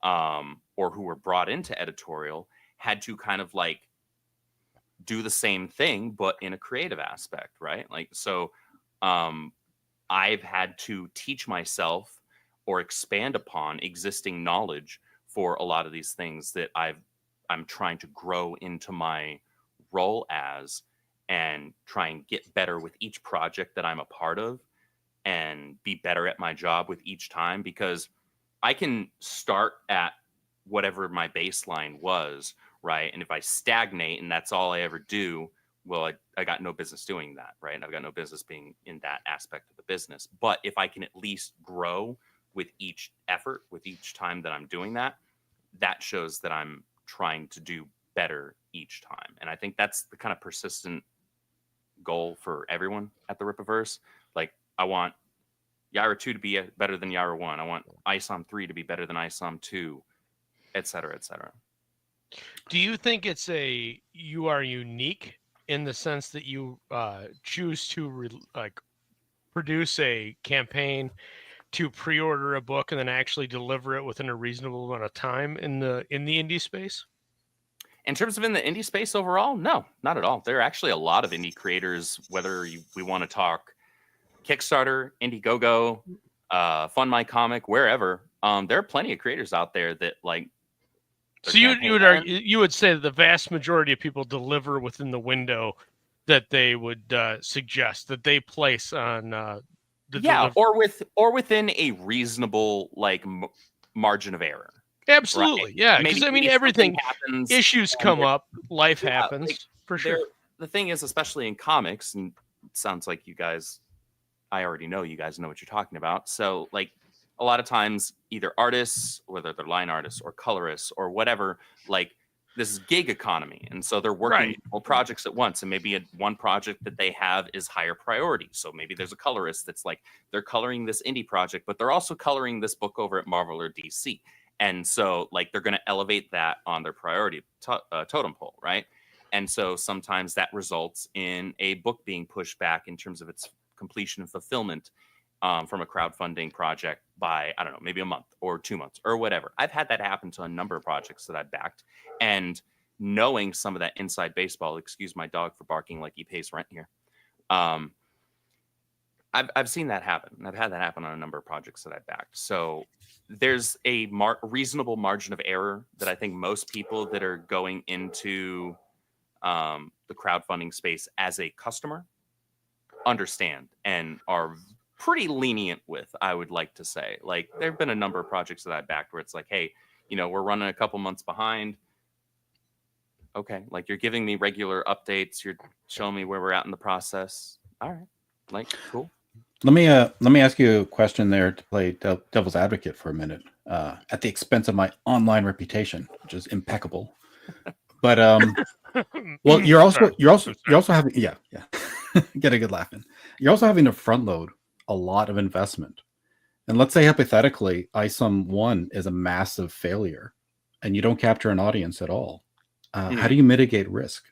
[SPEAKER 5] or who were brought into editorial, had to kind of like do the same thing, but in a creative aspect, right? Like, so I've had to teach myself or expand upon existing knowledge for a lot of these things that I'm trying to grow into my role as, and try and get better with each project that I'm a part of and be better at my job with each time, because I can start at whatever my baseline was, right? And if I stagnate and that's all I ever do, well, I got no business doing that, right? I've got no business being in that aspect of the business. But if I can at least grow with each effort, with each time that I'm doing that, that shows that I'm trying to do better each time. And I think that's the kind of persistent goal for everyone at the Rippaverse. Like, I want Yaira 2 to be better than Yaira 1. I want ISOM 3 to be better than ISOM 2, et cetera, et cetera.
[SPEAKER 3] Do you think you are unique in the sense that you choose to produce a campaign to pre-order a book and then actually deliver it within a reasonable amount of time in the indie space?
[SPEAKER 5] In terms of in the indie space overall, no, not at all. There are actually a lot of indie creators, whether we want to talk Kickstarter, Indiegogo, Fund My Comic, wherever. There are plenty of creators out there that like.
[SPEAKER 3] So you would say that the vast majority of people deliver within the window that they would suggest, that they place on
[SPEAKER 5] or within a reasonable like margin of error.
[SPEAKER 3] Absolutely,
[SPEAKER 5] right?
[SPEAKER 3] Yeah. Because I mean, everything happens, issues come up, life happens,
[SPEAKER 5] like,
[SPEAKER 3] for sure.
[SPEAKER 5] The thing is, especially in comics, and it sounds like you guys I already know you guys know what you're talking about. So like a lot of times either artists, whether they're line artists or colorists or whatever, like this is gig economy. And so they're working multiple projects at once. And maybe one project that they have is higher priority. So maybe there's a colorist that's like, they're coloring this indie project, but they're also coloring this book over at Marvel or DC. And so like they're going to elevate that on their priority totem pole, right? And so sometimes that results in a book being pushed back in terms of its completion and fulfillment from a crowdfunding project by, I don't know, maybe a month or 2 months or whatever. I've had that happen to a number of projects that I've backed. And knowing some of that inside baseball, excuse my dog for barking like he pays rent here. I've seen that happen. I've had that happen on a number of projects that I've backed. So there's a reasonable margin of error that I think most people that are going into the crowdfunding space as a customer understand and are pretty lenient with, I would like to say. Like there have been a number of projects that I backed where it's like, hey, you know, we're running a couple months behind. Okay, like you're giving me regular updates, you're showing me where we're at in the process. All right, like cool.
[SPEAKER 1] Let me ask you a question there to play devil's advocate for a minute, at the expense of my online reputation, which is impeccable. But well, you're also having get a good laugh in. You're also having to front load a lot of investment. And let's say hypothetically, ISOM 1 is a massive failure, and you don't capture an audience at all. How do you mitigate risk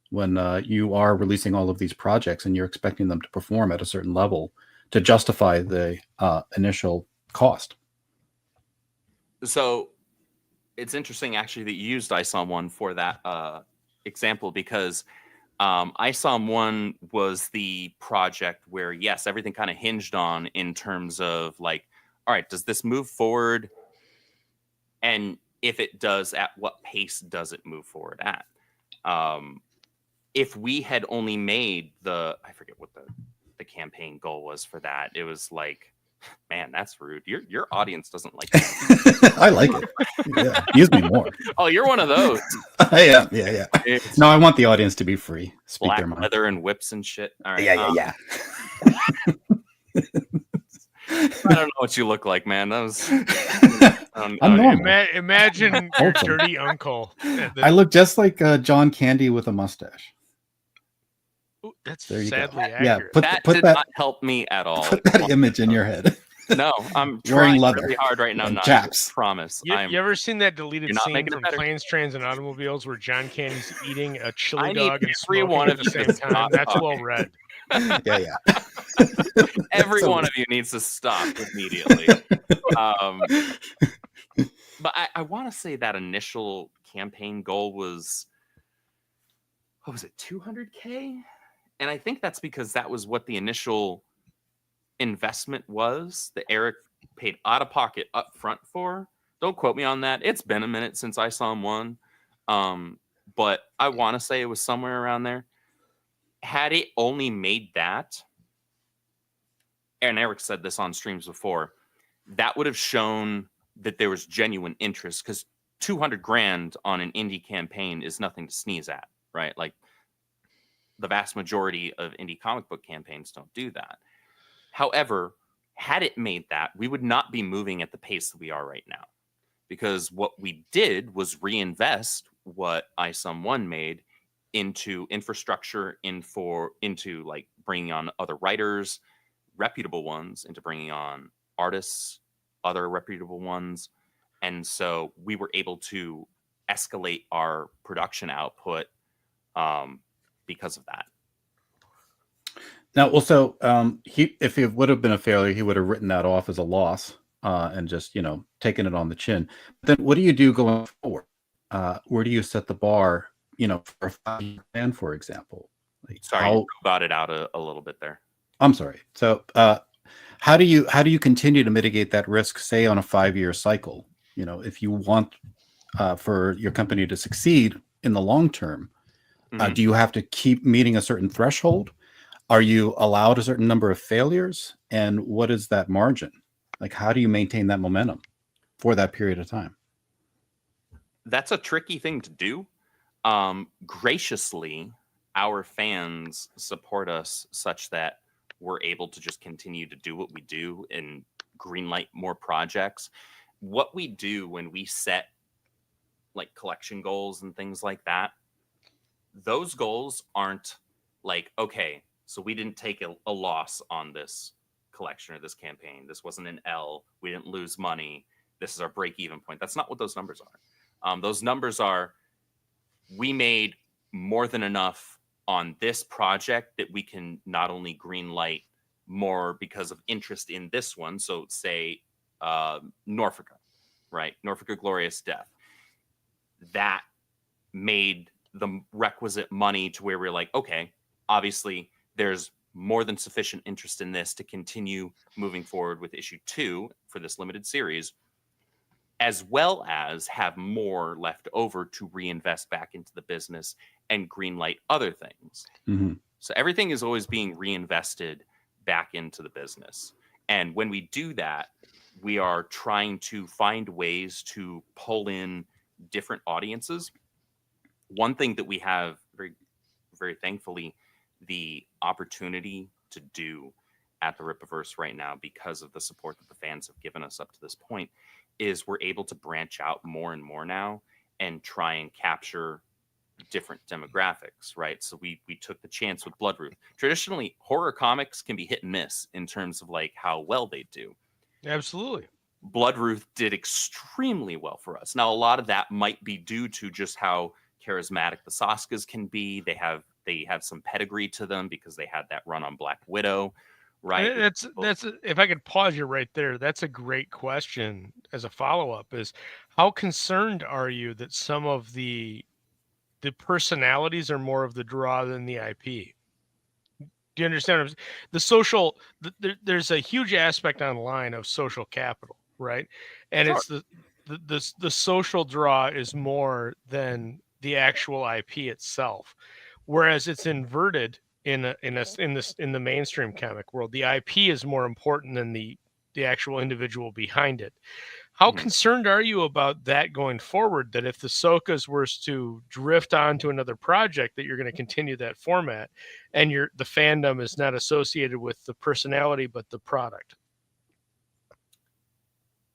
[SPEAKER 1] when you are releasing all of these projects and you're expecting them to perform at a certain level to justify the initial cost?
[SPEAKER 5] So it's interesting actually that you used ISOM 1 for that example, because ISOM 1 was the project where, yes, everything kind of hinged on in terms of like, all right, does this move forward? And if it does, at what pace does it move forward at? If we had only made I forget what the campaign goal was for that. It was like, man, that's rude. Your audience doesn't like it.
[SPEAKER 1] I like it. Yeah, use me more.
[SPEAKER 5] Oh, you're one of those.
[SPEAKER 1] Yeah.
[SPEAKER 5] It's
[SPEAKER 1] No, I want the audience to be free. Speak
[SPEAKER 5] black
[SPEAKER 1] their mind.
[SPEAKER 5] leather and whips and shit. All right.
[SPEAKER 1] Yeah.
[SPEAKER 5] I don't know what you look like, man. That was.
[SPEAKER 3] Imagine your dirty uncle.
[SPEAKER 1] I look just like John Candy with a mustache.
[SPEAKER 3] Ooh, that's
[SPEAKER 1] There you
[SPEAKER 3] sadly
[SPEAKER 1] go.
[SPEAKER 3] accurate.
[SPEAKER 5] That did not help me at all.
[SPEAKER 1] Put that image in your head.
[SPEAKER 5] No, I'm
[SPEAKER 1] Wearing
[SPEAKER 5] trying
[SPEAKER 1] leather
[SPEAKER 5] really hard right now.
[SPEAKER 1] and
[SPEAKER 5] Not
[SPEAKER 1] chaps.
[SPEAKER 5] to promise.
[SPEAKER 3] You ever seen that deleted
[SPEAKER 5] You're not
[SPEAKER 3] scene
[SPEAKER 5] making it
[SPEAKER 3] from
[SPEAKER 5] better.
[SPEAKER 3] Planes, Trains, and Automobiles where John Candy's eating a chili
[SPEAKER 5] I need
[SPEAKER 3] dog and
[SPEAKER 5] every
[SPEAKER 3] smoking
[SPEAKER 5] one
[SPEAKER 3] at
[SPEAKER 5] of
[SPEAKER 3] the
[SPEAKER 5] you
[SPEAKER 3] same
[SPEAKER 5] to
[SPEAKER 3] time?
[SPEAKER 5] stop
[SPEAKER 3] That's
[SPEAKER 5] talking.
[SPEAKER 3] well read.
[SPEAKER 1] Yeah.
[SPEAKER 5] Every
[SPEAKER 1] So-
[SPEAKER 5] one of you needs to stop immediately. But I want to say that initial campaign goal was, what was it, 200K? And I think that's because that was what the initial investment was that Eric paid out of pocket up front for. Don't quote me on that. It's been a minute since I saw him one. But I want to say it was somewhere around there. Had it only made that, and Eric said this on streams before, that would have shown that there was genuine interest, because 200 grand on an indie campaign is nothing to sneeze at, right? Like the vast majority of indie comic book campaigns don't do that. However, had it made that, we would not be moving at the pace that we are right now, because what we did was reinvest what ISOM 1 made into infrastructure, into like bringing on other writers, reputable ones, into bringing on artists, other reputable ones. And so we were able to escalate our production output because of that.
[SPEAKER 1] Now, also, if it would have been a failure, he would have written that off as a loss and just, taken it on the chin. Then what do you do going forward? Where do you set the bar, for a 5-year plan, for example? Like,
[SPEAKER 5] Sorry, you got it out a little bit there.
[SPEAKER 1] I'm sorry. So how do you continue to mitigate that risk, say, on a 5-year cycle? If you want for your company to succeed in the long term, do you have to keep meeting a certain threshold? Are you allowed a certain number of failures? And what is that margin? Like, how do you maintain that momentum for that period of time?
[SPEAKER 5] That's a tricky thing to do. Graciously, our fans support us such that we're able to just continue to do what we do and greenlight more projects. What we do when we set like collection goals and things like that, those goals aren't like, okay, so we didn't take a loss on this collection or this campaign. This wasn't an L. We didn't lose money. This is our break-even point. That's not what those numbers are. Those numbers are, we made more than enough on this project that we can not only green light more because of interest in this one. So say Norfolka, right? Norfolka Glorious Death. That made the requisite money to where we're like, okay, obviously there's more than sufficient interest in this to continue moving forward with issue 2 for this limited series, as well as have more left over to reinvest back into the business and greenlight other things.
[SPEAKER 1] Mm-hmm.
[SPEAKER 5] So everything is always being reinvested back into the business. And when we do that, we are trying to find ways to pull in different audiences. One thing that we have very, very thankfully the opportunity to do at the Rippaverse right now, because of the support that the fans have given us up to this point, is we're able to branch out more and more now and try and capture different demographics, right? So we took the chance with Bloodruth. Traditionally, horror comics can be hit and miss in terms of like how well they do.
[SPEAKER 3] Absolutely.
[SPEAKER 5] Bloodruth did extremely well for us. Now, a lot of that might be due to just how charismatic the Soskas can be. They have some pedigree to them because they had that run on Black Widow, right?
[SPEAKER 3] That's if I could pause you right there, that's a great question as a follow-up, is how concerned are you that some of the personalities are more of the draw than the IP? Do you understand what I'm saying? The social, there's a huge aspect online of social capital, right? And
[SPEAKER 5] Sure.
[SPEAKER 3] It's the social draw is more than the actual IP itself, whereas it's inverted in the mainstream comic world. The IP is more important than the actual individual behind it. How concerned are you about that going forward, that if the Sokas were to drift on to another project, that you're going to continue that format and the fandom is not associated with the personality, but the product?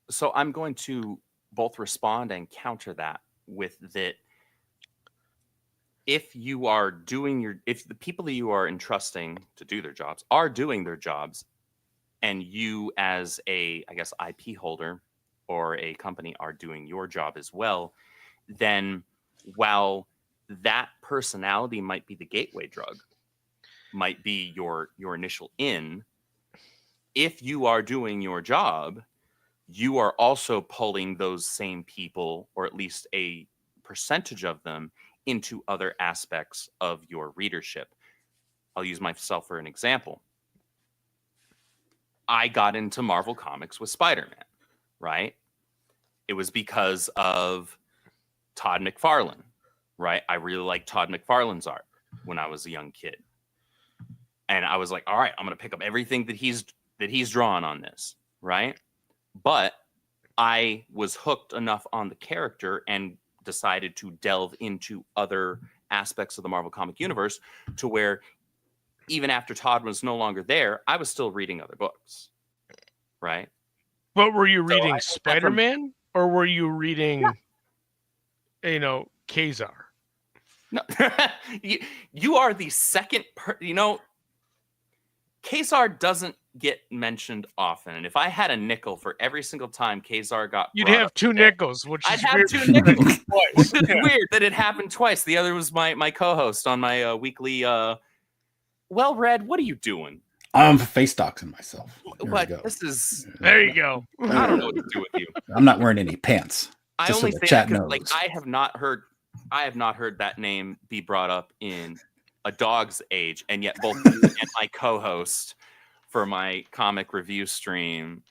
[SPEAKER 5] So I'm going to both respond and counter that with that. If you are doing if the people that you are entrusting to do their jobs are doing their jobs, and you as a, I guess, IP holder or a company are doing your job as well, then while that personality might be the gateway drug, might be your initial in, if you are doing your job, you are also pulling those same people, or at least a percentage of them, into other aspects of your readership. I'll use myself for an example. I got into Marvel Comics with Spider-Man, right? It was because of Todd McFarlane, right? I really liked Todd McFarlane's art when I was a young kid. And I was like, all right, I'm going to pick up everything that he's drawn on this, right? But I was hooked enough on the character and decided to delve into other aspects of the Marvel comic universe, to where even after Todd was no longer there, I was still reading other books, right?
[SPEAKER 3] But were you reading Spider-Man, or were you reading, Kazar?
[SPEAKER 5] No, you are the second Kazar doesn't get mentioned often, and if I had a nickel for every single time Kazar got,
[SPEAKER 3] you'd have two nickels, which
[SPEAKER 5] I'd
[SPEAKER 3] is
[SPEAKER 5] have
[SPEAKER 3] weird.
[SPEAKER 5] 2 nickels. Which is weird that it happened twice. The other was my co-host on my weekly. Well, Red, what are you doing?
[SPEAKER 1] I'm face doxing myself.
[SPEAKER 5] What? This is.
[SPEAKER 3] There you go.
[SPEAKER 5] I don't know what to do with you.
[SPEAKER 1] I'm not wearing any pants.
[SPEAKER 5] I only
[SPEAKER 1] so
[SPEAKER 5] say
[SPEAKER 1] chat
[SPEAKER 5] that
[SPEAKER 1] knows.
[SPEAKER 5] like I have not heard that name be brought up in a dog's age, and yet both you and my co-host for my comic review stream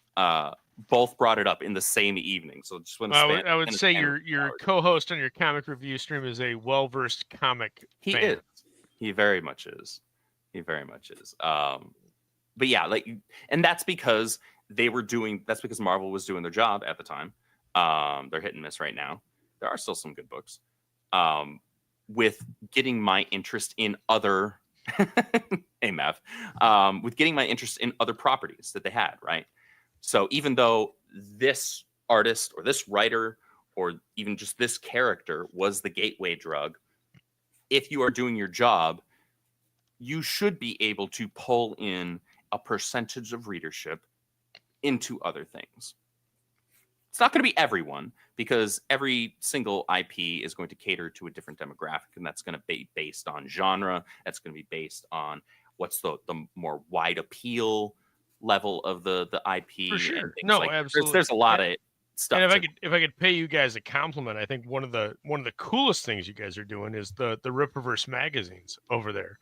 [SPEAKER 5] both brought it up in the same evening. So just when
[SPEAKER 3] I would say your co-host on your comic review stream is a well-versed comic fan.
[SPEAKER 5] Is. He very much is. He very much is. But yeah, and that's because that's because Marvel was doing their job at the time. They're hit and miss right now. There are still some good books. With getting my interest in other hey Mav, with getting my interest in other properties that they had, right? So even though this artist or this writer or even just this character was the gateway drug, if you are doing your job, you should be able to pull in a percentage of readership into other things. It's not going to be everyone, because every single IP is going to cater to a different demographic, and that's going to be based on genre. That's going to be based on what's the more wide appeal level of the IP.
[SPEAKER 3] For sure.
[SPEAKER 5] And things
[SPEAKER 3] No,
[SPEAKER 5] like
[SPEAKER 3] absolutely.
[SPEAKER 5] There's a lot of stuff.
[SPEAKER 3] And if I could pay you guys a compliment, I think one of the coolest things you guys are doing is the RIPPAVERSE magazines over there,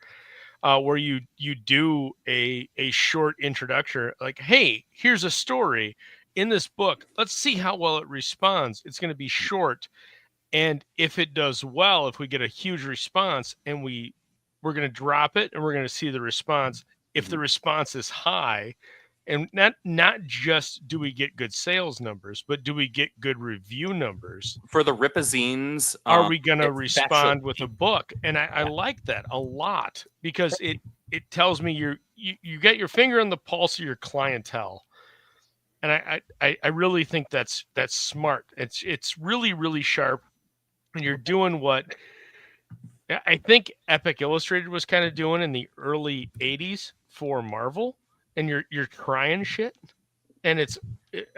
[SPEAKER 3] where you do a short introduction, like, hey, here's a story in this book. Let's see how well it responds. It's going to be short, and if it does well, if we get a huge response, and we're going to drop it, and we're going to see the response. If the response is high, and not just do we get good sales numbers, but do we get good review numbers
[SPEAKER 5] for the Rippazines?
[SPEAKER 3] Are we going to respond with a book? And I like that a lot, because it tells me you get your finger on the pulse of your clientele. And I really think that's smart. It's really, really sharp. And you're doing what I think Epic Illustrated was kind of doing in the early 80s for Marvel. And you're trying shit. And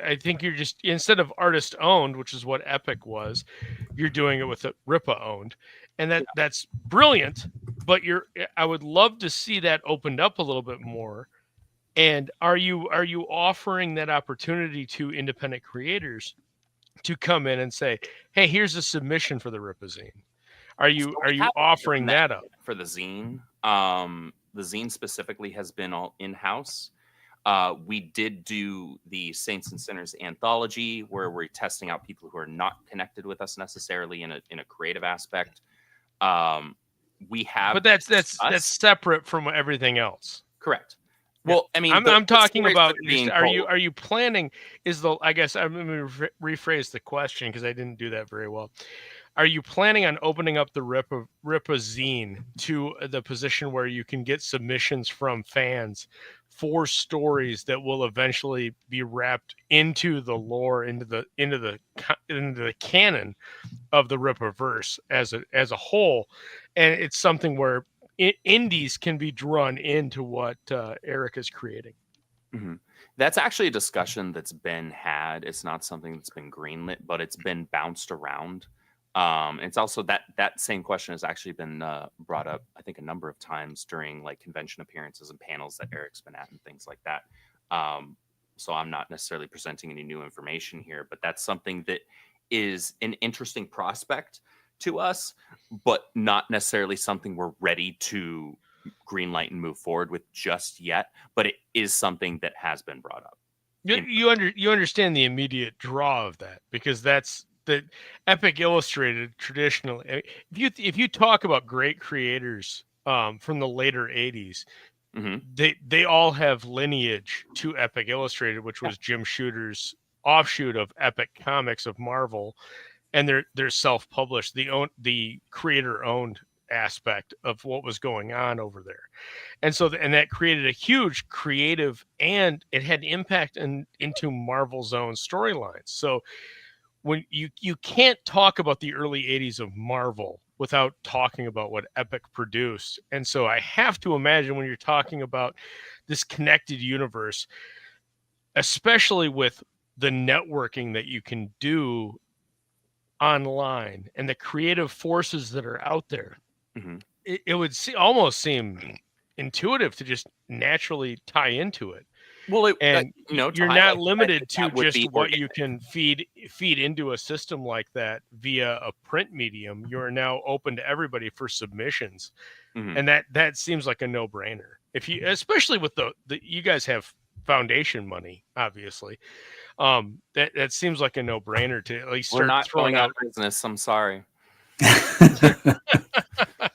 [SPEAKER 3] I think you're just, instead of artist owned, which is what Epic was, you're doing it with a RIPPA owned. And that's brilliant. But I would love to see that opened up a little bit more. And are you offering that opportunity to independent creators to come in and say, hey, here's a submission for the Rippazine? Are you offering that up
[SPEAKER 5] for the zine? The zine specifically has been all in-house. We did do the Saints and Sinners anthology, where we're testing out people who are not connected with us necessarily in a creative aspect. We have,
[SPEAKER 3] but that's separate from everything else.
[SPEAKER 5] Correct. Well, I mean,
[SPEAKER 3] I'm talking about, are you planning? I guess I'm going to rephrase the question, because I didn't do that very well. Are you planning on opening up the Rippazine to the position where you can get submissions from fans for stories that will eventually be wrapped into the lore, into the canon of the Rippaverse as a whole, and it's something where indies can be drawn into what Eric is creating?
[SPEAKER 5] Mm-hmm. That's actually a discussion that's been had. It's not something that's been greenlit, but it's been bounced around. It's also that same question has actually been brought up, I think, a number of times during like convention appearances and panels that Eric's been at and things like that. So I'm not necessarily presenting any new information here, but that's something that is an interesting prospect to us, but not necessarily something we're ready to greenlight and move forward with just yet. But it is something that has been brought up.
[SPEAKER 3] You understand the immediate draw of that, because that's the Epic Illustrated traditionally. If you talk about great creators from the later 80s, mm-hmm. they all have lineage to Epic Illustrated, which was Jim Shooter's offshoot of Epic Comics of Marvel, and they're self-published. The creator-owned aspect of what was going on over there, and so that created a huge creative, and it had impact into Marvel's own storylines. So when you can't talk about the early 80s of Marvel without talking about what Epic produced. And so I have to imagine, when you're talking about this connected universe, especially with the networking that you can do online and the creative forces that are out there, mm-hmm. it would almost seem intuitive to just naturally tie into it. Well, you're not limited to just what you can feed into a system like that via a print medium. You're now open to everybody for submissions, mm-hmm. and that seems like a no-brainer. Especially with the you guys have foundation money, obviously. That seems like a no-brainer to at least start.
[SPEAKER 5] We're not throwing out business. I'm sorry.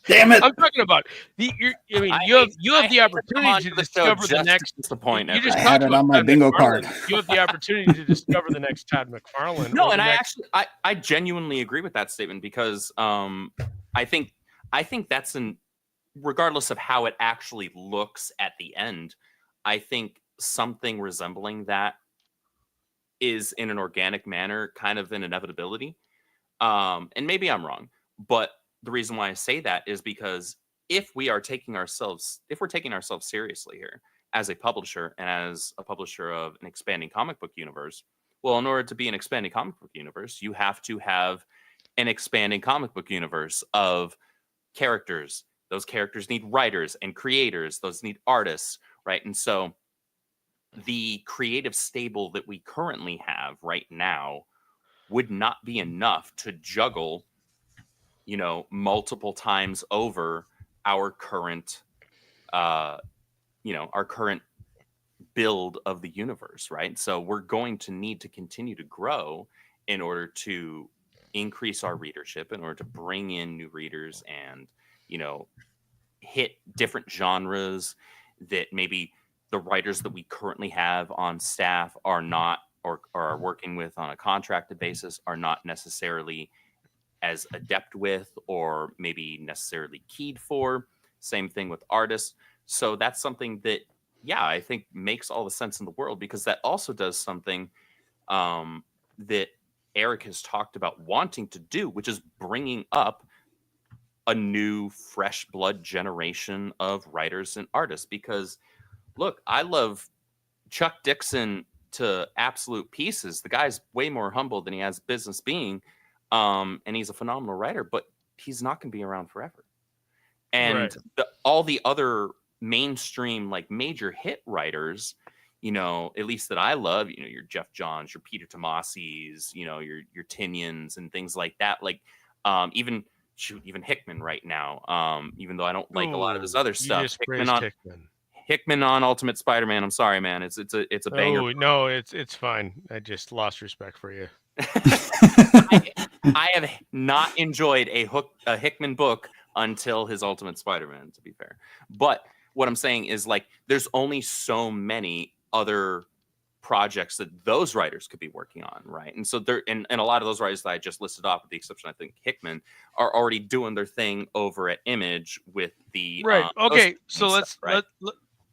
[SPEAKER 1] Damn it!
[SPEAKER 3] I'm talking about you have the opportunity to discover the next.
[SPEAKER 5] The point.
[SPEAKER 1] You just had it on my bingo card.
[SPEAKER 3] You have the opportunity to discover the next Todd McFarlane.
[SPEAKER 5] No, and I genuinely agree with that statement, because I think that's regardless of how it actually looks at the end, I think something resembling that is in an organic manner kind of an inevitability. And maybe I'm wrong, but the reason why I say that is because if we're taking ourselves seriously here as a publisher and as a publisher of an expanding comic book universe, well, in order to be an expanding comic book universe, you have to have an expanding comic book universe of characters. Those characters need writers and creators. Those need artists, right? And so the creative stable that we currently have right now would not be enough to juggle, multiple times over our current, our current build of the universe, right? So we're going to need to continue to grow in order to increase our readership, in order to bring in new readers and, hit different genres that maybe the writers that we currently have on staff are not, or are working with on a contracted basis, are not necessarily as adept with, or maybe necessarily keyed for. Same thing with artists. So that's something that, I think makes all the sense in the world, because that also does something that Eric has talked about wanting to do, which is bringing up a new fresh blood generation of writers and artists. Because look, I love Chuck Dixon to absolute pieces. The guy's way more humble than he has business being. And he's a phenomenal writer, but he's not going to be around forever. And all the other mainstream, like major hit writers, at least that I love, your Jeff Johns, your Peter Tomasis, your Tinians and things like that. Like, even Hickman right now. Even though I don't like a lot of his other stuff. Hickman on Ultimate Spider-Man. I'm sorry, man. It's a banger.
[SPEAKER 3] Oh no, it's fine. I just lost respect for you.
[SPEAKER 5] I have not enjoyed a Hickman book until his Ultimate Spider-Man, to be fair. But what I'm saying is, like, there's only so many other projects that those writers could be working on, right? And so and a lot of those writers that I just listed off, with the exception, I think, Hickman, are already doing their thing over at Image with the
[SPEAKER 3] okay, so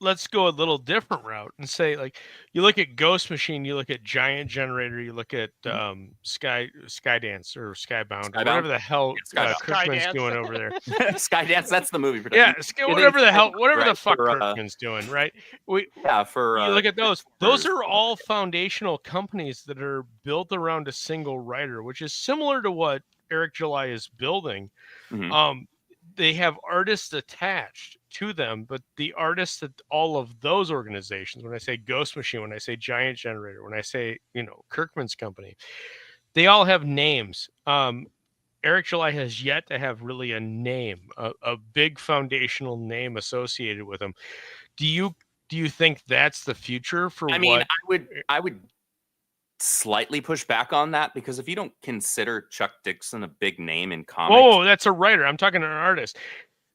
[SPEAKER 3] let's go a little different route and say, like, you look at Ghost Machine, you look at Giant Generator, you look at Skydance or Skybound, or whatever the hell Kirkman's doing over there.
[SPEAKER 5] Skydance, that's the movie.
[SPEAKER 3] Whatever the fuck Kirkman's doing, right? You look at those. Those are all foundational companies that are built around a single writer, which is similar to what Eric July is building. Mm-hmm. They have artists attached to them, but the artists at all of those organizations, when I say Ghost Machine, when I say Giant Generator, when I say, Kirkman's company, they all have names. Eric July has yet to have really a name, a big foundational name associated with him. Do you think that's the future for
[SPEAKER 5] I would slightly push back on that, because if you don't consider Chuck Dixon a big name in comics,
[SPEAKER 3] that's a writer. I'm talking to an artist.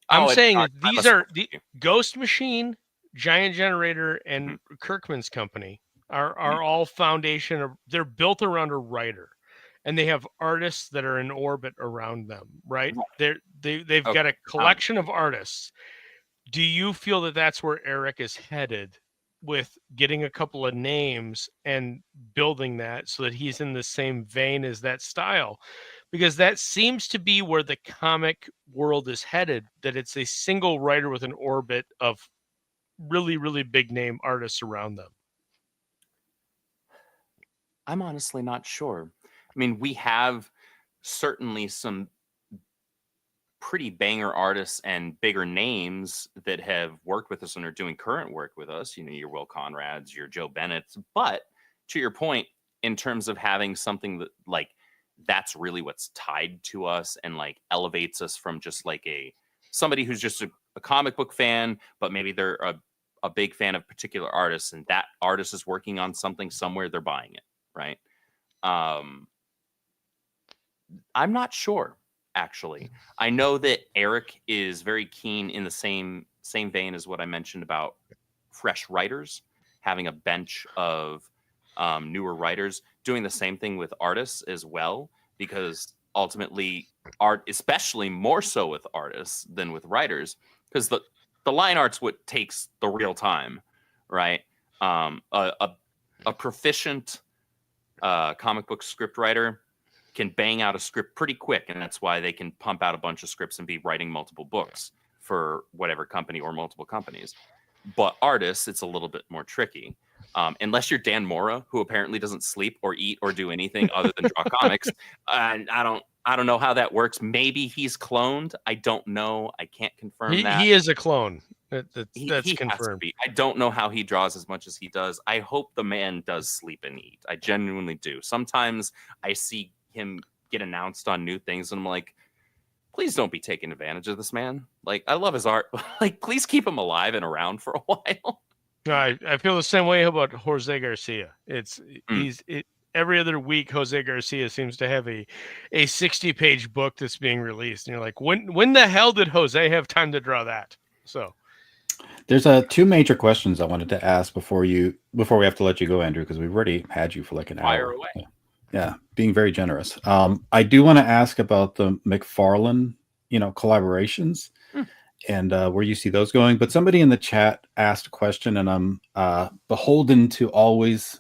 [SPEAKER 3] I'm saying that these are the Ghost Machine, Giant Generator, and Kirkman's company are all foundation. They're built around a writer, and they have artists that are in orbit around them. Right? They've got a collection of artists. Do you feel that that's where Eric is headed, with getting a couple of names and building that so that he's in the same vein as that style? Because that seems to be where the comic world is headed, that it's a single writer with an orbit of really, really big name artists around them.
[SPEAKER 5] I'm honestly not sure. I mean, we have certainly some pretty banger artists and bigger names that have worked with us and are doing current work with us. Your Will Conrads, your Joe Bennett's. But to your point, in terms of having something that, like, that's really what's tied to us and, like, elevates us from just like somebody who's just a comic book fan, but maybe they're a big fan of particular artists, and that artist is working on something somewhere, they're buying it, right? I'm not sure, actually. I know that Eric is very keen in the same vein as what I mentioned about fresh writers, having a bench of newer writers, doing the same thing with artists as well, because ultimately art, especially more so with artists than with writers, because the line art's what takes the real time, right? A proficient comic book script writer can bang out a script pretty quick, and that's why they can pump out a bunch of scripts and be writing multiple books for whatever company or multiple companies. But artists, it's a little bit more tricky. Unless you're Dan Mora, who apparently doesn't sleep or eat or do anything other than draw comics. And I don't know how that works. Maybe he's cloned. I don't know. I can't confirm that.
[SPEAKER 3] He is a clone. That's
[SPEAKER 5] He
[SPEAKER 3] confirmed.
[SPEAKER 5] I don't know how he draws as much as he does. I hope the man does sleep and eat. I genuinely do. Sometimes I see him get announced on new things, and I'm like, please don't be taking advantage of this man. Like, I love his art. Like, please keep him alive and around for a while.
[SPEAKER 3] I feel the same way about Jose Garcia. Every other week, Jose Garcia seems to have a 60-page book that's being released, and you're like, when the hell did Jose have time to draw that? So
[SPEAKER 1] there's two major questions I wanted to ask before we have to let you go, Andrew, because we've already had you for like an
[SPEAKER 5] Fire
[SPEAKER 1] hour.
[SPEAKER 5] away.
[SPEAKER 1] Yeah, being very generous. I do want to ask about the McFarlane, collaborations. And where you see those going. But somebody in the chat asked a question, and I'm beholden to always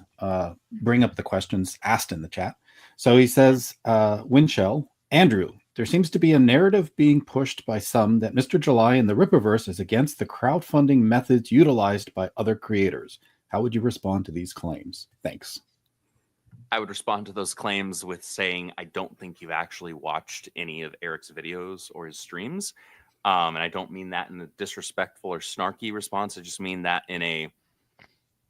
[SPEAKER 1] bring up the questions asked in the chat. So he says, Windshell, Andrew, there seems to be a narrative being pushed by some that Mr. July and the Rippaverse is against the crowdfunding methods utilized by other creators. How would you respond to these claims? Thanks.
[SPEAKER 5] I would respond to those claims with saying, I don't think you've actually watched any of Eric's videos or his streams. And I don't mean that in a disrespectful or snarky response. I just mean that in a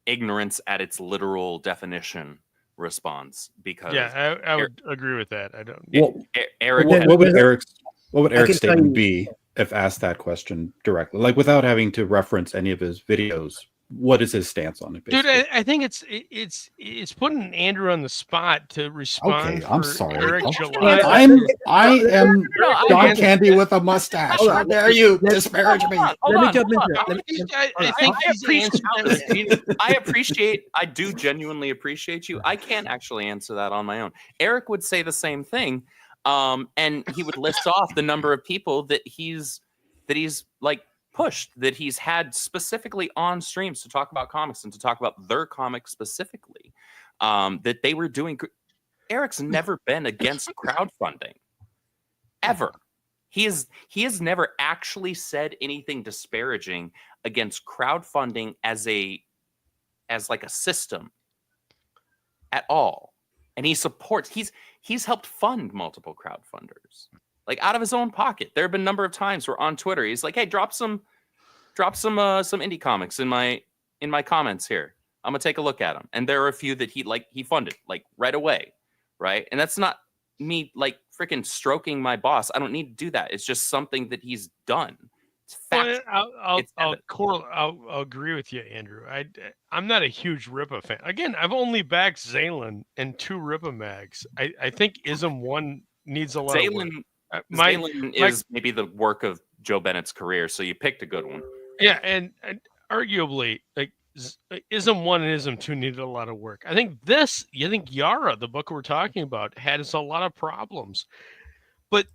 [SPEAKER 5] ignorance at its literal definition response. Because
[SPEAKER 3] I would agree with that. I don't.
[SPEAKER 5] Eric.
[SPEAKER 1] What would Eric's statement be if asked that question directly, like without having to reference any of his videos? What is his stance on it, basically?
[SPEAKER 3] Dude, I think it's putting Andrew on the spot to respond.
[SPEAKER 1] Okay, I'm sorry.
[SPEAKER 3] Eric July.
[SPEAKER 1] I am John Candy with a mustache. How dare you disparage me?
[SPEAKER 2] Let me jump into it.
[SPEAKER 5] I do genuinely appreciate you. I can't actually answer that on my own. Eric would say the same thing, and he would list off the number of people that he's like pushed, that he's had specifically on streams to talk about comics and to talk about their comics specifically, that they were doing. Eric's never been against crowdfunding, ever. He has never actually said anything disparaging against crowdfunding as like a system at all. And he supports. He's helped fund multiple crowdfunders, like out of his own pocket. There have been a number of times where on Twitter he's like, "Hey, drop some indie comics in my comments here. I'm gonna take a look at them." And there are a few that he funded like right away, right? And that's not me like freaking stroking my boss. I don't need to do that. It's just something that he's done. It's fact.
[SPEAKER 3] I'll agree with you, Andrew. I'm not a huge Rippa fan. Again, I've only backed Zalen and 2 Rippa mags. I think Ism 1 needs a lot of work.
[SPEAKER 5] Zalen is maybe the work of Joe Bennett's career, so you picked a good one.
[SPEAKER 3] Yeah, and arguably, like Ism 1 and Ism 2 needed a lot of work. I think Yaira, the book we're talking about, has a lot of problems, but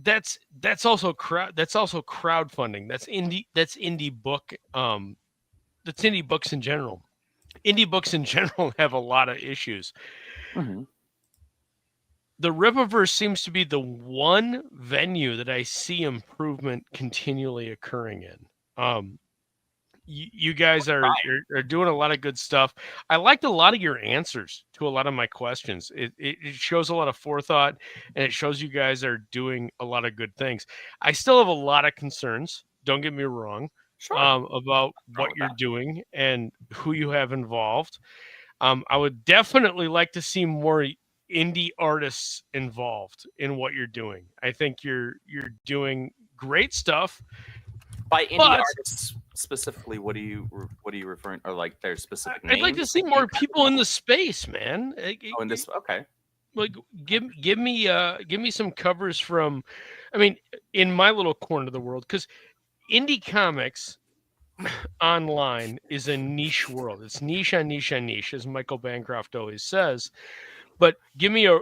[SPEAKER 3] that's also crowdfunding. That's indie book. That's indie books in general. Indie books in general have a lot of issues.
[SPEAKER 5] Mm-hmm.
[SPEAKER 3] The Rippaverse seems to be the one venue that I see improvement continually occurring in. You guys are doing a lot of good stuff. I liked a lot of your answers to a lot of my questions. It shows a lot of forethought, and it shows you guys are doing a lot of good things. I still have a lot of concerns. Don't get me wrong, about what you're doing and who you have involved. I would definitely like to see more indie artists involved in what you're doing. I think you're doing great stuff.
[SPEAKER 5] By indie artists specifically, what are you referring, or like their specific names?
[SPEAKER 3] I'd like to see more people in the space, man.
[SPEAKER 5] In this, okay.
[SPEAKER 3] Like give me some covers from, I mean, in my little corner of the world, because indie comics online is a niche world. It's niche on niche on niche, as Michael Bancroft always says. But give me a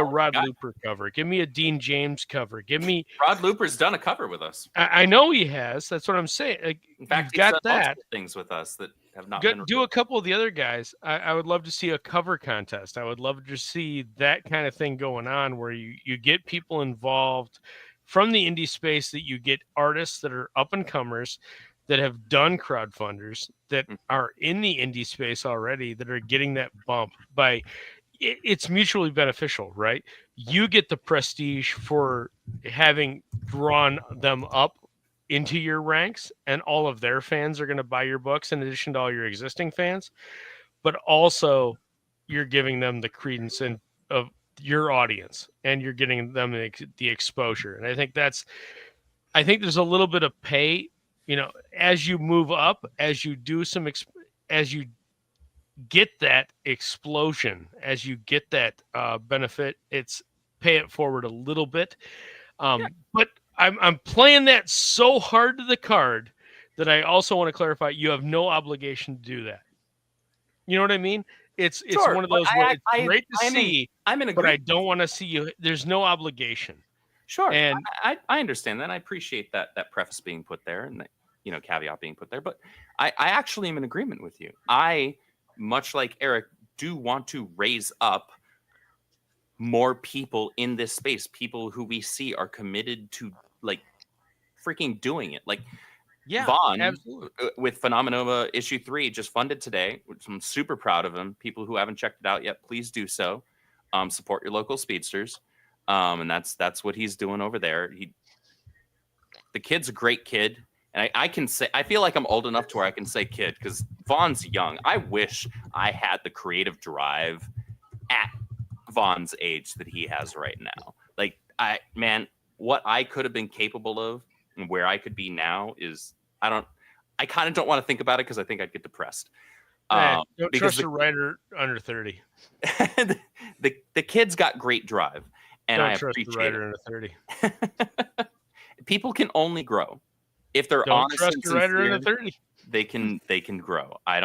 [SPEAKER 3] Rod Looper cover. Give me a Dean James cover. Give me
[SPEAKER 5] Rod Looper's done a cover with us.
[SPEAKER 3] I know he has. That's what I'm saying. Like,
[SPEAKER 5] in fact,
[SPEAKER 3] you've got that
[SPEAKER 5] things with us that have not been
[SPEAKER 3] do a couple of the other guys. I would love to see a cover contest. I would love to see that kind of thing going on where you get people involved from the indie space, that you get artists that are up and comers that have done crowdfunders that are in the indie space already, that are getting that bump by it's mutually beneficial, right? You get the prestige for having drawn them up into your ranks, and all of their fans are going to buy your books in addition to all your existing fans, but also you're giving them the credence of your audience, and you're getting them the exposure. And I think there's a little bit of pay, as you move up, as you do as you get that explosion, as you get that benefit, it's pay it forward a little bit. But I'm playing that so hard to the card that I also want to clarify, you have no obligation to do that. You know what I mean? It's
[SPEAKER 5] Sure,
[SPEAKER 3] one of those where it's great to see,
[SPEAKER 5] I'm in
[SPEAKER 3] but I don't want to see you. There's no obligation.
[SPEAKER 5] Sure.
[SPEAKER 3] And
[SPEAKER 5] I understand that. I appreciate that preface being put there, and that, caveat being put there. But I actually am in agreement with you. I, much like Eric, do want to raise up more people in this space, people who we see are committed to freaking doing it. Vaughn,
[SPEAKER 3] absolutely.
[SPEAKER 5] With Phenomenova issue 3, just funded today, which I'm super proud of him. People who haven't checked it out yet, please do so. Support your local speedsters. And that's what he's doing over there. The kid's a great kid. And I can say, I feel like I'm old enough to where I can say kid, because Vaughn's young. I wish I had the creative drive at Vaughn's age that he has right now. What I could have been capable of and where I could be now is, I kind of don't want to think about it, because I think I'd get depressed.
[SPEAKER 3] Don't trust a writer under 30.
[SPEAKER 5] the kid's got great drive, and
[SPEAKER 3] don't
[SPEAKER 5] I
[SPEAKER 3] trust
[SPEAKER 5] appreciate
[SPEAKER 3] a writer
[SPEAKER 5] it.
[SPEAKER 3] under 30.
[SPEAKER 5] People can only grow if they're
[SPEAKER 3] Don't
[SPEAKER 5] honest
[SPEAKER 3] trust
[SPEAKER 5] and
[SPEAKER 3] a writer
[SPEAKER 5] sincere.
[SPEAKER 3] under 30.
[SPEAKER 5] They can grow. I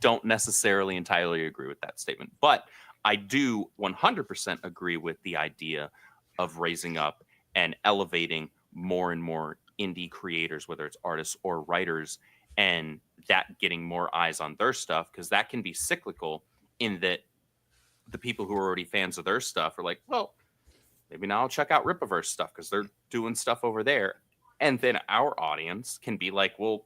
[SPEAKER 5] don't necessarily entirely agree with that statement, but I do 100% agree with the idea of raising up and elevating more and more indie creators, whether it's artists or writers, and that getting more eyes on their stuff, because that can be cyclical in that the people who are already fans of their stuff are like, well, maybe now I'll check out RIPPAVERSE stuff because they're doing stuff over there. And then our audience can be like, well,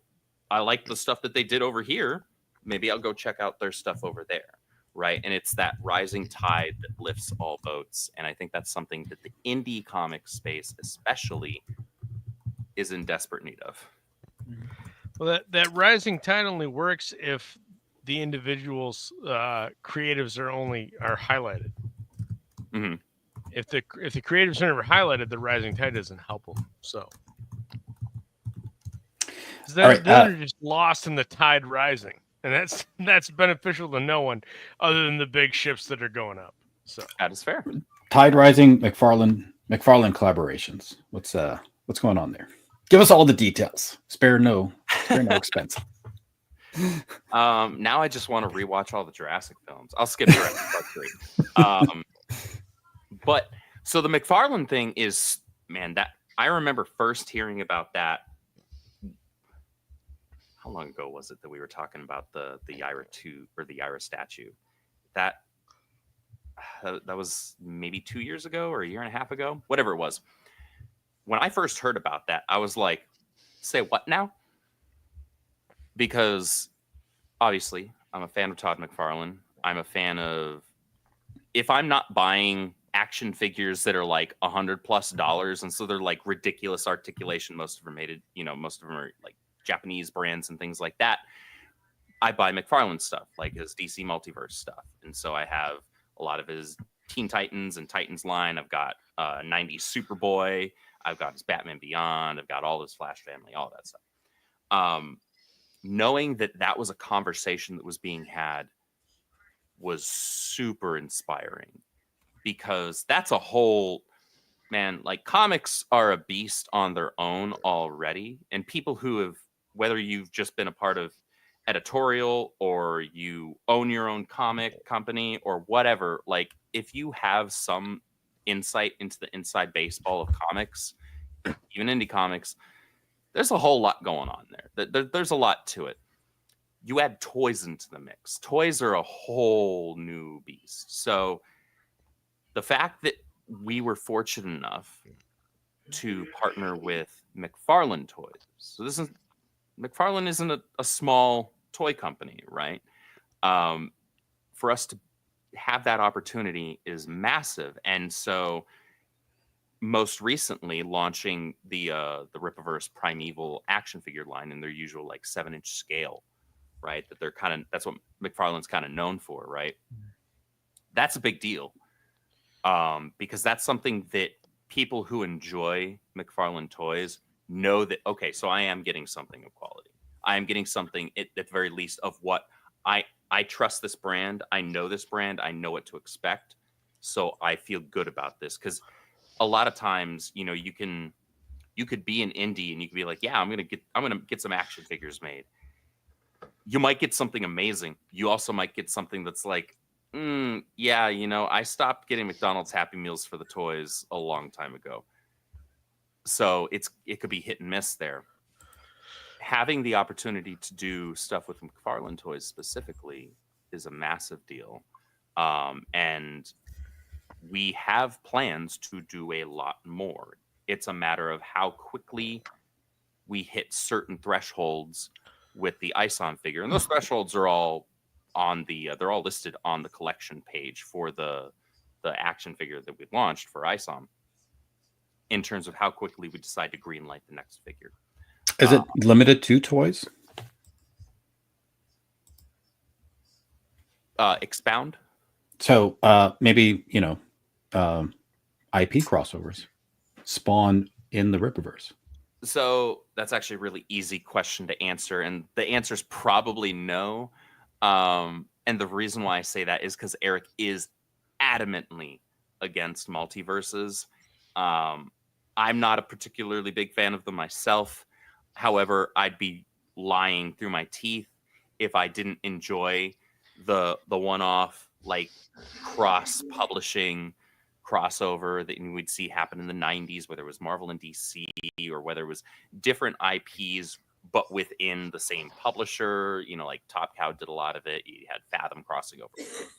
[SPEAKER 5] I like the stuff that they did over here. Maybe I'll go check out their stuff over there. Right. And it's that rising tide that lifts all boats. And I think that's something that the indie comic space especially is in desperate need of.
[SPEAKER 3] Well, that rising tide only works if the individuals' creatives are highlighted.
[SPEAKER 5] Mm-hmm.
[SPEAKER 3] If the creatives are never highlighted, the rising tide doesn't help them. So then they're just lost in the tide rising. And that's beneficial to no one other than the big ships that are going up. So
[SPEAKER 5] that is fair.
[SPEAKER 1] Tide rising, McFarlane collaborations. What's going on there? Give us all the details. Spare no expense.
[SPEAKER 5] Now I just want to rewatch all the Jurassic films. I'll skip Jurassic Park 3. But so the McFarlane thing is, man, that I remember first hearing about that. How long ago was it that we were talking about the Yaira 2 or the Yaira statue? That was maybe 2 years ago or a year and a half ago, whatever it was. When I first heard about that, I was like, say what now? Because obviously I'm a fan of Todd McFarlane. I'm a fan of, if I'm not buying action figures that are like $100+ and so they're like ridiculous articulation, most of them are like Japanese brands and things like that, I buy McFarlane stuff, like his DC Multiverse stuff. And so I have a lot of his Teen Titans and Titans line. I've got 90s Superboy. I've got his Batman Beyond. I've got all his Flash family, all that stuff. Knowing that was a conversation that was being had was super inspiring, because that's a whole, man, like comics are a beast on their own already. And people who have, whether you've just been a part of Editorial or you own your own comic company or whatever, like if you have some insight into the inside baseball of comics, even indie comics, there's a whole lot going on there. There's a lot to it. You add toys into the mix. Toys are a whole new beast. So the fact that we were fortunate enough to partner with McFarlane Toys. So McFarlane isn't a small toy company, right? For us to have that opportunity is massive. And so most recently launching the Rippaverse Primeval action figure line in their usual like 7-inch scale, right? That's what McFarlane's kind of known for, right? That's a big deal. Because that's something that people who enjoy McFarlane toys know that, okay, so I am getting something of quality. I am getting something at the very least of what I trust this brand. I know this brand. I know what to expect. So I feel good about this, because a lot of times, you know, you could be an indie and you could be like, yeah, I'm gonna get some action figures made. You might get something amazing. You also might get something that's like, yeah, you know, I stopped getting McDonald's Happy Meals for the toys a long time ago. So it could be hit and miss there. Having the opportunity to do stuff with McFarlane Toys specifically is a massive deal. And we have plans to do a lot more. It's a matter of how quickly we hit certain thresholds with the ISOM figure. And those thresholds are all on they're all listed on the collection page for the action figure that we launched for ISOM, in terms of how quickly we decide to greenlight the next figure.
[SPEAKER 1] Is it limited to toys?
[SPEAKER 5] Expound.
[SPEAKER 1] So maybe, you know, IP crossovers spawn in the Rippaverse.
[SPEAKER 5] So that's actually a really easy question to answer, and the answer is probably no. And the reason why I say that is because Eric is adamantly against multiverses. I'm not a particularly big fan of them myself. However, I'd be lying through my teeth if I didn't enjoy the one-off like cross-publishing crossover that we'd see happen in the 90s, whether it was Marvel and DC or whether it was different IPs but within the same publisher. You know, like Top Cow did a lot of it. You had Fathom crossing over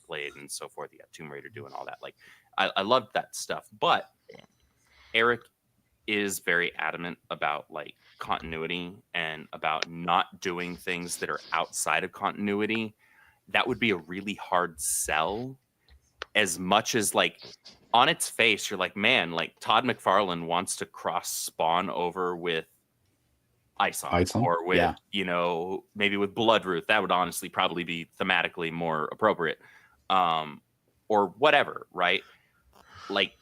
[SPEAKER 5] Blade and so forth. You had Tomb Raider doing all that. Like, I loved that stuff. But Eric is very adamant about like continuity and about not doing things that are outside of continuity. That would be a really hard sell. As much as like on its face, you're like, man, like Todd McFarlane wants to cross Spawn over with ISOM or with, you know, maybe with Bloodroot. That would honestly probably be thematically more appropriate, or whatever, right? Like,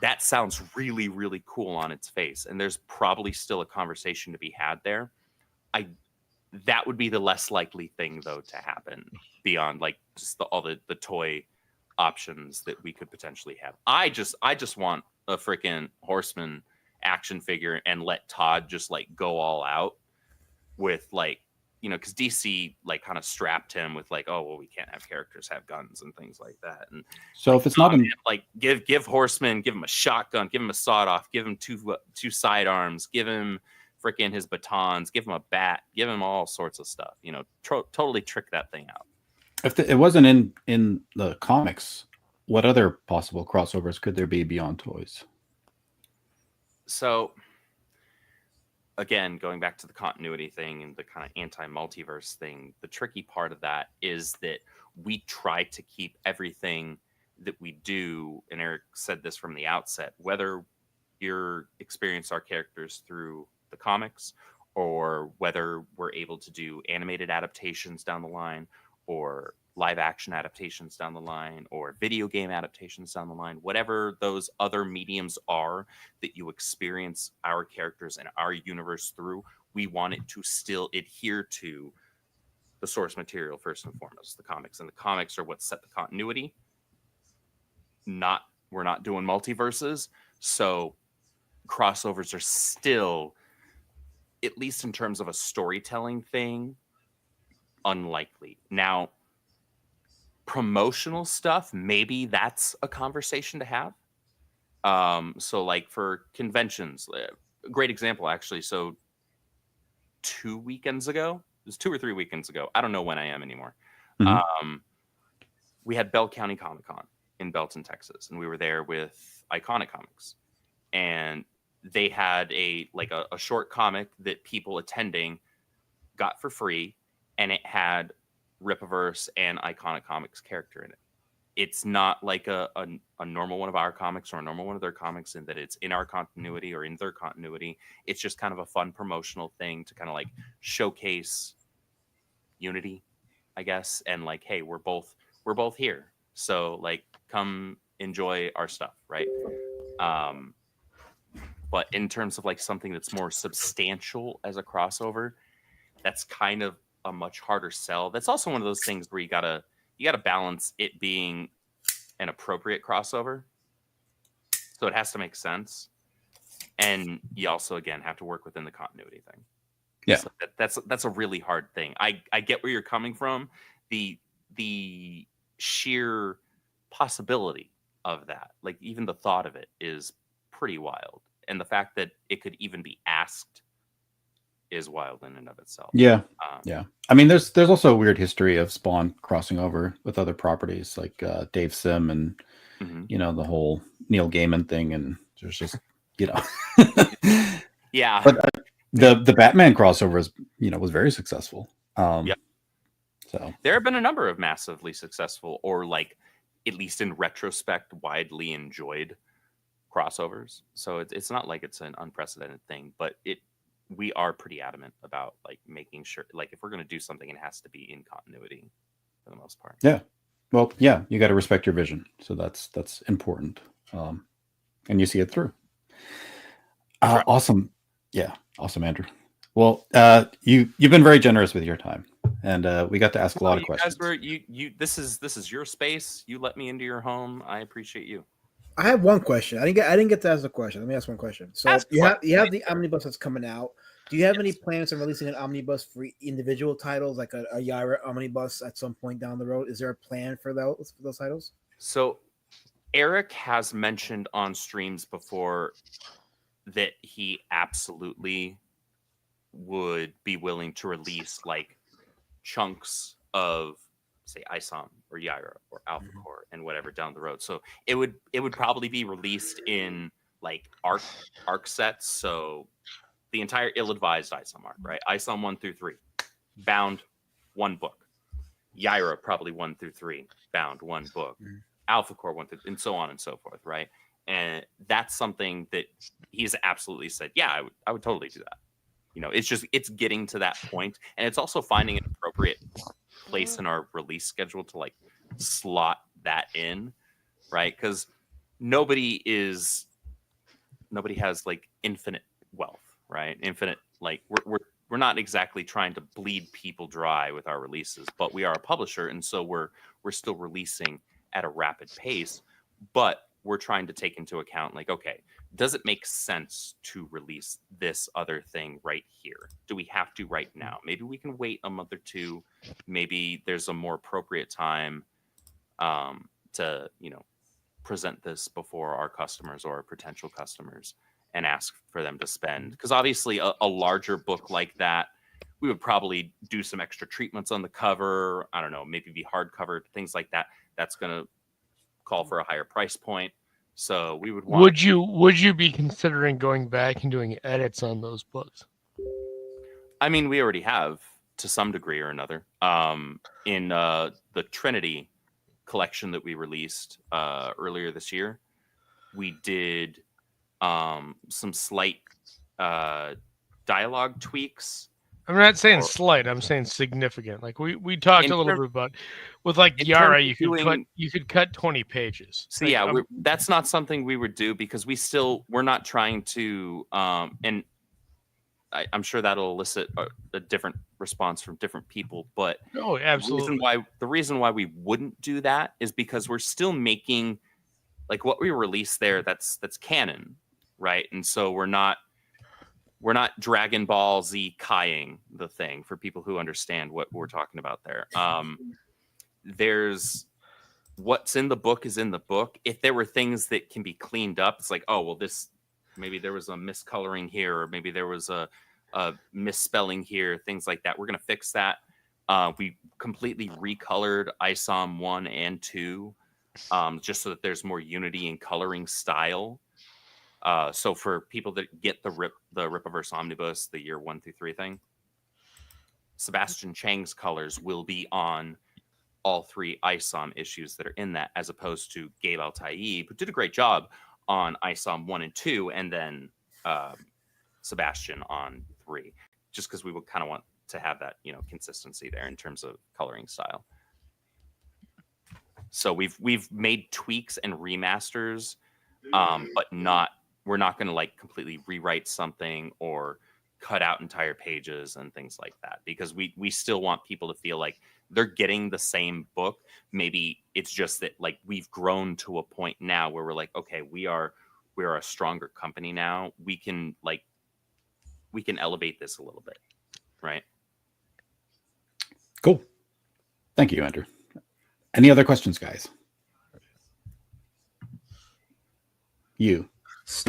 [SPEAKER 5] that sounds really, really cool on its face, and there's probably still a conversation to be had there. That would be the less likely thing, though, to happen beyond like just all the toy options that we could potentially have. I just want a freaking Horseman action figure and let Todd just like go all out with like, you know, because DC like kind of strapped him with like, oh well, we can't have characters have guns and things like that. And
[SPEAKER 1] so
[SPEAKER 5] like,
[SPEAKER 1] if it's not
[SPEAKER 5] like give Horseman, give him a shotgun, give him a sawed off, give him two sidearms, give him freaking his batons, give him a bat, give him all sorts of stuff. You know, totally trick that thing out.
[SPEAKER 1] If it wasn't in the comics, what other possible crossovers could there be beyond toys?
[SPEAKER 5] So, again, going back to the continuity thing and the kind of anti-multiverse thing, the tricky part of that is that we try to keep everything that we do, and Eric said this from the outset, whether you're experience our characters through the comics or whether we're able to do animated adaptations down the line or live action adaptations down the line or video game adaptations down the line, whatever those other mediums are that you experience our characters and our universe through, we want it to still adhere to the source material first and foremost, the comics. And the comics are what set the continuity. We're not doing multiverses, so crossovers are still, at least in terms of a storytelling thing, unlikely. Now, promotional stuff, maybe that's a conversation to have. So like for conventions, a great example actually. So 2 weekends ago, it was 2 or 3 weekends ago. I don't know when I am anymore. We had Bell County Comic Con in Belton, Texas, and we were there with Iconic Comics, and they had a short comic that people attending got for free, and it had Rippaverse and Iconic Comics character in it. It's not like a normal one of our comics or a normal one of their comics in that it's in our continuity or in their continuity. It's just kind of a fun promotional thing to kind of like showcase unity, I guess, and like, hey, we're both here, so like come enjoy our stuff, right? But in terms of like something that's more substantial as a crossover, that's kind of a much harder sell. That's also one of those things where you gotta balance it being an appropriate crossover, so it has to make sense, and you also again have to work within the continuity thing.
[SPEAKER 1] Yeah,
[SPEAKER 5] so that's a really hard thing. I get where you're coming from. The sheer possibility of that, like even the thought of it, is pretty wild, and the fact that it could even be asked is wild in and of itself.
[SPEAKER 1] Yeah. I mean, there's also a weird history of Spawn crossing over with other properties like Dave Sim and the whole Neil Gaiman thing, and there's just
[SPEAKER 5] yeah.
[SPEAKER 1] But the Batman crossover was very successful. So
[SPEAKER 5] there have been a number of massively successful, or like at least in retrospect, widely enjoyed crossovers. So it's not like it's an unprecedented thing, but we are pretty adamant about like making sure, like if we're going to do something, it has to be in continuity for the most part.
[SPEAKER 1] Yeah. Well, yeah, you got to respect your vision. So that's important. And you see it through.
[SPEAKER 5] Right.
[SPEAKER 1] Awesome. Yeah. Awesome, Andrew. Well, you've been very generous with your time, and we got to ask a lot of questions.
[SPEAKER 5] This is your space. You let me into your home. I appreciate you.
[SPEAKER 2] I have one question. I didn't get to ask a question. Let me ask one question. So you have the omnibus that's coming out. Do you have any plans on releasing an omnibus for individual titles, like a Yaira omnibus at some point down the road? Is there a plan for those titles?
[SPEAKER 5] So Eric has mentioned on streams before that he absolutely would be willing to release like chunks of, say, ISOM or Yaira or Alpha Core and whatever down the road. So it would probably be released in like arc sets. So the entire ill-advised ISOM arc, right? ISOM 1 through 3, bound 1 book. Yaira probably 1 through 3, bound 1 book. Alpha Core 1 through, and so on and so forth, right? And that's something that he's absolutely said, yeah, I would totally do that. It's getting to that point, and it's also finding an appropriate place in our release schedule to like slot that in, right? Because nobody has like infinite wealth, right? Infinite, like we're not exactly trying to bleed people dry with our releases, but we are a publisher, and so we're still releasing at a rapid pace, but we're trying to take into account, like, okay, does it make sense to release this other thing right here? Do we have to right now? Maybe we can wait a month or two. Maybe there's a more appropriate time to, present this before our customers or our potential customers and ask for them to spend. Because obviously a larger book like that, we would probably do some extra treatments on the cover. I don't know, maybe be hardcover, things like that. That's going to call for a higher price point. So we would want.
[SPEAKER 3] Would you be considering going back and doing edits on those books?
[SPEAKER 5] I mean, we already have to some degree or another. In the Trinity collection that we released earlier this year, we did some slight dialogue tweaks.
[SPEAKER 3] I'm not saying slight. I'm saying significant. Like we talked a little bit about with like Yaira, you could cut 20 pages.
[SPEAKER 5] So
[SPEAKER 3] like,
[SPEAKER 5] yeah, that's not something we would do because we're not trying to. And I'm sure that'll elicit a different response from different people. But
[SPEAKER 3] absolutely.
[SPEAKER 5] The reason why we wouldn't do that is because we're still making like what we release there. That's canon, right? And so we're not we're not Dragon Ball Z Kaiing the thing for people who understand what we're talking about there. There's what's in the book is in the book. If there were things that can be cleaned up, it's like, oh, well, this, maybe there was a miscoloring here, or maybe there was a misspelling here, things like that. We're going to fix that. We completely recolored ISOM 1 and 2, just so that there's more unity in coloring style. So for people that get the Rippaverse Omnibus, the year 1 through 3 thing, Sebastian Chang's colors will be on all 3 ISOM issues that are in that, as opposed to Gabe Altaib, who did a great job on ISOM 1 and 2, and then Sebastian on 3, just because we would kind of want to have that, you know, consistency there in terms of coloring style. So we've made tweaks and remasters, but we're not going to like completely rewrite something or cut out entire pages and things like that, because we still want people to feel like they're getting the same book. Maybe it's just that like we've grown to a point now where we're like, okay, we're a stronger company now. We can elevate this a little bit, right?
[SPEAKER 1] Cool. Thank you, Andrew. Any other questions, guys? You.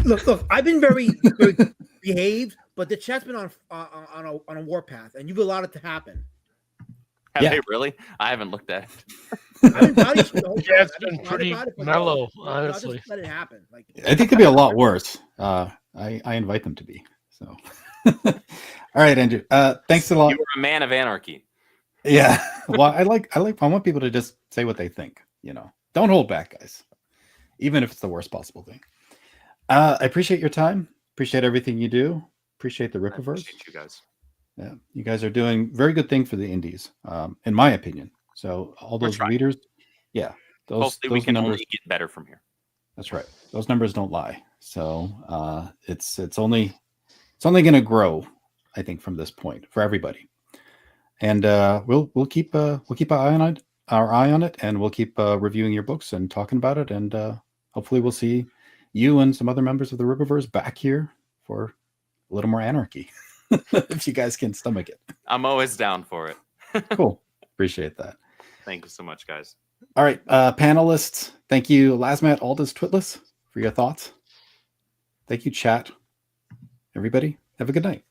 [SPEAKER 2] Look, I've been very good behaved, but the chat's been on a warpath, and you've allowed it to happen.
[SPEAKER 5] Have they really? I haven't looked at it.
[SPEAKER 2] I've been body the whole time.
[SPEAKER 3] Yeah, it's been pretty mellow, honestly.
[SPEAKER 2] Just let it happen. Like,
[SPEAKER 1] I think it could be a lot worse. I invite them to be. So, all right, Andrew. Thanks a lot.
[SPEAKER 5] You were a man of anarchy.
[SPEAKER 1] Yeah. Well, I want people to just say what they think. You know, don't hold back, guys, even if it's the worst possible thing. I appreciate your time. Appreciate everything you do. Appreciate the Rippaverse.
[SPEAKER 5] Appreciate you guys.
[SPEAKER 1] Yeah, you guys are doing very good thing for the indies, in my opinion. So all those readers, yeah,
[SPEAKER 5] hopefully we can
[SPEAKER 1] numbers,
[SPEAKER 5] only get better from here.
[SPEAKER 1] That's right. Those numbers don't lie. So it's only going to grow, I think, from this point for everybody. And we'll keep our eye on it, and we'll keep reviewing your books and talking about it, and hopefully we'll see you and some other members of the Rippaverse back here for a little more anarchy. If you guys can stomach it.
[SPEAKER 5] I'm always down for it.
[SPEAKER 1] Cool. Appreciate that.
[SPEAKER 5] Thank you so much, guys.
[SPEAKER 1] All right, panelists. Thank you, Lasmat, Aldous, Twitless, for your thoughts. Thank you, chat. Everybody, have a good night.